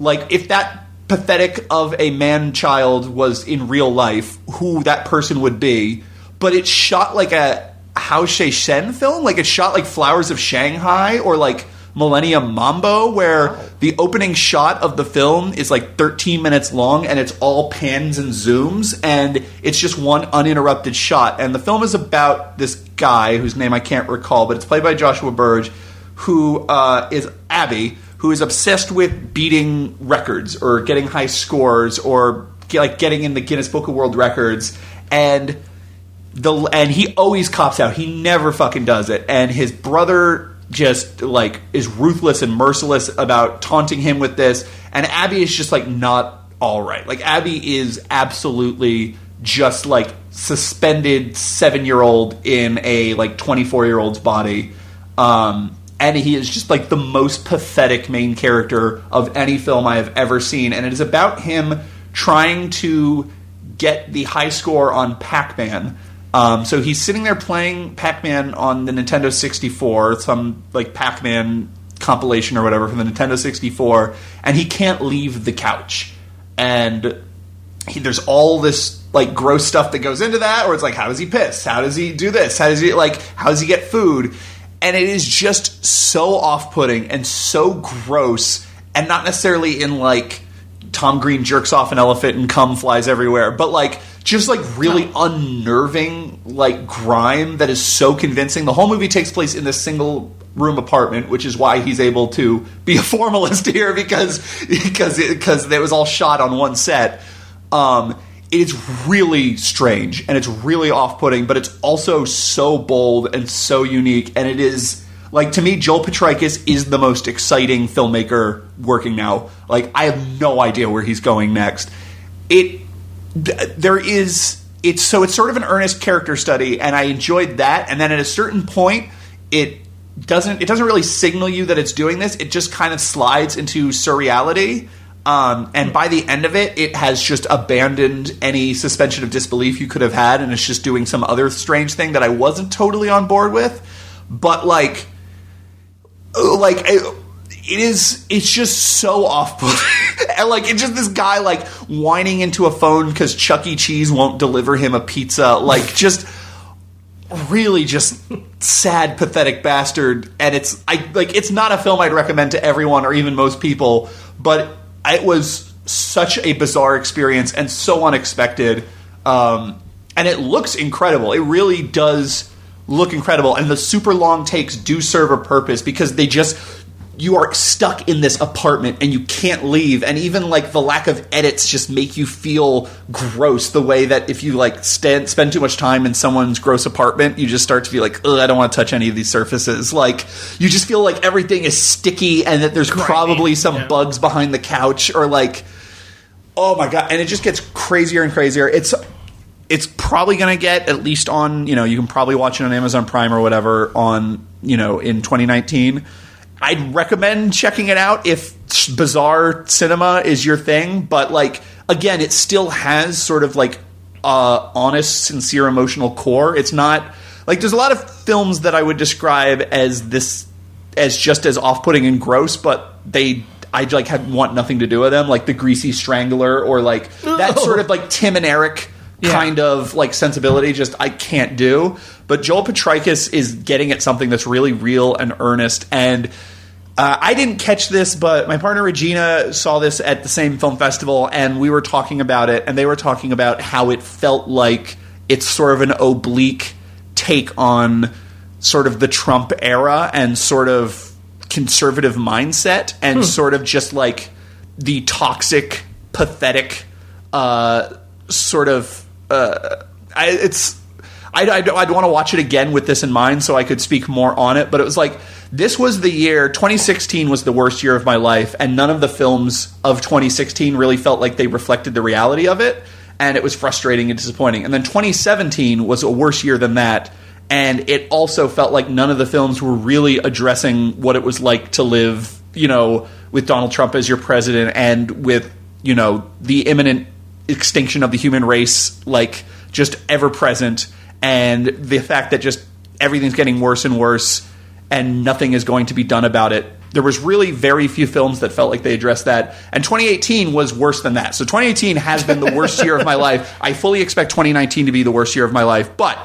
if that pathetic of a man-child was in real life, who that person would be, but it's shot like a Hao Shen film, it's shot like Flowers of Shanghai or Millennium Mambo, where the opening shot of the film is 13 minutes long and it's all pans and zooms and it's just one uninterrupted shot. And the film is about this guy whose name I can't recall, but it's played by Joshua Burge, who is Abby, who is obsessed with beating records or getting high scores or getting in the Guinness Book of World Records. And he always cops out. He never fucking does it. And his brother just is ruthless and merciless about taunting him with this, and Abby is just not all right. Abby is absolutely just suspended 7-year-old in a 24-year-old's body, and he is just the most pathetic main character of any film I have ever seen, and it is about him trying to get the high score on Pac-Man. So he's sitting there playing Pac-Man on the Nintendo 64, some Pac-Man compilation or whatever from the Nintendo 64, and he can't leave the couch. And there's all this gross stuff that goes into that, or it's how does he piss? How does he do this? How does he get food? And it is just so off-putting and so gross, and not necessarily in Tom Green jerks off an elephant and cum flies everywhere, but like just like really unnerving like grime that is so convincing. The whole movie takes place in this single room apartment, which is why he's able to be a formalist here because it was all shot on one set. It's really strange and it's really off-putting, but it's also so bold and so unique. And it is, like, to me, Joel Petrakis is the most exciting filmmaker working now. Like, I have no idea where he's going next. It's sort of an earnest character study, and I enjoyed that. And then at a certain point, it doesn't really signal you that it's doing this. It just kind of slides into surreality. And by the end of it, it has just abandoned any suspension of disbelief you could have had, and it's just doing some other strange thing that I wasn't totally on board with. But it's just so off-putting. And like, it's just this guy like whining into a phone because Chuck E. Cheese won't deliver him a pizza. Like, just really just sad, pathetic bastard. And it's not a film I'd recommend to everyone or even most people, but it was such a bizarre experience and so unexpected. And it looks incredible. It really does look incredible. And the super long takes do serve a purpose because you are stuck in this apartment and you can't leave. And even like the lack of edits just make you feel gross, the way that if you like spend too much time in someone's gross apartment, you just start to feel like, ugh, I don't want to touch any of these surfaces. Like, you just feel like everything is sticky and that there's probably some bugs behind the couch, or like, oh my God. And it just gets crazier and crazier. It's probably going to get, at least on, you can probably watch it on Amazon Prime or whatever on, in 2019. I'd recommend checking it out if bizarre cinema is your thing. But, like, again, it still has sort of, like, honest, sincere, emotional core. It's not... Like, there's a lot of films that I would describe as just as off-putting and gross, but I want nothing to do with them. Like The Greasy Strangler, or, like, that sort of, like, Tim and Eric kind of, like, sensibility. Just, I can't do. But Joel Petrakis is getting at something that's really real and earnest. And I didn't catch this, but my partner Regina saw this at the same film festival, and we were talking about it, and they were talking about how it felt like it's sort of an oblique take on sort of the Trump era and sort of conservative mindset and sort of just like the toxic, pathetic sort of... I'd want to watch it again with this in mind so I could speak more on it, but it was like, this was the year, 2016 was the worst year of my life, and none of the films of 2016 really felt like they reflected the reality of it, and it was frustrating and disappointing. And then 2017 was a worse year than that, and it also felt like none of the films were really addressing what it was like to live, with Donald Trump as your president, and with, the imminent extinction of the human race, like, just ever present, and the fact that just everything's getting worse and worse and nothing is going to be done about it. There was really very few films that felt like they addressed that, and 2018 was worse than that. So 2018 has been the worst year of my life. I fully expect 2019 to be the worst year of my life, but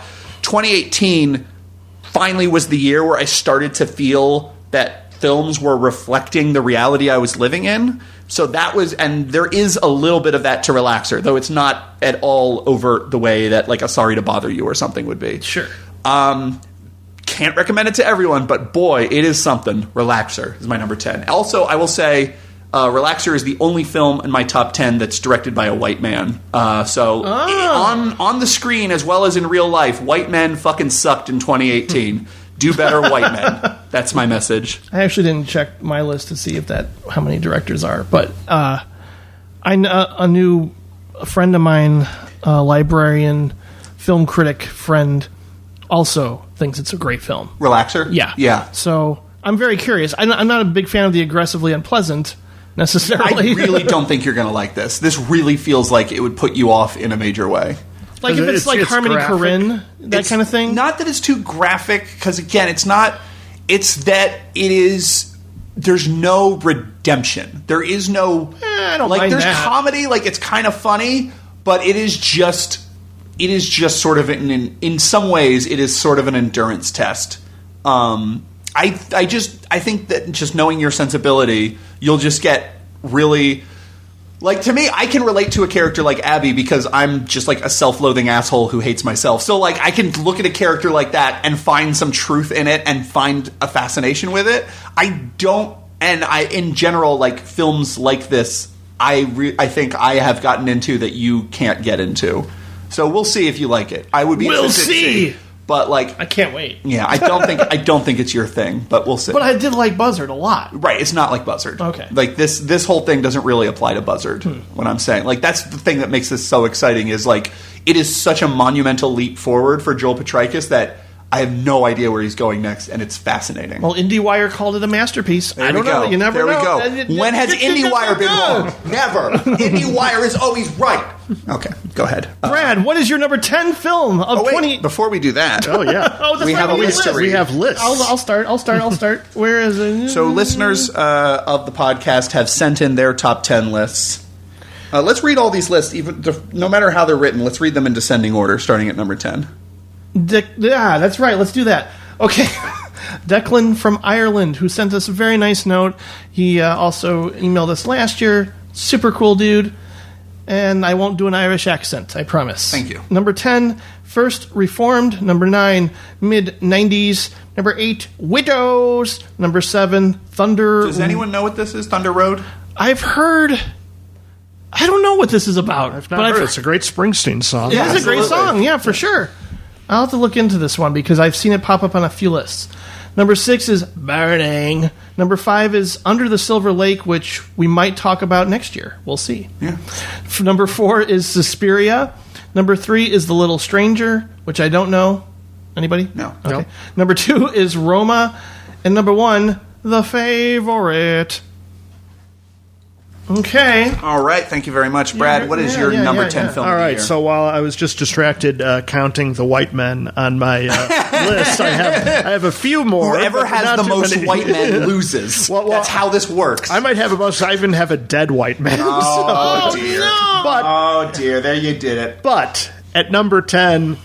2018 finally was the year where I started to feel that films were reflecting the reality I was living in. So that was, and there is a little bit of that to Relaxer, though it's not at all overt the way that like a Sorry to Bother You or something would be. Sure. Can't recommend it to everyone, but boy, it is something. Relaxer is my number 10. Also, I will say, Relaxer is the only film in my top 10 that's directed by a white man. On the screen as well as in real life, white men fucking sucked in 2018. Do better, white men. That's my message. I actually didn't check my list to see how many directors are, but a new friend of mine, librarian, film critic friend, also thinks it's a great film. Relaxer? Yeah. So I'm very curious. I'm not a big fan of the aggressively unpleasant necessarily. I really don't think you're going to like this. This really feels like it would put you off in a major way. Like if it's like Harmony Korine, that kind of thing? Not that it's too graphic, because again, it's not... It's that it is... There's no redemption. There is no... I don't mind there's that. Comedy, like it's kind of funny, but it is just sort of... In some ways, it is sort of an endurance test. I think that just knowing your sensibility, you'll just get really... Like, to me, I can relate to a character like Abby because I'm just like a self-loathing asshole who hates myself. So, like, I can look at a character like that and find some truth in it and find a fascination with it. In general, like, films like this, I think I have gotten into that you can't get into. So we'll see if you like it. I would be interested to see. But, like, I can't wait. Yeah, I don't think it's your thing, but we'll see. But I did like Buzzard a lot. Right, it's not like Buzzard. Okay. Like, this whole thing doesn't really apply to Buzzard, what I'm saying. Like, that's the thing that makes this so exciting is, like, it is such a monumental leap forward for Joel Petrakis that I have no idea where he's going next, and it's fascinating. Well, IndieWire called it a masterpiece. I don't know. You never know. There we go. When has IndieWire been wrong? Never. IndieWire is always right. Okay, go ahead. Brad, what is your number 10 film of 20... Before we do that... Oh, yeah. we have a list to read. We have lists. I'll start. Where is it? So listeners of the podcast have sent in their top 10 lists. Let's read all these lists, no matter how they're written. Let's read them in descending order, starting at number 10. Yeah, that's right. Let's do that. Okay. Declan from Ireland, who sent us a very nice note. He also emailed us last year. Super cool dude. And I won't do an Irish accent, I promise. Thank you. Number 10, First Reformed. Number 9, Mid-90s. Number 8, Widows. Number 7, Thunder. Does anyone know what this is, Thunder Road? I've heard... I don't know what this is about. I've not heard. It's a great Springsteen song. It is a great song, yeah, for sure. I'll have to look into this one because I've seen it pop up on a few lists. Number 6 is Burning. Number 5 is Under the Silver Lake, which we might talk about next year. We'll see. Yeah. Number 4 is Suspiria. Number 3 is The Little Stranger, which I don't know. Anybody? No. Okay. No. Number 2 is Roma. And number 1, The Favorite. Okay. All right. Thank you very much, Brad. What is your number 10 film All of the right, year? so while I was just distracted counting the white men on my list, I have a few more. Whoever but has not the too most many. white men loses. Well, That's how this works. I might have I even have a dead white man. Oh, dear. But Oh, dear. There you did it. But at number 10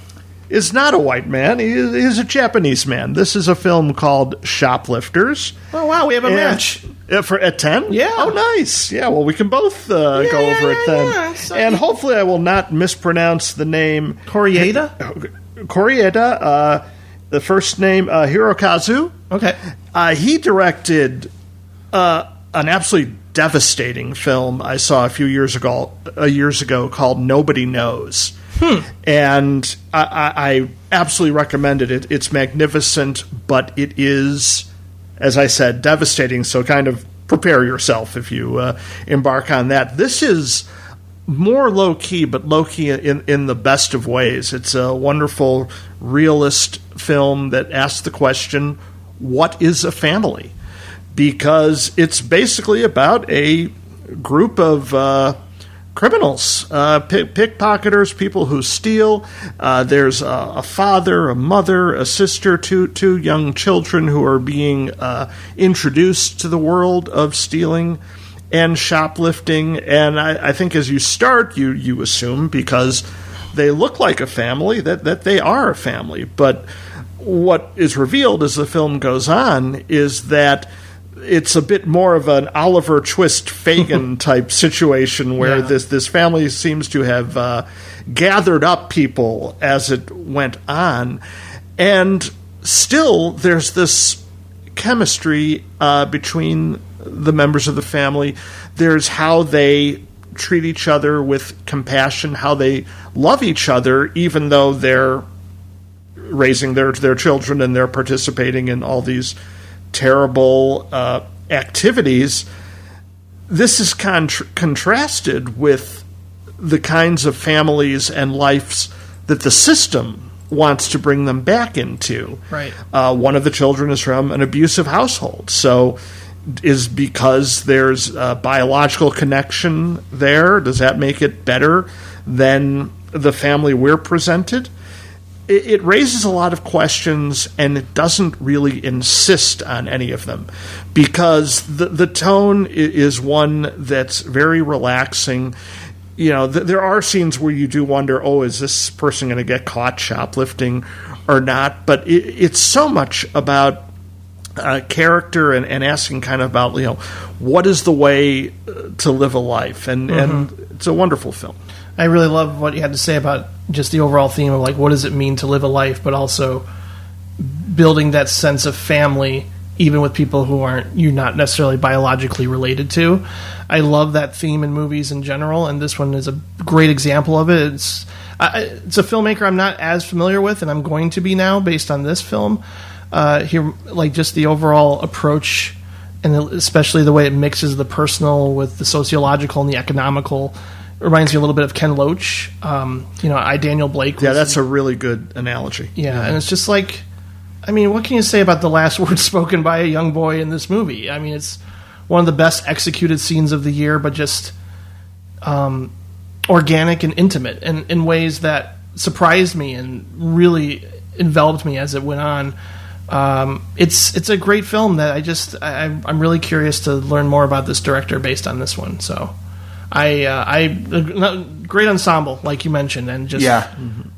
is not a white man. He's a Japanese man. This is a film called Shoplifters. Oh, wow, we have a match. At 10? Yeah. Oh, nice. Yeah, well, we can both go over it then. yeah. So and hopefully I will not mispronounce the name. Koreeda? The first name, Hirokazu. Okay. He directed an absolutely devastating film I saw a few years ago called Nobody Knows. And I absolutely recommend it. It's magnificent, but it is, as I said, devastating. So kind of prepare yourself if you embark on that. This is more low-key, but low-key in the best of ways. It's a wonderful, realist film that asks the question, what is a family? Because it's basically about a group of criminals, pickpocketers, people who steal. There's a father, a mother, a sister, two young children who are being introduced to the world of stealing and shoplifting. And I think as you start, you assume, because they look like a family, that they are a family. But what is revealed as the film goes on is that it's a bit more of an Oliver Twist Fagin type situation where this family seems to have gathered up people as it went on, and still there's this chemistry between the members of the family. There's how they treat each other with compassion, how they love each other even though they're raising their children and they're participating in all these terrible activities. This is contrasted with the kinds of families and lives that the system wants to bring them back into. Right. One of the children is from an abusive household, so is because there's a biological connection there, does that make it better than the family we're presented? It raises a lot of questions, and it doesn't really insist on any of them, because the tone is one that's very relaxing. You know, there are scenes where you do wonder, is this person going to get caught shoplifting or not? But it's so much about character and asking kind of about, what is the way to live a life, and it's a wonderful film. I really love what you had to say about just the overall theme of like what does it mean to live a life, but also building that sense of family even with people who you're not necessarily biologically related to. I love that theme in movies in general, and this one is a great example of it. It's a filmmaker I'm not as familiar with, and I'm going to be now based on this film. Here, like just the overall approach, and especially the way it mixes the personal with the sociological and the economical. It reminds me a little bit of Ken Loach. Daniel Blake. Yeah, that's a really good analogy. Yeah, and it's just like, I mean, what can you say about the last word spoken by a young boy in this movie? I mean, it's one of the best executed scenes of the year, but just organic and intimate, and in ways that surprised me and really enveloped me as it went on. It's a great film that I'm really curious to learn more about this director based on this one. So great ensemble, like you mentioned, and just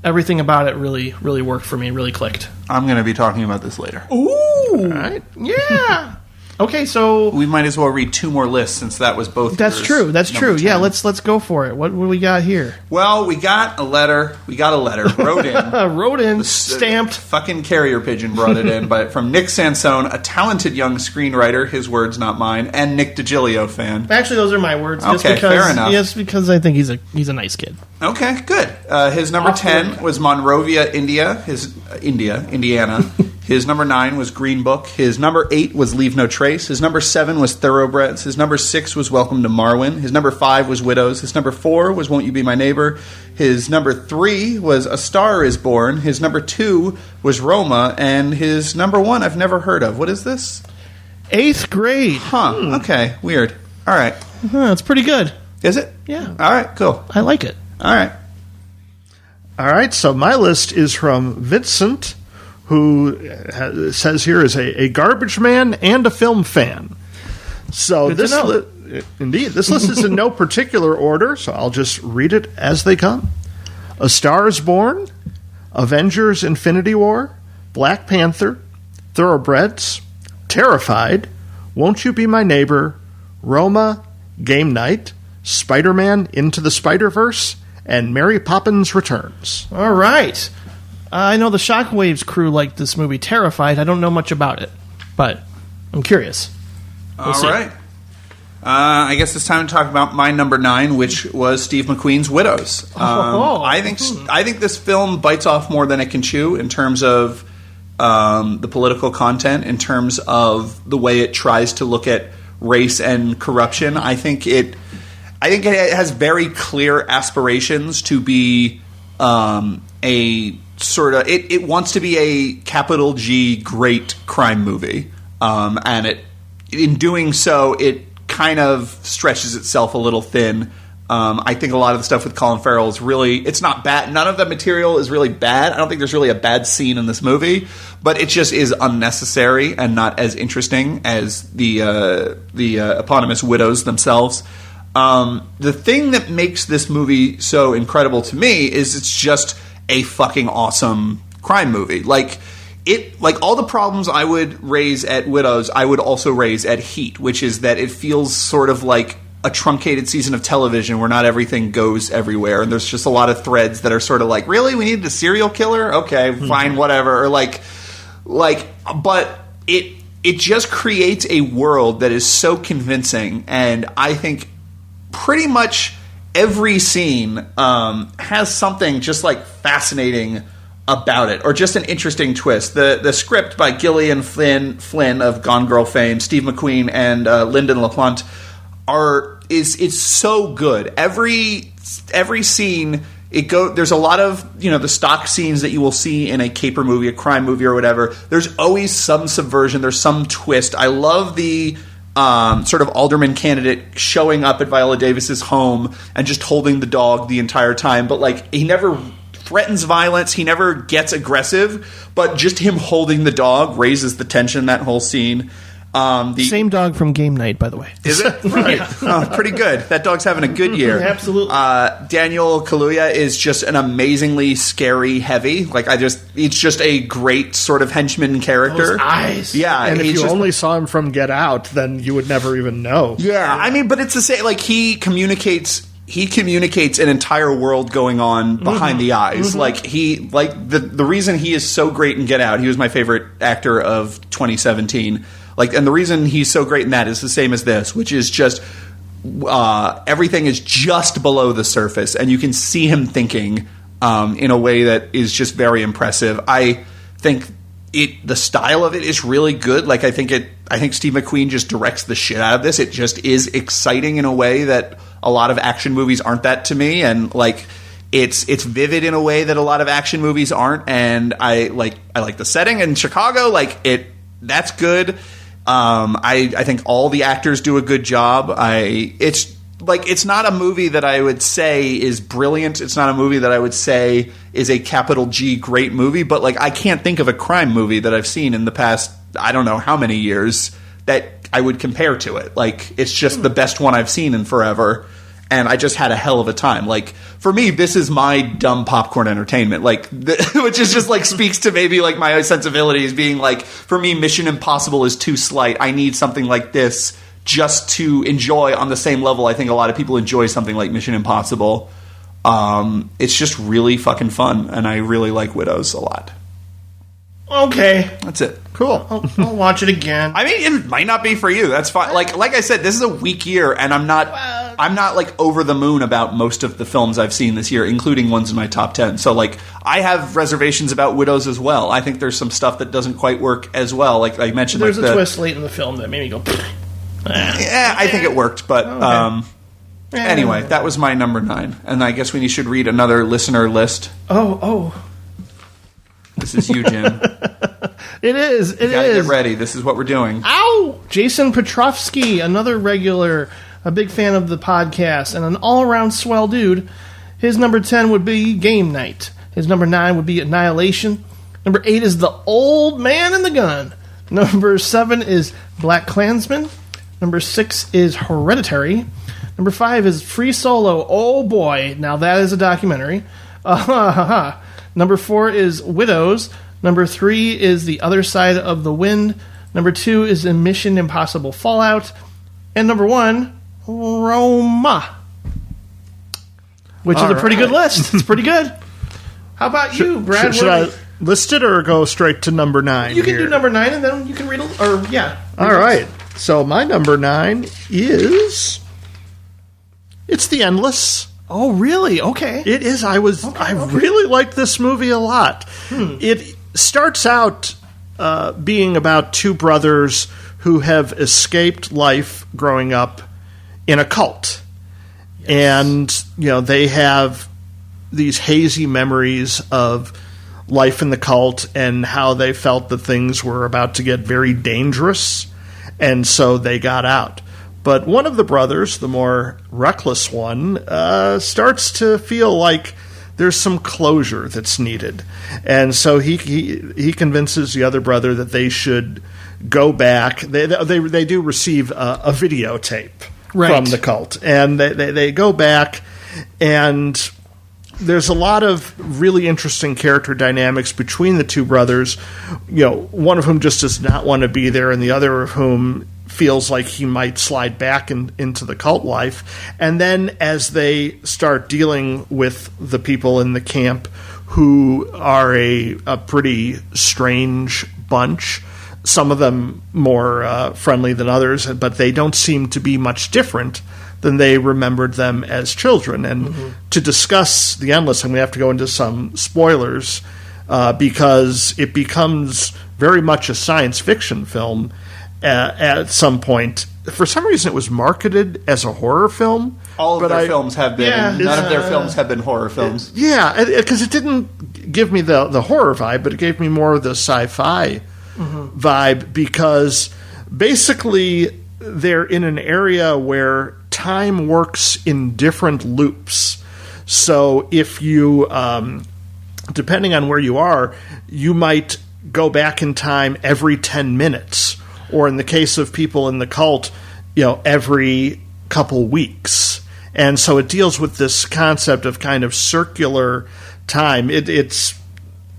everything about it really worked for me, really clicked. I'm going to be talking about this later. Ooh, all right, yeah. Okay, so we might as well read two more lists since that was both. That's true. That's true. 10. Yeah, let's go for it. What do we got here? Well, we got a letter. Wrote in. Stamped. Fucking carrier pigeon brought it in, but from Nick Sansone, a talented young screenwriter. His words, not mine. And Nick DiGilio fan. Actually, those are my words. Okay, fair enough. Yes, because I think he's a nice kid. Okay, good. His number 10 was Monrovia, Indiana. His number 9 was Green Book. His number 8 was Leave No Trace. His number 7 was Thoroughbreds. His number 6 was Welcome to Marwen. His number 5 was Widows. His number 4 was Won't You Be My Neighbor. His number 3 was A Star Is Born. His number 2 was Roma. And his number 1 I've never heard of. What is this? 8th Grade. Huh. Okay. Weird. All right. It's pretty good. Is it? Yeah. All right. Cool. I like it. All right. All right. So my list is from Vincent, who says here is a garbage man and a film fan. So this list is in no particular order, so I'll just read it as they come. A Star Is Born, Avengers Infinity War, Black Panther, Thoroughbreds, Terrified, Won't You Be My Neighbor, Roma, Game Night, Spider-Man Into the Spider-Verse, and Mary Poppins Returns. All right. I know the Shockwaves crew liked this movie, Terrified. I don't know much about it, but I'm curious. All right. I guess it's time to talk about my number 9, which was Steve McQueen's Widows. I think this film bites off more than it can chew in terms of the political content, in terms of the way it tries to look at race and corruption. I think it has very clear aspirations to be a sort of it wants to be a capital G great crime movie, and in doing so it kind of stretches itself a little thin. I think a lot of the stuff with Colin Farrell is it's not bad. None of the material is really bad. I don't think there's really a bad scene in this movie, but it just is unnecessary and not as interesting as the eponymous Widows themselves. The thing that makes this movie so incredible to me is it's just a fucking awesome crime movie. Like all the problems I would raise at Widows, I would also raise at Heat, which is that it feels sort of like a truncated season of television where not everything goes everywhere, and there's just a lot of threads that are sort of like, really, we needed a serial killer? Okay, fine, whatever. Or but it just creates a world that is so convincing, and I think pretty much every scene has something just like fascinating about it, or just an interesting twist. The script by Gillian Flynn of Gone Girl fame, Steve McQueen, and Lyndon LaPlante is so good. Every scene there's a lot of the stock scenes that you will see in a caper movie, a crime movie, or whatever. There's always some subversion. There's some twist. I love the sort of alderman candidate showing up at Viola Davis's home and just holding the dog the entire time, but he never threatens violence, he never gets aggressive, but just him holding the dog raises the tension in that whole scene. Same dog from Game Night, by the way. Is it? Right. Oh, pretty good. That dog's having a good year. Absolutely. Daniel Kaluuya is just an amazingly scary heavy. It's just a great sort of henchman character. Those eyes. Yeah. And if he's you just- only saw him from Get Out, then you would never even know. Yeah, I mean, but it's the same. Like he communicates an entire world going on behind the eyes. The reason he is so great in Get Out, he was my favorite actor of 2017. And the reason he's so great in that is the same as this, which is just everything is just below the surface, and you can see him thinking in a way that is just very impressive. I think the style of it is really good. I think Steve McQueen just directs the shit out of this. It just is exciting in a way that a lot of action movies aren't that to me, and it's vivid in a way that a lot of action movies aren't. And I like the setting in Chicago. That's good. I think all the actors do a good job. It's not a movie that I would say is brilliant. It's not a movie that I would say is a capital G great movie, but I can't think of a crime movie that I've seen in the past, I don't know how many years, that I would compare to it. It's just the best one I've seen in forever, and I just had a hell of a time. For me, this is my dumb popcorn entertainment, which is just speaks to maybe my sensibilities being for me, Mission Impossible is too slight. I need something like this just to enjoy on the same level I think a lot of people enjoy something like Mission Impossible. It's just really fucking fun, and I really like Widows a lot. Okay. That's it. Cool. I'll watch it again. I mean, it might not be for you. That's fine. Like I said, this is a weak year, and I'm not over the moon about most of the films I've seen this year, including ones in my top 10. So I have reservations about Widows as well. I think there's some stuff that doesn't quite work as well. Like I mentioned, there's a twist late in the film that made me go. Yeah, I think it worked, but anyway, that was my number 9, and I guess we should read another listener list. Oh. This is you, Jim. It is. You gotta get ready. This is what we're doing. Ow! Jason Petrovsky, another regular, a big fan of the podcast, and an all-around swell dude. His number 10 would be Game Night. His number 9 would be Annihilation. Number 8 is The Old Man and the Gun. Number 7 is Black Klansman. Number 6 is Hereditary. Number 5 is Free Solo. Oh boy, now that is a documentary. Number 4 is Widows. Number 3 is The Other Side of the Wind. Number 2 is Mission Impossible Fallout. And number 1, Roma. Which is a pretty good list. It's pretty good. How about you, Brad? Should I list it or go straight to number 9? You can do number 9 and then you can read All right. So my number 9 is... It's The Endless. Oh, really? Okay. It is. I really like this movie a lot. It starts out being about two brothers who have escaped life growing up in a cult. Yes. And, they have these hazy memories of life in the cult and how they felt that things were about to get very dangerous, and so they got out. But one of the brothers, the more reckless one, starts to feel like there's some closure that's needed. And so he convinces the other brother that they should go back. They do receive a videotape from the cult. And they go back, and there's a lot of really interesting character dynamics between the two brothers. One of whom just does not want to be there, and the other of whom feels like he might slide back into the cult life. And then as they start dealing with the people in the camp who are a pretty strange bunch, some of them more friendly than others, but they don't seem to be much different than they remembered them as children. And to discuss The Endless, I'm going to have to go into some spoilers because it becomes very much a science fiction film at some point. For some reason, it was marketed as a horror film. All of their films have been. Yeah, none of their films have been horror films. Because it didn't give me the horror vibe, but it gave me more of the sci-fi vibe, because basically they're in an area where time works in different loops. So if you, depending on where you are, you might go back in time every 10 minutes. or in the case of people in the cult, every couple weeks. And so it deals with this concept of kind of circular time. It's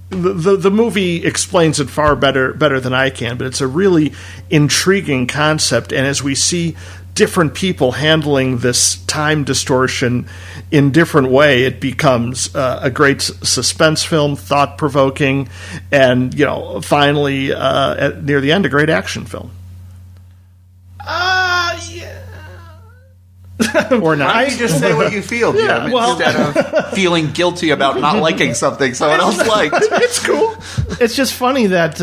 the movie explains it far better than I can, but it's a really intriguing concept. And as we see different people handling this time distortion in different way, it becomes a great suspense film, thought-provoking, and finally near the end, a great action film. Or not. Why don't you just say what you feel, Jim, instead of feeling guilty about not liking something someone else liked? It's cool. It's just funny that,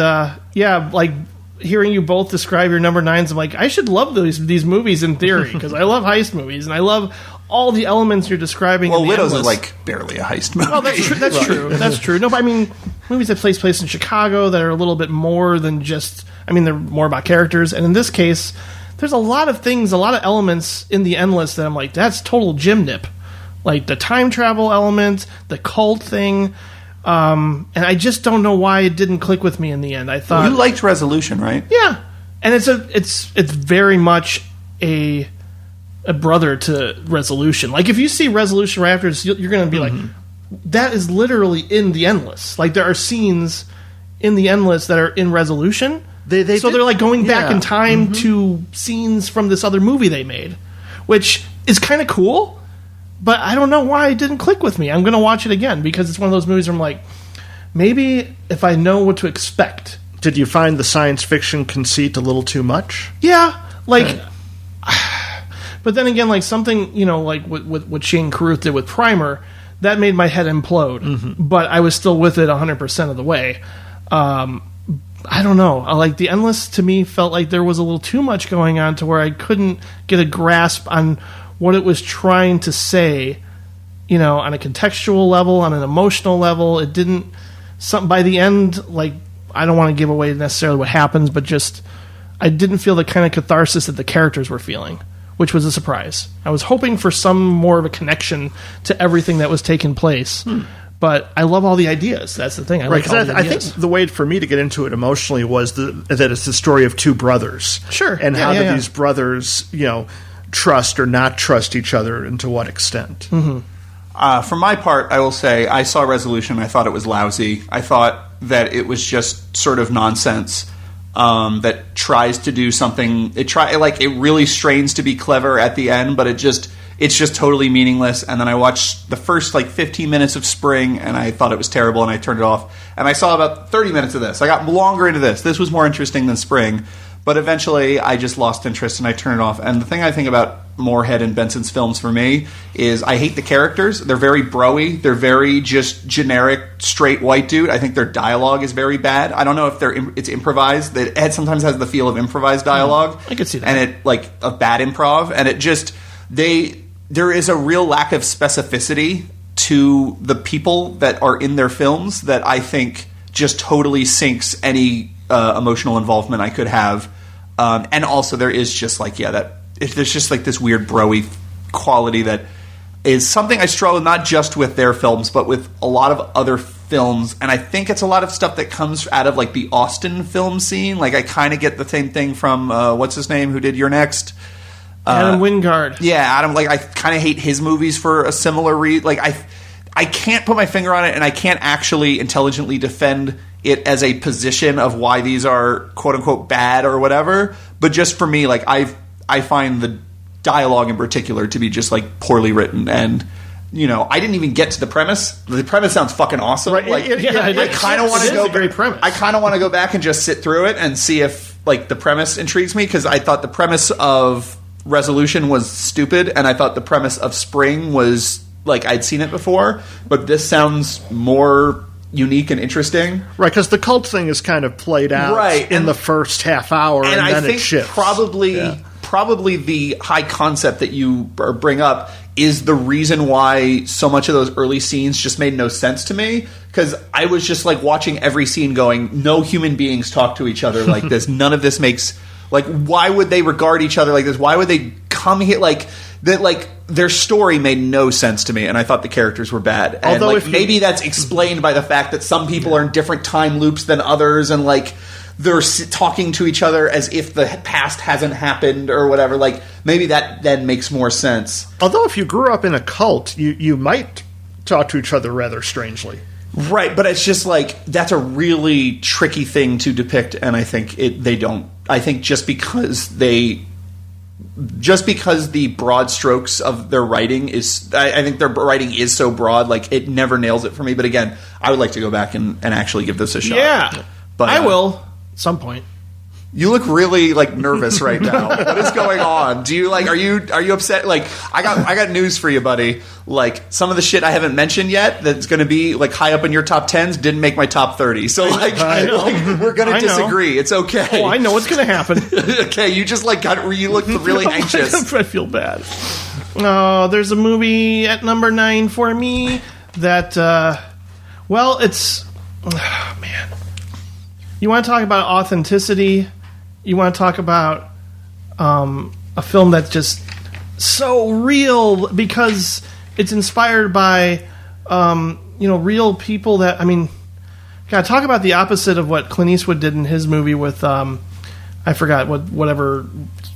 like hearing you both describe your number 9s, I'm like, I should love these movies in theory, because I love heist movies, and I love all the elements you're describing. Well, in Widows Endless. is like barely a heist movie. Oh, that's true. That's true. That's true. No, but I mean, movies that take place in Chicago that are a little bit more than just, they're more about characters, and in this case, there's a lot of things, a lot of elements in the Endless that I'm like, that's total Jim nip. Like the time travel element, the cult thing, and I just don't know why it didn't click with me in the end. I thought You liked Resolution, right? yeah, and it's very much a brother to Resolution. Like if you see Resolution right after, you're going to be like, that is literally in the Endless. Like there are scenes in the Endless that are in Resolution. They're like going back in time to scenes from this other movie they made, which is kind of cool, but I don't know why it didn't click with me. I'm going to watch it again because it's one of those movies where I'm like, maybe if I know what to expect. Did you find the science fiction conceit a little too much? Yeah, like, but then again, like something, like what Shane Carruth did with Primer, that made my head implode, but I was still with it 100% of the way. I don't know. Like the Endless to me felt like there was a little too much going on to where I couldn't get a grasp on what it was trying to say, on a contextual level, on an emotional level. It didn't. By the end, like I don't want to give away necessarily what happens, but just I didn't feel the kind of catharsis that the characters were feeling, which was a surprise. I was hoping for some more of a connection to everything that was taking place. But I love all the ideas. That's the thing. I like all the ideas. I think the way for me to get into it emotionally was that it's the story of two brothers. Sure. And how do these brothers, trust or not trust each other, and to what extent. For my part, I will say I saw Resolution. I thought it was lousy. I thought that it was just sort of nonsense that tries to do something. It really strains to be clever at the end, but it's just totally meaningless. And then I watched the first 15 minutes of Spring, and I thought it was terrible, and I turned it off. And I saw about 30 minutes of this. I got longer into this. This was more interesting than Spring. But eventually, I just lost interest, and I turned it off. And the thing I think about Moorhead and Benson's films for me is I hate the characters. They're very bro-y. They're very just generic, straight white dude. I think their dialogue is very bad. I don't know if it's improvised. It sometimes has the feel of improvised dialogue. I could see that. And of bad improv. And it just... There is a real lack of specificity to the people that are in their films that I think just totally sinks any emotional involvement I could have. And also there is just there's just this weird bro-y quality that is something I struggle not just with their films, but with a lot of other films. And I think it's a lot of stuff that comes out of the Austin film scene. I kind of get the same thing from, what's his name, who did You're Next? Adam Wingard. Yeah, Adam. I kind of hate his movies for a similar reason. I can't put my finger on it, and I can't actually intelligently defend it as a position of why these are quote unquote bad or whatever. But just for me, I find the dialogue in particular to be just poorly written, and I didn't even get to the premise. The premise sounds fucking awesome. Right? I kind of want to go. Great premise. I kind of want to go back and just sit through it and see if the premise intrigues me, because I thought the premise of Resolution was stupid, and I thought the premise of Spring was I'd seen it before, but this sounds more unique and interesting. Right, because the cult thing is kind of played out in the first half hour, and then I think it shifts. Probably the high concept that you bring up is the reason why so much of those early scenes just made no sense to me, because I was just watching every scene going, no human beings talk to each other like this. None of this makes... why would they regard each other like this? Why would they come here that? Their story made no sense to me, and I thought the characters were bad. And maybe that's explained by the fact that some people are in different time loops than others, and they're talking to each other as if the past hasn't happened or whatever. Like, maybe that then makes more sense. Although if you grew up in a cult, you might talk to each other rather strangely. Right, but it's just like, that's a really tricky thing to depict, and I think they don't. I think just because the broad strokes of their writing is, I think their writing is so broad, like, it never nails it for me. But again, I would like to go back and actually give this a shot. Yeah, but I will at some point. You look really like nervous right now. What is going on? Do you like? Are you upset? Like, I got news for you, buddy. Like, some of the shit I haven't mentioned yet that's going to be like high up in your top 10s didn't make my top 30. So like we're going to disagree. It's okay. Oh, I know what's going to happen. Okay, you just like you look really anxious. I feel bad. Oh, there's a movie at number 9 for me that, it's, oh, man. You want to talk about authenticity? You want to talk about a film that's just so real because it's inspired by real people that, I mean, God, talk about the opposite of what Clint Eastwood did in his movie with I forgot whatever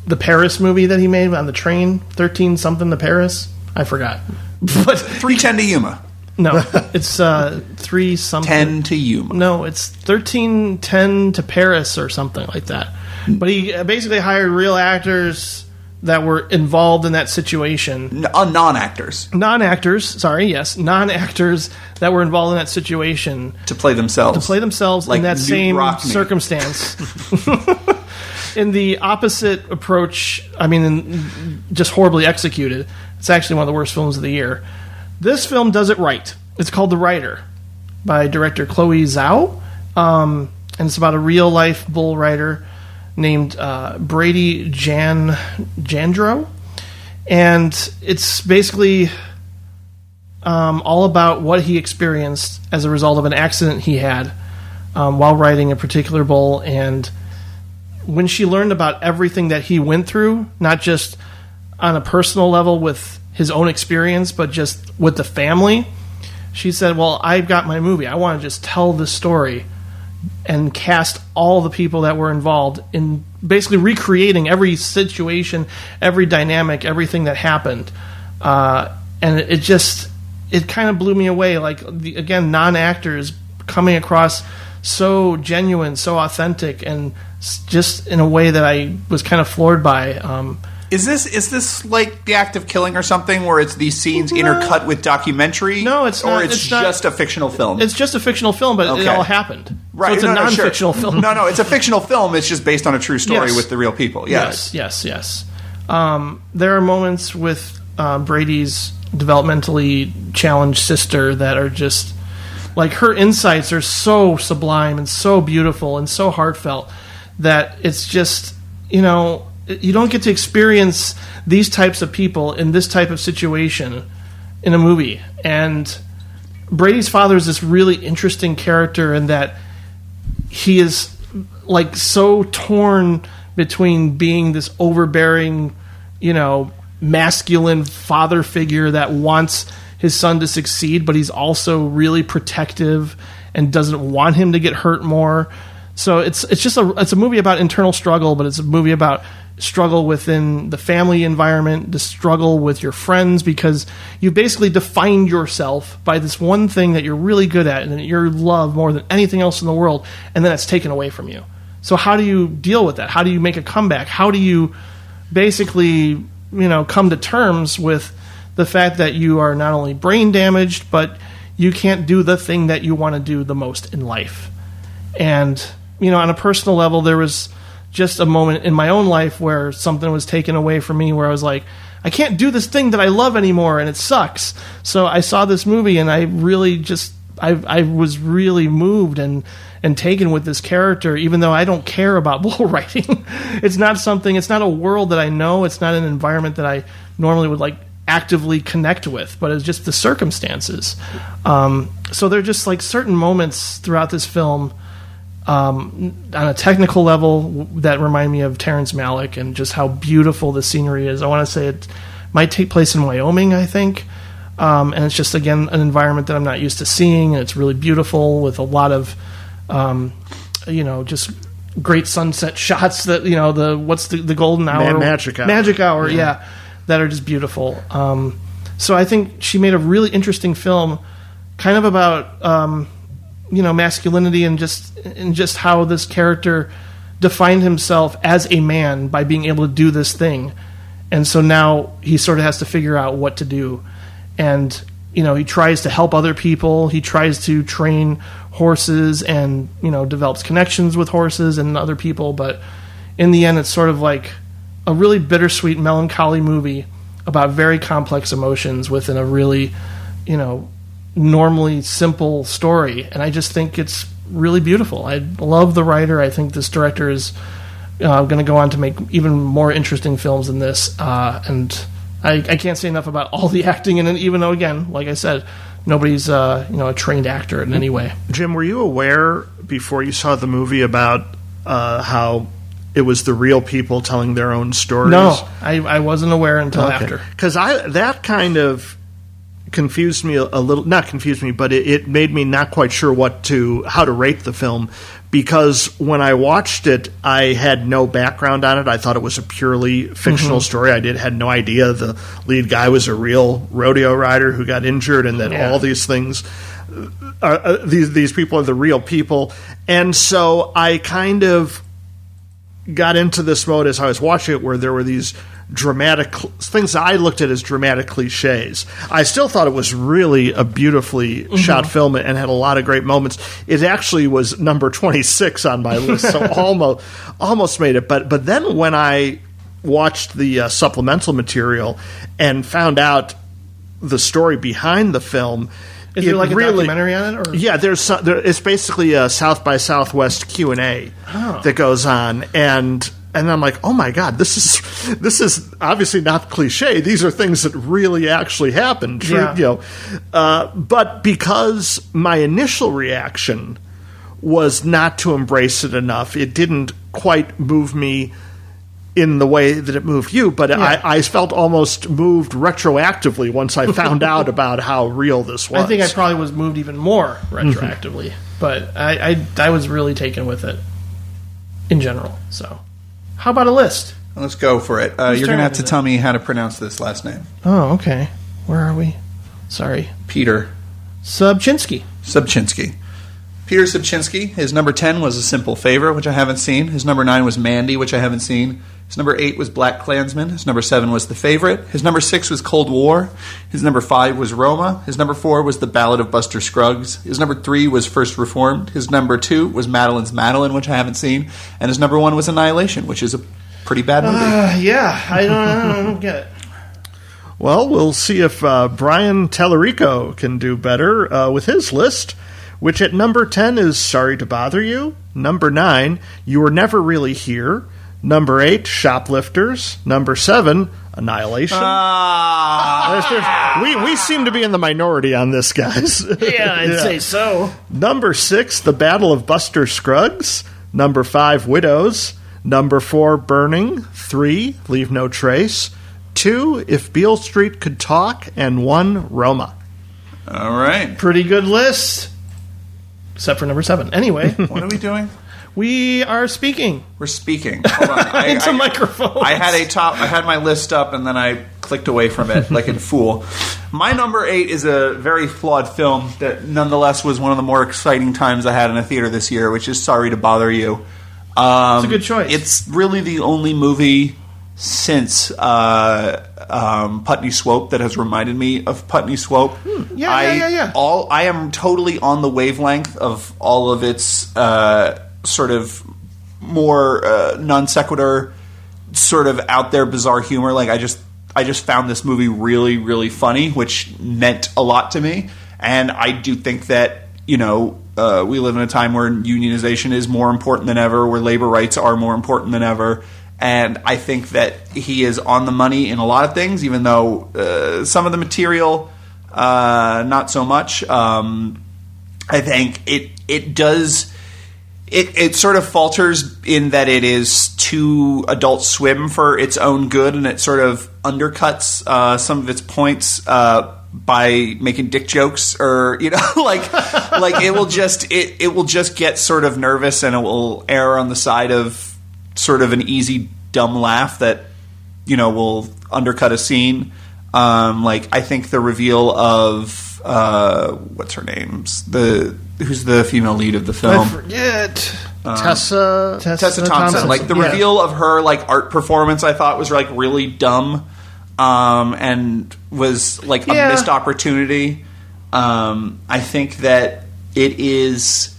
the Paris movie that he made on the train, 13 something to Paris. I forgot. But 3:10 to Yuma. No, it's 3 something. 10 to Yuma. No, it's 13:10 to Paris or something like that. But he basically hired real actors that were involved in that situation. Non-actors. Non-actors that were involved in that situation. To play themselves. Like in that same Rockney. circumstance. In the opposite approach, I mean, just horribly executed. It's actually one of the worst films of the year. This film does it right. It's called The Writer by director Chloe Zhao. And it's about a real-life bull rider named Brady Jandreau. And it's basically all about what he experienced as a result of an accident he had while riding a particular bull. And when she learned about everything that he went through, not just on a personal level with his own experience, but just with the family, she said, well, I've got my movie. I want to just tell the story and cast all the people that were involved in basically recreating every situation, every dynamic, everything that happened. And it kind of blew me away. Like, again, non-actors coming across so genuine, so authentic, and just in a way that I was kind of floored by. Is this like The Act of Killing or something, where it's these scenes intercut with documentary? No, it's not. Or it's just a fictional film? It's just a fictional film, but it all happened. Right. So it's a non-fictional film. No, it's a fictional film. It's just based on a true story with the real people. Yes. There are moments with Brady's developmentally challenged sister that are just, like, her insights are so sublime and so beautiful and so heartfelt that it's just, you don't get to experience these types of people in this type of situation in a movie. And Brady's father is this really interesting character in that he is, like, so torn between being this overbearing, masculine father figure that wants his son to succeed, but he's also really protective and doesn't want him to get hurt more. So it's a movie about internal struggle, but it's a movie about struggle within the family environment, the struggle with your friends, because you basically defined yourself by this one thing that you're really good at and that you love more than anything else in the world, and then it's taken away from you. So how do you deal with that? How do you make a comeback? How do you basically, come to terms with the fact that you are not only brain damaged, but you can't do the thing that you want to do the most in life? And, on a personal level, there was just a moment in my own life where something was taken away from me, where I was like, I can't do this thing that I love anymore, and it sucks. So I saw this movie, and I really I was really moved and taken with this character, even though I don't care about bull riding. It's not a world that I know. It's not an environment that I normally would, like, actively connect with, but it's just the circumstances. So there are just, like, certain moments throughout this film on a technical level that remind me of Terrence Malick and just how beautiful the scenery is. I want to say it might take place in Wyoming, I think. And it's just, again, an environment that I'm not used to seeing, and it's really beautiful with a lot of, just great sunset shots that, the golden hour? Magic hour. Magic hour, yeah. That are just beautiful. So I think she made a really interesting film kind of about, masculinity and just how this character defined himself as a man by being able to do this thing. And so now he sort of has to figure out what to do. And, he tries to help other people. He tries to train horses and, develops connections with horses and other people. But in the end, it's sort of like a really bittersweet, melancholy movie about very complex emotions within a really, normally simple story. And I just think it's really beautiful. I love the writer. I think this director is going to go on to make even more interesting films than this. And I can't say enough about all the acting in it, even though, again, like I said, nobody's a trained actor in any way. Jim, were you aware before you saw the movie about how it was the real people telling their own stories? No, I wasn't aware until after. Because that kind of confused me a little. Not confused me, but it made me not quite sure how to rate the film. Because when I watched it, I had no background on it. I thought it was a purely fictional story. I had no idea the lead guy was a real rodeo rider who got injured, and that all these things, these people are the real people. And so I kind of got into this mode as I was watching it, where there were these dramatic things that I looked at as dramatic cliches. I still thought it was really a beautifully shot film and had a lot of great moments. It actually was number 26 on my list, so almost made it. But then when I watched the supplemental material and found out the story behind the film, is there like a documentary on it? Or? Yeah, it's basically a South by Southwest Q&A that goes on, and I'm like, oh my God, this is obviously not cliche. These are things that really actually happened. But because my initial reaction was not to embrace it enough, it didn't quite move me in the way that it moved you. But I felt almost moved retroactively once I found out about how real this was. I think I probably was moved even more retroactively. But I was really taken with it in general. So. How about a list? Let's go for it. You're going to have to tell me how to pronounce this last name. Oh, okay. Where are we? Sorry. Peter Subchinsky. Peter Subchinsky. His number 10 was A Simple Favor, which I haven't seen. His number 9 was Mandy, which I haven't seen. His number 8 was Black Klansman. His number 7 was The Favorite. His number 6 was Cold War. His number 5 was Roma. His number 4 was The Ballad of Buster Scruggs. His number 3 was First Reformed. His number 2 was Madeline's Madeline, which I haven't seen. And his number 1 was Annihilation, which is a pretty bad movie. Yeah, I don't get it. Well, we'll see if Brian Tallarico can do better with his list, which at number 10 is Sorry to Bother You. Number 9, You Were Never Really Here. Number 8, Shoplifters. Number 7, Annihilation. We seem to be in the minority on this, guys. Yeah, I'd say so. Number 6, The Battle of Buster Scruggs. Number 5, Widows. Number 4, Burning. 3, Leave No Trace. 2, If Beale Street Could Talk. And 1, Roma. All right. Pretty good list. Except for number 7. Anyway. What are we doing? We are speaking. We're speaking. Hold on. Into microphones. I had my list up and then I clicked away from it like a fool. My number 8 is a very flawed film that nonetheless was one of the more exciting times I had in a theater this year, which is Sorry to Bother You. It's a good choice. It's really the only movie since Putney Swope that has reminded me of Putney Swope. Yeah. I am totally on the wavelength of all of its sort of more non sequitur, sort of out there bizarre humor. Like I just found this movie really, really funny, which meant a lot to me. And I do think that we live in a time where unionization is more important than ever, where labor rights are more important than ever. And I think that he is on the money in a lot of things, even though some of the material, not so much. I think it does. It sort of falters in that it is too Adult Swim for its own good, and it sort of undercuts some of its points. by making dick jokes, or like it will just get sort of nervous, and it will err on the side of sort of an easy dumb laugh that will undercut a scene. Like I think the reveal of what's her name? Who's the female lead of the film? I forget. Tessa Thompson. Like the reveal of her like art performance, I thought was like really dumb, and was like a missed opportunity. I think that it is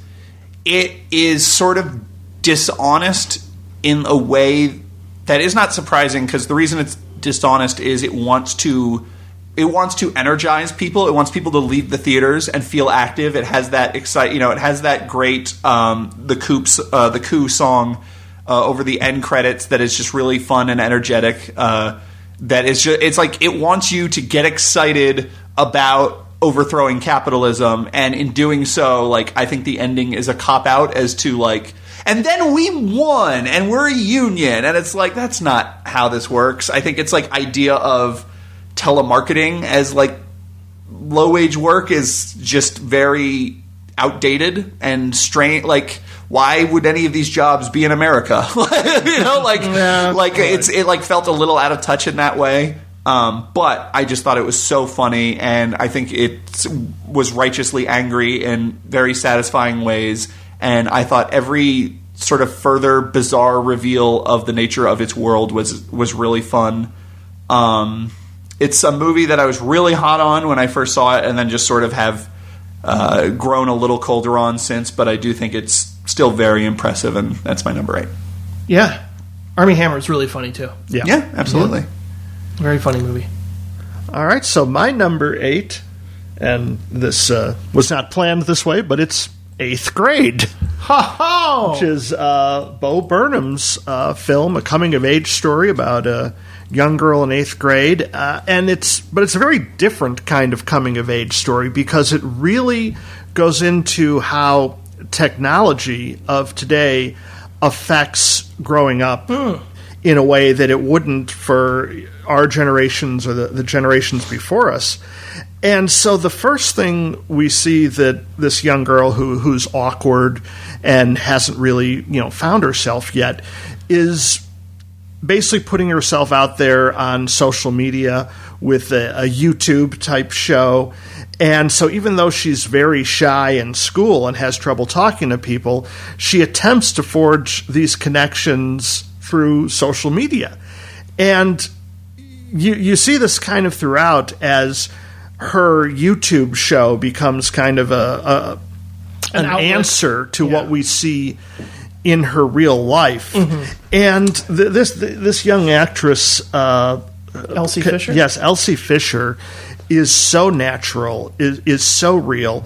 sort of dishonest in a way that is not surprising, because the reason it's dishonest is it wants to energize people. It wants people to leave the theaters and feel active. It has that it has that great the Coup song over the end credits that is just really fun and energetic. That is just, it's like it wants you to get excited about overthrowing capitalism, and in doing so, like I think the ending is a cop out as to like, and then we won and we're a union, and it's like that's not how this works. I think it's like idea of telemarketing as like low wage work is just very outdated and strange. Like, why would any of these jobs be in America? It like felt a little out of touch in that way. But I just thought it was so funny, and I think it was righteously angry in very satisfying ways. And I thought every sort of further bizarre reveal of the nature of its world was really fun. It's a movie that I was really hot on when I first saw it, and then just sort of have grown a little colder on since. But I do think it's still very impressive, and that's my number 8. Yeah. Armie Hammer is really funny, too. Yeah, absolutely. Very funny movie. All right, so my number 8, and this was not planned this way, but it's 8th Grade. Ha-ha! Which is Bo Burnham's film, a coming-of-age story about a young girl in 8th grade. But it's a very different kind of coming-of-age story, because it really goes into how technology of today affects growing up in a way that it wouldn't for our generations or the generations before us. And so the first thing we see that this young girl who's awkward and hasn't really, found herself yet is basically putting herself out there on social media with a YouTube type show. And so even though she's very shy in school and has trouble talking to people, she attempts to forge these connections through social media. And you see this kind of throughout as her YouTube show becomes kind of an answer to what we see in her real life. Mm-hmm. And this young actress, Elsie Fisher? Yes, Elsie Fisher is so natural, is so real.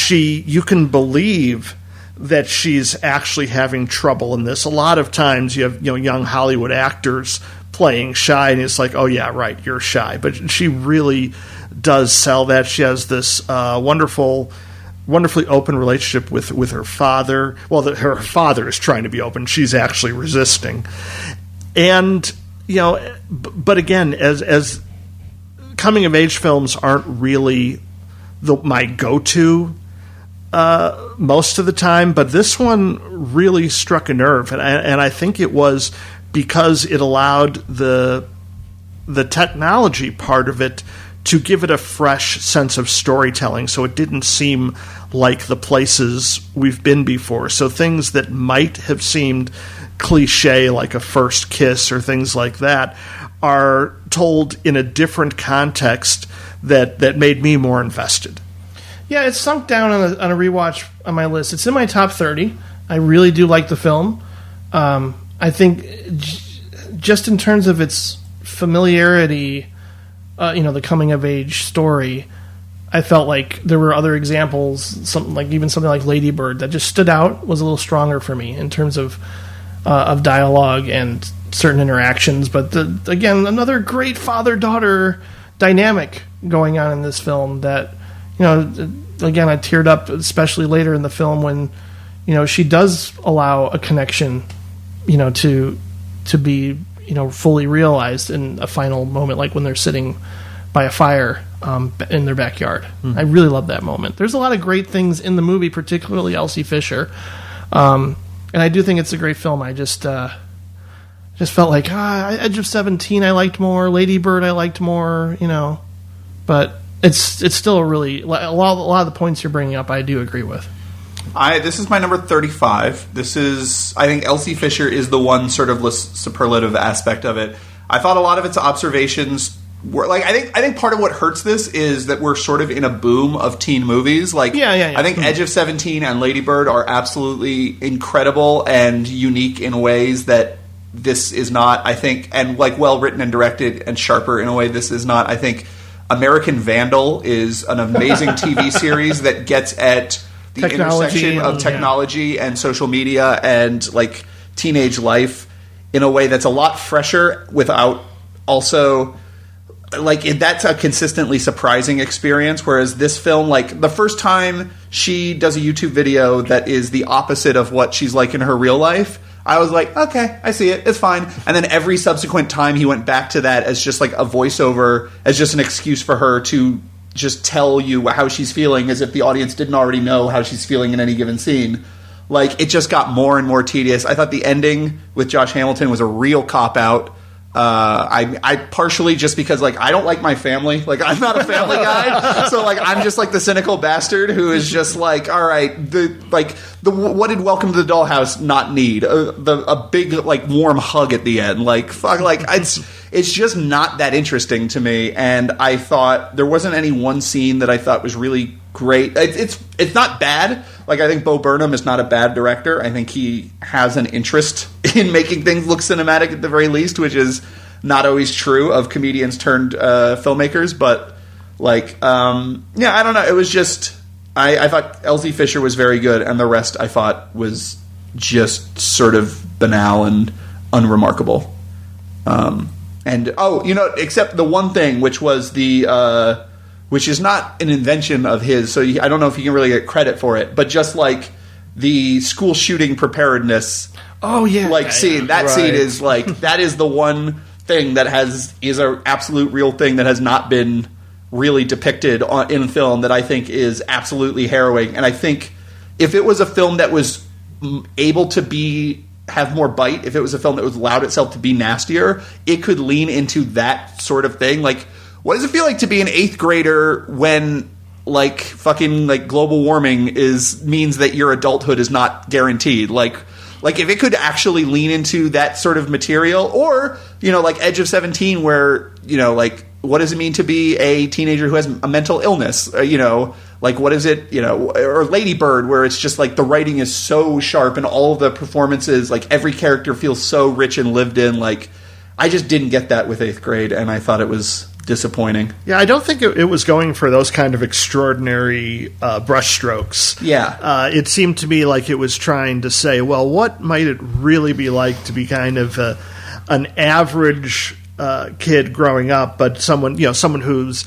You can believe that she's actually having trouble in this. A lot of times you have young Hollywood actors playing shy, and it's like, oh yeah, right, you're shy. But she really does sell that. She has this wonderfully open relationship with her father. Well, her father is trying to be open. She's actually resisting. And, but again, as coming-of-age films aren't really my go-to most of the time, but this one really struck a nerve. And I think it was because it allowed the technology part of it to give it a fresh sense of storytelling, so it didn't seem like the places we've been before. So things that might have seemed cliche, like a first kiss or things like that, are told in a different context that made me more invested. Yeah, it's sunk down on a rewatch on my list. It's in my top 30. I really do like the film. I think just in terms of its familiarity, the coming-of-age story, I felt like there were other examples, something like Lady Bird, that just stood out, was a little stronger for me in terms of dialogue and certain interactions. But again, another great father-daughter dynamic going on in this film that, again, I teared up, especially later in the film when, she does allow a connection, to be fully realized in a final moment, like when they're sitting by a fire in their backyard. I really love that moment. There's a lot of great things in the movie, particularly Elsie Fisher, and I do think it's a great film. I just felt like Edge of 17 I liked more, Lady Bird I liked more, but it's still a lot of the points you're bringing up I do agree with. This is my number 35. I think Elsie Fisher is the one sort of superlative aspect of it. I thought a lot of its observations were I think part of what hurts this is that we're sort of in a boom of teen movies. I think Edge of 17 and Lady Bird are absolutely incredible and unique in ways that this is not, I think, and well written and directed and sharper in a way this is not. I think American Vandal is an amazing TV series that gets at the intersection of technology and social media and teenage life in a way that's a lot fresher without also that's a consistently surprising experience. Whereas this film, the first time she does a YouTube video that is the opposite of what she's like in her real life, I was like, okay, I see it. It's fine. And then every subsequent time he went back to that as just a voiceover, as just an excuse for her to just tell you how she's feeling as if the audience didn't already know how she's feeling in any given scene. It just got more and more tedious. I thought the ending with Josh Hamilton was a real cop-out. I partially just because I don't like my family. I'm not a family guy, so I'm just the cynical bastard who is just all right. What did Welcome to the Dollhouse not need? A big warm hug at the end. It's just not that interesting to me. And I thought there wasn't any one scene that I thought was really great. It's not bad. I think Bo Burnham is not a bad director. I think he has an interest in making things look cinematic at the very least, which is not always true of comedians turned filmmakers. But I don't know. It was just I thought Elsie Fisher was very good, and the rest I thought was just sort of banal and unremarkable. Except the one thing, which was which is not an invention of his, so I don't know if he can really get credit for it, but just the school shooting preparedness. Oh yeah, scene. That scene is that is the one thing that is an absolute real thing that has not been really depicted in film that I think is absolutely harrowing. And I think if it was a film that was able to have more bite, if it was a film that was allowed itself to be nastier, it could lean into that sort of thing. What does it feel like to be an 8th grader when global warming means that your adulthood is not guaranteed? If it could actually lean into that sort of material, or Edge of 17, where what does it mean to be a teenager who has a mental illness? What is it? Or Lady Bird, where it's just the writing is so sharp and all of the performances, every character feels so rich and lived in. I just didn't get that with 8th grade, and I thought it was disappointing. Yeah, I don't think it was going for those kind of extraordinary brushstrokes. Yeah. It seemed to me like it was trying to say, well, what might it really be like to be kind of an average kid growing up, but someone who's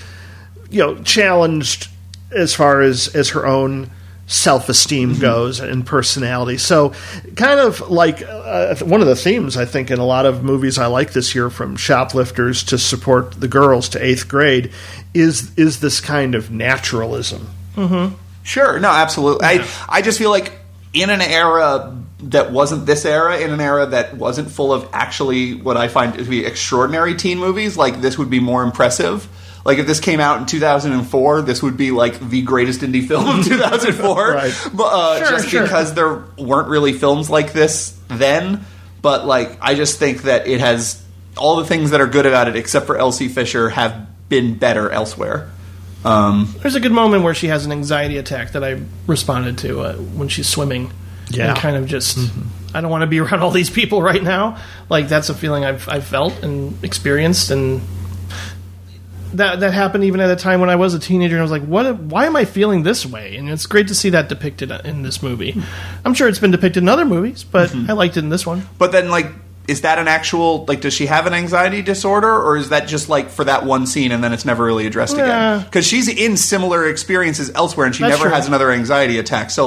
challenged as far as her own self-esteem goes and personality. So kind of one of the themes, I think, in a lot of movies I like this year, from Shoplifters to Support the Girls to 8th grade, is this kind of naturalism. Mm-hmm. Sure. No, absolutely. Yeah. I just feel in an era that wasn't this era, in an era that wasn't full of actually what I find to be extraordinary teen movies, this would be more impressive. If this came out in 2004, this would be the greatest indie film of 2004. Right. But, because there weren't really films like this then. But I just think that it has all the things that are good about it, except for Elsie Fisher, have been better elsewhere. There's a good moment where she has an anxiety attack that I responded to when she's swimming. Yeah. And kind of just, I don't want to be around all these people right now. That's a feeling I've felt and experienced, and that happened even at a time when I was a teenager, and I was like, why am I feeling this way? And it's great to see that depicted in this movie. I'm sure it's been depicted in other movies, but I liked it in this one. But then, is that an actual, does she have an anxiety disorder, or is that just, for that one scene and then it's never really addressed again? Because she's in similar experiences elsewhere, and she never has another anxiety attack. So,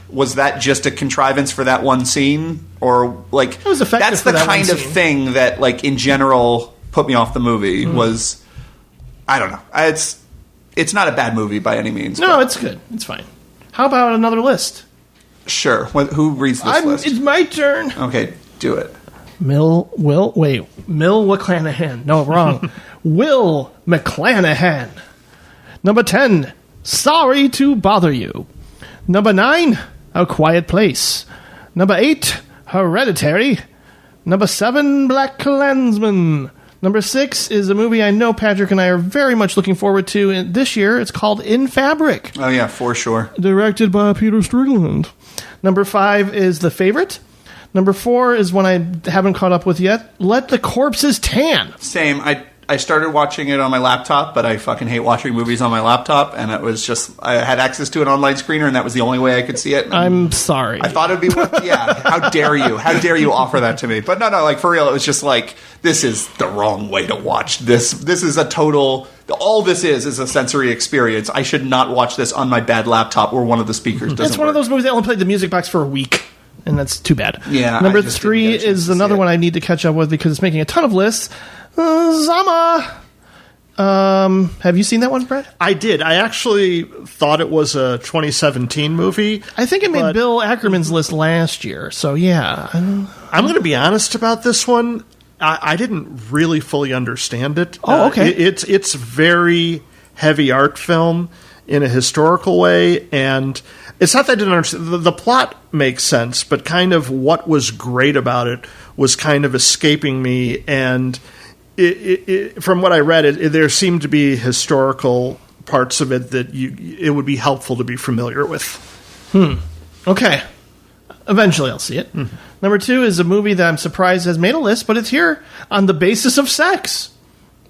was that just a contrivance for that one scene? Or, it was effective. That's the kind of thing that, in general, put me off the movie, was... I don't know. it's not a bad movie by any means. No, but- it's good. It's fine. How about another list? Sure. Who reads this list? It's my turn. Okay, do it. Mill McClanahan. No, wrong. Will McClanahan. Number 10, Sorry to Bother You. Number 9, A Quiet Place. Number 8, Hereditary. Number 7, Black Klansman. Number 6 is a movie I know Patrick and I are very much looking forward to this year. It's called In Fabric. Oh, yeah, for sure. Directed by Peter Strickland. Number 5 is The Favorite. Number 4 is one I haven't caught up with yet. Let the Corpses Tan. Same. I started watching it on my laptop, but I fucking hate watching movies on my laptop, and it was just, I had access to an online screener, and that was the only way I could see it. And I'm sorry. I thought it'd be worth, yeah, how dare you? How dare you offer that to me? But no, like, for real, it was just like, this is the wrong way to watch this. This is a total, all this is a sensory experience. I should not watch this on my bad laptop where one of the speakers doesn't It's one of those movies that only played the music box for a week, and that's too bad. Yeah, Number I just 3 didn't get a chance is to see another it. one I need to catch up with because it's making a ton of lists. Zama. Have you seen that one, Brett? I did. I actually thought it was a 2017 movie. I think it made But- Bill Ackerman's list last year, so yeah. I'm going to be honest about this one. I didn't really fully understand it. Oh, okay. It's very heavy art film in a historical way, and it's not that I didn't understand. The plot makes sense, but kind of what was great about it was kind of escaping me, and from what I read, there seemed to be historical parts of it that it would be helpful to be familiar with. Okay. Eventually I'll see it. Number 2 is a movie that I'm surprised has made a list, but it's here on The Basis of Sex.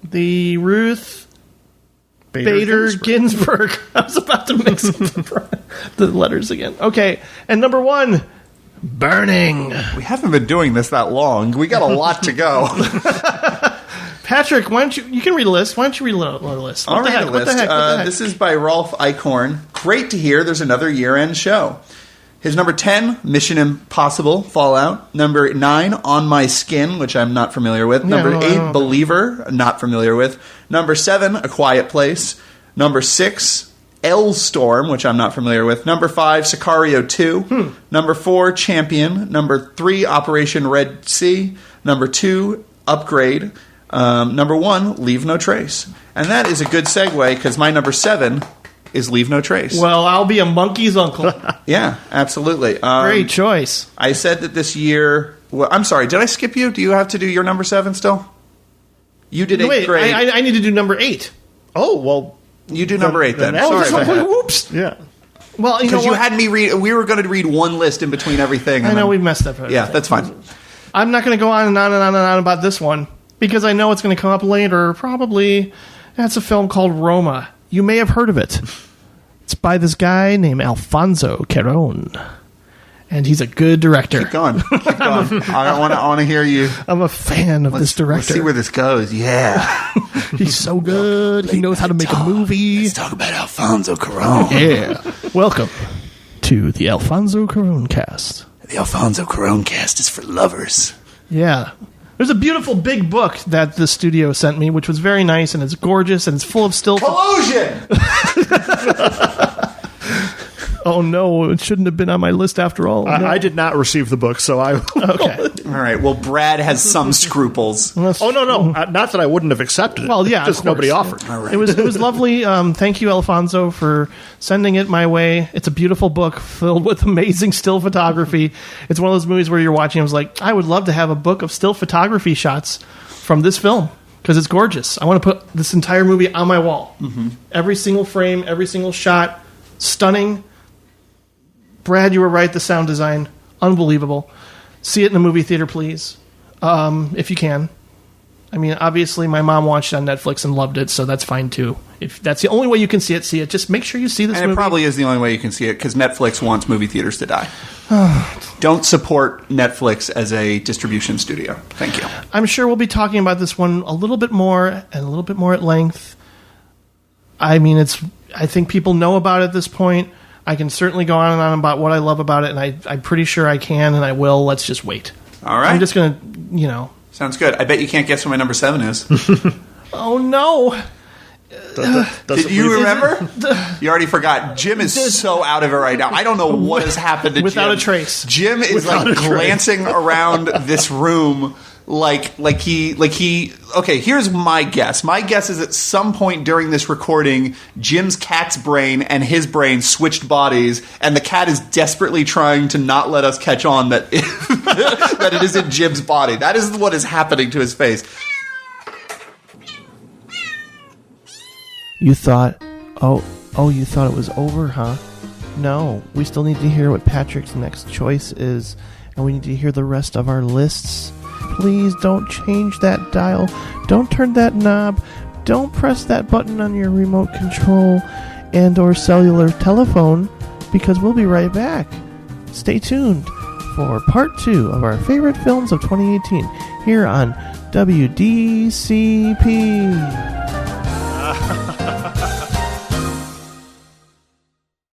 The Ruth Bader Ginsburg. I was about to mix up the letters again. Okay. And number 1, Burning. We haven't been doing this that long. We got a lot to go. Patrick, why don't you can read a list. Why don't you read a list? I'll read a What list. the heck? This is by Rolf Eichhorn. Great to hear there's another year-end show. His number 10, Mission Impossible, Fallout. Number 9, On My Skin, which I'm not familiar with. Number 8, Believer, not familiar with. Number 7, A Quiet Place. Number 6, L-Storm, which I'm not familiar with. Number 5, Sicario 2. Number 4, Champion. Number 3, Operation Red Sea. Number 2, Upgrade. Number 1, Leave No Trace. And that is a good segue, because my number 7 is Leave No Trace. Well, I'll be a monkey's uncle. Yeah, absolutely. Great choice. I said that this year... Well, I'm sorry, did I skip you? Do you have to do your number 7 still? You did 8th Wait, grade. I need to do number 8. Oh, well, You do number 8 then. then Sorry that's about that. Whoops. yeah. Well, you know Because you what? had me read... We were going to read one list in between everything. I and know then- we've messed up. Yeah, that's fine. I'm not going to go on and on and on and on about this one because I know it's going to come up later. Probably. That's a film called Roma. You may have heard of it. It's by this guy named Alfonso Cuarón, and he's a good director. Keep going. Keep going. I want to hear you. I'm a fan of this Let's director. see where this goes. Yeah. He's so good. He knows how to make a movie. Let's talk about Alfonso Cuarón. Yeah. Welcome to the Alfonso Cuarón cast. The Alfonso Cuarón cast is for lovers. Yeah. There's a beautiful big book that the studio sent me, which was very nice, and it's gorgeous, and it's full of still... Collusion! Oh, no, it shouldn't have been on my list after all. No. I did not receive the book, so I. Okay. All right, well, Brad has some scruples. Oh no, not that I wouldn't have accepted it. Well, yeah, just of nobody course. offered. All right. It was lovely. Thank you, Alfonso, for sending it my way. It's a beautiful book filled with amazing still photography. It's one of those movies where you're watching. I was like, I would love to have a book of still photography shots from this film because it's gorgeous. I want to put this entire movie on my wall. Mm-hmm. Every single frame, every single shot, stunning. Brad, you were right. The sound design, unbelievable. See it in the movie theater, please, if you can. I mean, obviously, my mom watched it on Netflix and loved it, so that's fine too. If that's the only way you can see it, see it. Just make sure you see this And movie. it probably is the only way you can see it because Netflix wants movie theaters to die. Don't support Netflix as a distribution studio. Thank you. I'm sure we'll be talking about this one a little bit more and a little bit more at length. I mean, I think people know about it at this point. I can certainly go on and on about what I love about it, and I'm pretty sure I can and I will. Let's just wait. All right. I'm just going to, Sounds good. I bet you can't guess what my number 7 is. oh no. Did you remember? You already forgot. Jim is so out of it right now. I don't know what has happened to Jim. Without a trace. Jim is like glancing around this room like he okay, here's my guess. My guess is at some point during this recording, Jim's cat's brain and his brain switched bodies, and the cat is desperately trying to not let us catch on that that it is in Jim's body. That is what is happening to his face. You thought, you thought it was over, huh? No, we still need to hear what Patrick's next choice is, and we need to hear the rest of our lists. Please don't change that dial. Don't turn that knob. Don't press that button on your remote control and or cellular telephone, because we'll be right back. Stay tuned for part 2 of our favorite films of 2018 here on WDCP.